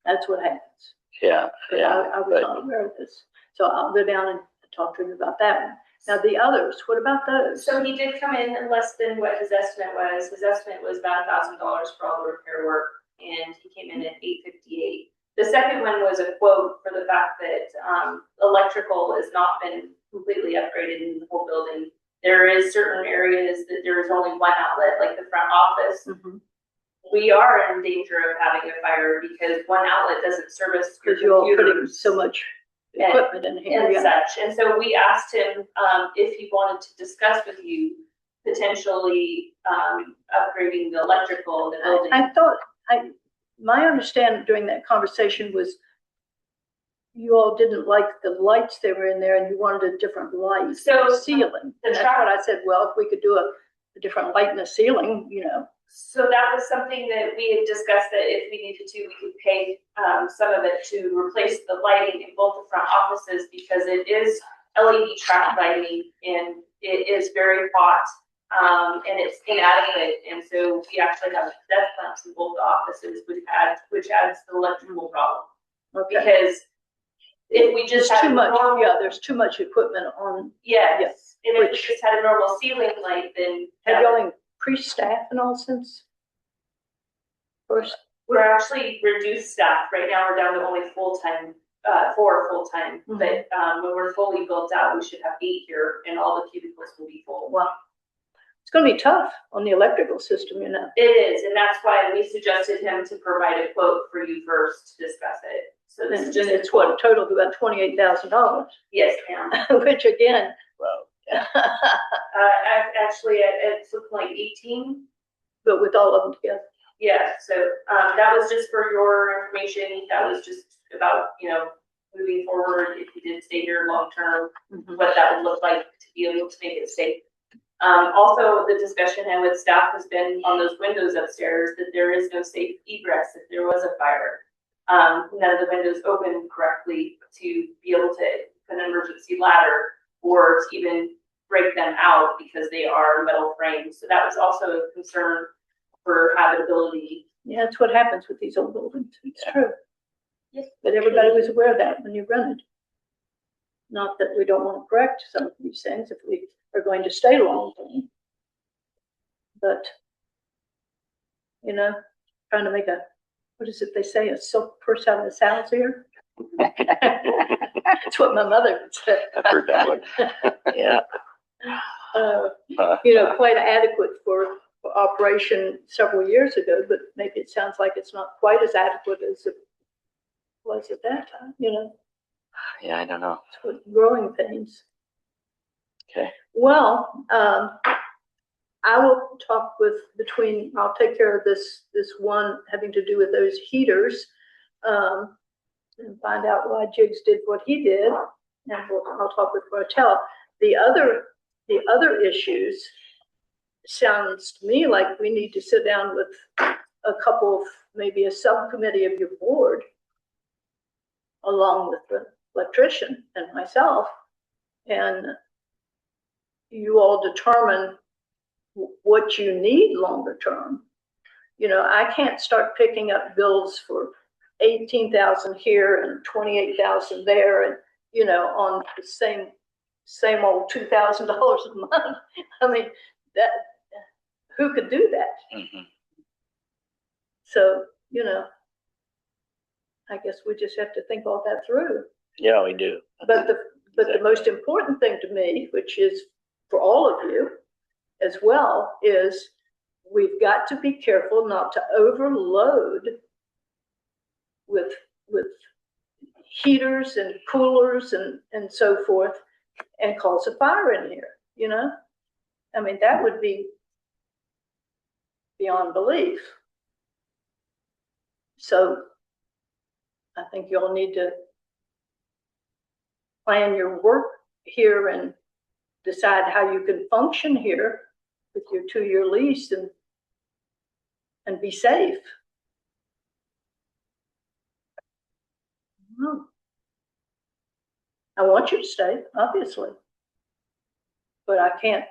that's what happens. Yeah. I was not aware of this. So I'll go down and talk to him about that one. Now the others, what about those? So he did come in less than what his estimate was. His estimate was about $1,000 for all the repair work, and he came in at $858. The second one was a quote for the fact that electrical has not been completely upgraded in the whole building. There is certain areas that there is only one outlet, like the front office. Mm-hmm. We are in danger of having a fire because one outlet doesn't service your because you're all putting computers so much equipment in here and such. And so we asked him if he wanted to discuss with you potentially upgrading the electrical in the building. I thought my understanding during that conversation was you all didn't like the lights that were in there and you wanted a different light ceiling. And that's what I said, well, if we could do a different light in the ceiling, you know. So that was something that we had discussed, that if we needed to, we could pay some of it to replace the lighting in both the front offices, because it is LED track lighting and it is very hot and it's inadequate. And so we actually have desk lamps in both the offices, which adds to the electrical problem. Okay. Because if we just There's had too much, normal, yeah, there's too much equipment on. yes, and if we Which- just had a normal ceiling light, then Have y'all increased staff and all since first? we're actually reduced staff. Right now, we're down to only full-time, 4 full-time. Mhm. But when we're fully built out, we should have 8 here, and all the cubicles will be full. Wow. It's gonna be tough on the electrical system, you know. It is, and that's why we suggested him to provide a quote for you first to discuss it. So this is And just it's what, a total of about $28,000, Yes, ma'am. which again, Well, Actually, it's looking like 18. but with all of them together. Yeah, so that was just for your information. That was just about, moving forward, if you did stay here long term, what that would look like to be able to make it safe. Also, the discussion I with staff has been on those windows upstairs, that there is no safe egress if there was a fire. None of the windows open correctly to be able to put an emergency ladder or to even break them out because they are metal frames. So that was also a concern for habitability. Yeah, that's what happens with these old buildings. It's true. Yes. But everybody was aware of that when you rented. Not that we don't want to correct some of these things if we are going to stay long term. But, trying to make what is it they say, a silk purse out of his house here? That's what my mother would say. I've heard that one. yeah. Quite adequate for operation several years ago, but maybe it sounds like it's not quite as adequate as it was at that time, Yeah, I don't know. It's with growing pains. Okay. Well, I will talk I'll take care of this one having to do with those heaters, and find out why Jiggs did what he did, and I'll talk with Martell. The other issues, sounds to me like we need to sit down with a couple of, maybe a subcommittee of your board, along with the electrician and myself, and you all determine what you need longer term. I can't start picking up bills for 18,000 here and 28,000 there, and on the same old $2,000 a month. I mean, that who could do that? Mm-hmm. So I guess we just have to think all that through. Yeah, we do. But the most important thing to me, which is for all of you as well, is we've got to be careful not to overload with heaters and coolers and so forth and cause a fire in here, I mean, that would be beyond belief. So I think you all need to plan your work here and decide how you can function here with your 2-year lease and be safe. I want you to stay, obviously, but I can't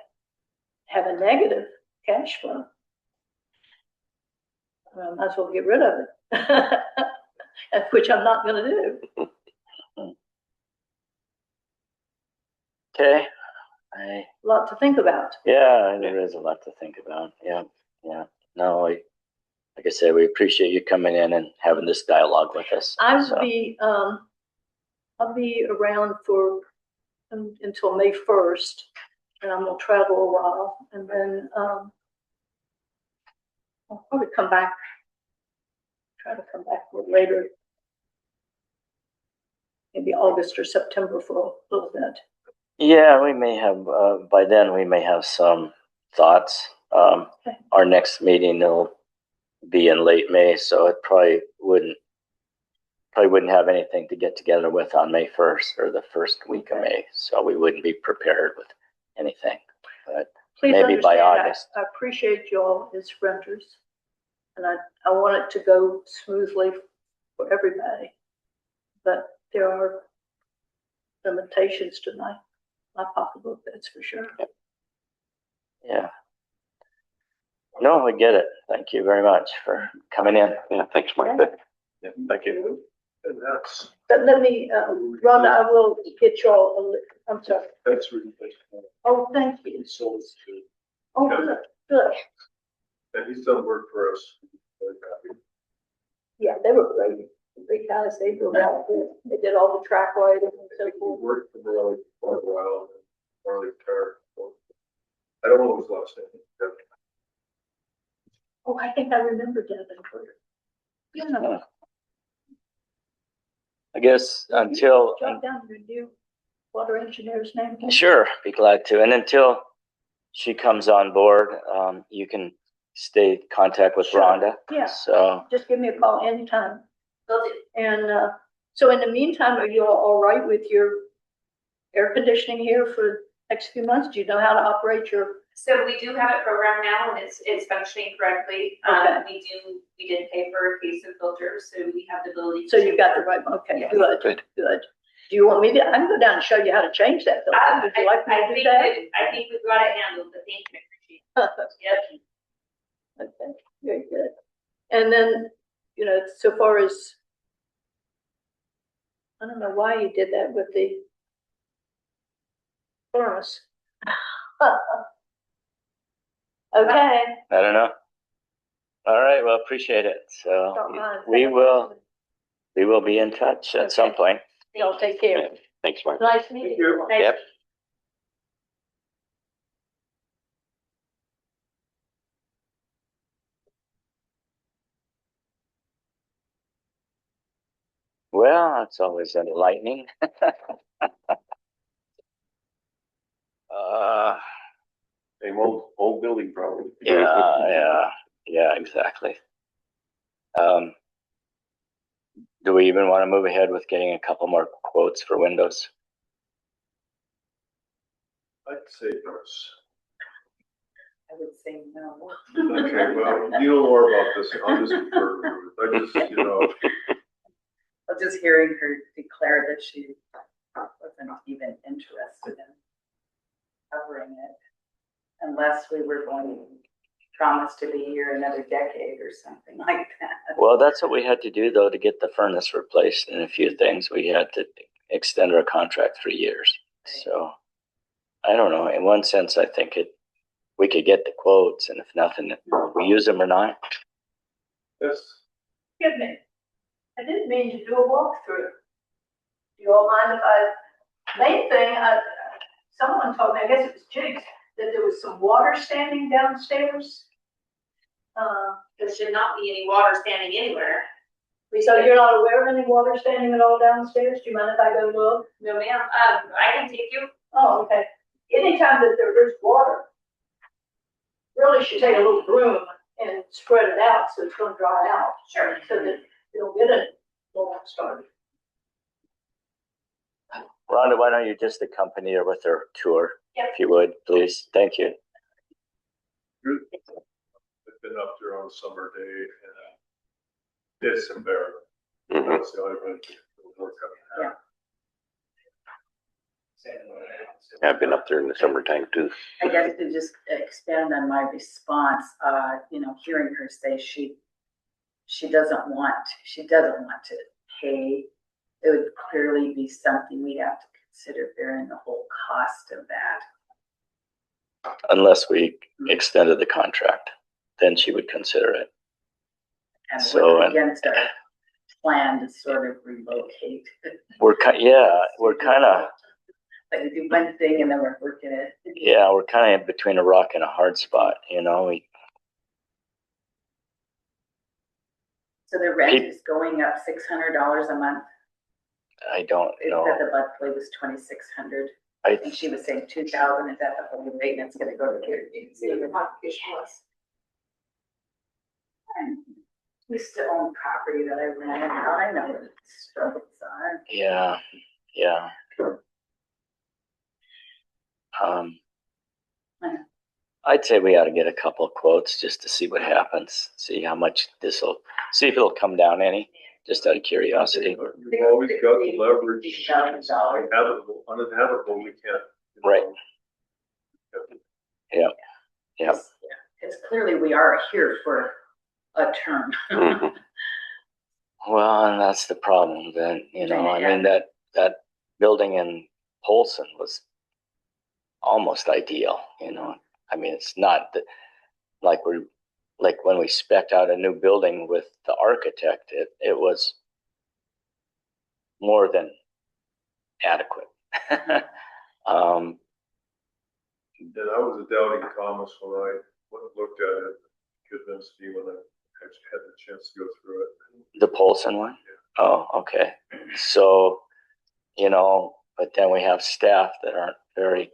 have a negative cash flow. I might as well get rid of it, which I'm not going to do. Okay. A lot to think about. Yeah, there is a lot to think about. Yeah. No, like I said, we appreciate you coming in and having this dialogue with us. I'll be around until May 1st, and I'm gonna travel a while, and then I'll probably try to come back a little later, maybe August or September for a little bit. Yeah, we may have, by then we may have some thoughts. Okay. Our next meeting will be in late May, so it probably wouldn't have anything to get together with on May 1st or the first week of May. So we wouldn't be prepared with anything, but Please maybe by understand, August. I appreciate y'all as renters. And I want it to go smoothly for everybody. But there are limitations to my pocketbook, that's for sure. Yeah. No, we get it. Thank you very much for coming in. Yeah, thanks, Martha. Yeah, thank you. And that's, But let me, Rhonda, I will get y'all, I'm sorry. that's really. Oh, thank you. So it's good. Oh, good, good. And he's done work for us. Very happy. Yeah, they were great. Big guys, they built out, they did all the track lighting and so He forth. worked for Marley for a while, and Marley retired. I don't know his last name. Oh, I think I remember Devin. Yeah. I guess until, Jot down your new water engineer's name. sure, be glad to. And until she comes on board, you can stay in contact with Sure. Rhonda. Yeah. So Just give me a call anytime. And so in the meantime, are you all right with your air conditioning here for next few months? Do you know how to operate your? So we do have it programmed now and it's functioning correctly. Okay. We did pay for a case of filters, so we have the ability. So you've got the right, okay, Yes. good. Do you want me to, I can go down and show you how to change that filter. Would you like me to do that? I think we've got it handled, but thank you, I appreciate it. Yep. Okay, very good. And then, so far as, I don't know why you did that with the furnace. Okay. I don't know. All right, well, appreciate it. So Don't mind. we will be in touch at some point. Y'all take care. Thanks, Martha. Nice meeting you. Yep. Well, it's always enlightening. Same old building problem. Yeah, exactly. Do we even want to move ahead with getting a couple more quotes for windows? I'd say yes. I would say no. Okay, well, you know more about this. I'll just defer. I just, Well, just hearing her declare that she wasn't even interested in covering it unless we were going to promise to be here another decade or something like that. Well, that's what we had to do though to get the furnace replaced and a few things. We had to extend our contract 3 years. So I don't know. In one sense, I think we could get the quotes, and if nothing, we use them or not. yes. Excuse me. I didn't mean to do a walkthrough. Do you all mind if main thing, someone told me, I guess it was Jigs, that there was some water standing downstairs. There should not be any water standing anywhere. So you're not aware of any water standing at all downstairs? Do you mind if I go look? No, ma'am. I can take you. Oh, okay. Anytime that there is water, really should take a little broom and spread it out so it's gonna dry out. Sure. So that you'll get it when it started. Rhonda, why don't you just accompany her with her tour, Yep. if you would, please? Thank you. I've been up there on a summer day and it's embarrassing. Mhm. That's the only way to work up. Yeah, I've been up there in the summertime too. I guess to just expand on my response, hearing her say she doesn't want to pay. It would clearly be something we'd have to consider bearing the whole cost of that. Unless we extended the contract, then she would consider it. And So, we're against our plan to sort of relocate. We're kind of. Like we do one thing and then we're working it. Yeah, we're kind of in between a rock and a hard spot, So the rent is going up $600 a month. I don't It know. said the monthly was $2,600. I think she was saying 2,000. Is that the whole rate? And it's going to go to the See what your modification was. We still own property that I ran out. I know what the struggles are. Yeah, yeah. I'd say we ought to get a couple of quotes just to see what happens, see how much see if it'll come down any, just out of curiosity. You've always got the leverage. Uninhabitable, we can't. Right. Yeah. Yeah. Because clearly we are here for a term. Mhm. Well, and that's the problem then, I mean, that building in Polson was almost ideal, I mean, it's not like when we spec'd out a new building with the architect, it was more than adequate. And I was a doubting Thomas when I went and looked at it, convinced me when I actually had the chance to go through it. The Polson one? Oh, okay. So, but then we have staff that aren't very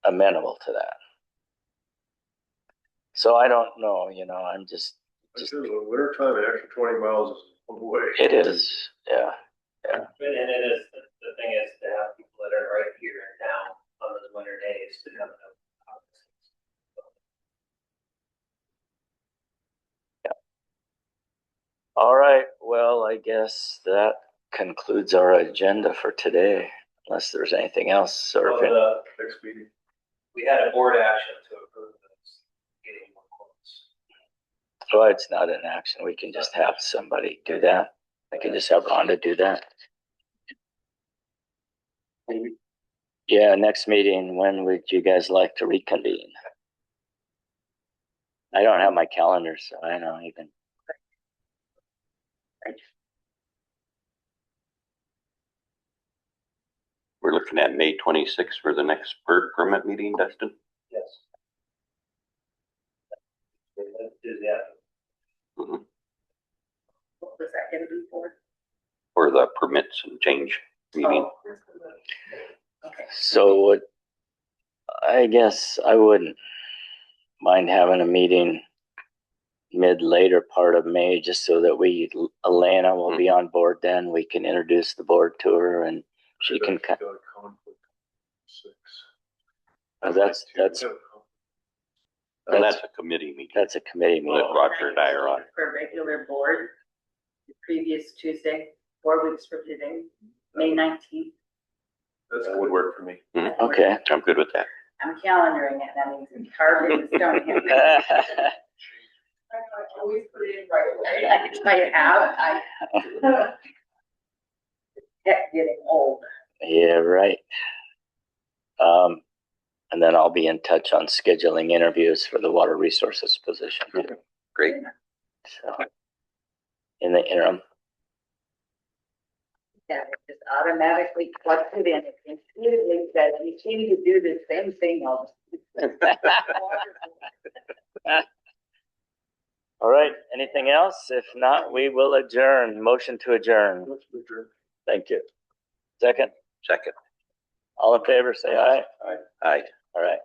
amenable to that. So I don't know, I'm just. I said, in the winter time, an extra 20 miles is a long way. It is, yeah. And it is, the thing is to have people that are right here in town on those winter days to come out. All right, well, I guess that concludes our agenda for today, unless there's anything else. Well, the Next meeting. we had a board action to approve those, getting more quotes. Well, it's not an action. We can just have somebody do that. I can just have Rhonda do that. Yeah, next meeting, when would you guys like to reconvene? I don't have my calendar, so I don't even. We're looking at May 26th for the next permit meeting, Dustin? Yes. Mhm. What was that going to be for? For the permits and change meeting. Okay. So I guess I wouldn't mind having a meeting later part of May, just so that Elena will be on board then. We can introduce the board to her and she can. Got a conflict. 6. That's And that's a committee meeting. That's a committee meeting. With Roger and I are on. For a regular board, the previous Tuesday, 4 weeks from today, May 19th. That would work for me. Okay. I'm good with that. I'm calendaring it, that means it's carved in stone. I always put it in right away. I kept getting old. Yeah, right. And then I'll be in touch on scheduling interviews for the water resources position. Great. So, in the interim. Yeah, it just automatically plugs it in. It completely says, you seem to do the same thing all the time. All right, anything else? If not, we will adjourn. Motion to adjourn. Thank you. Second? Second. All in favor, say aye. Aye. All right.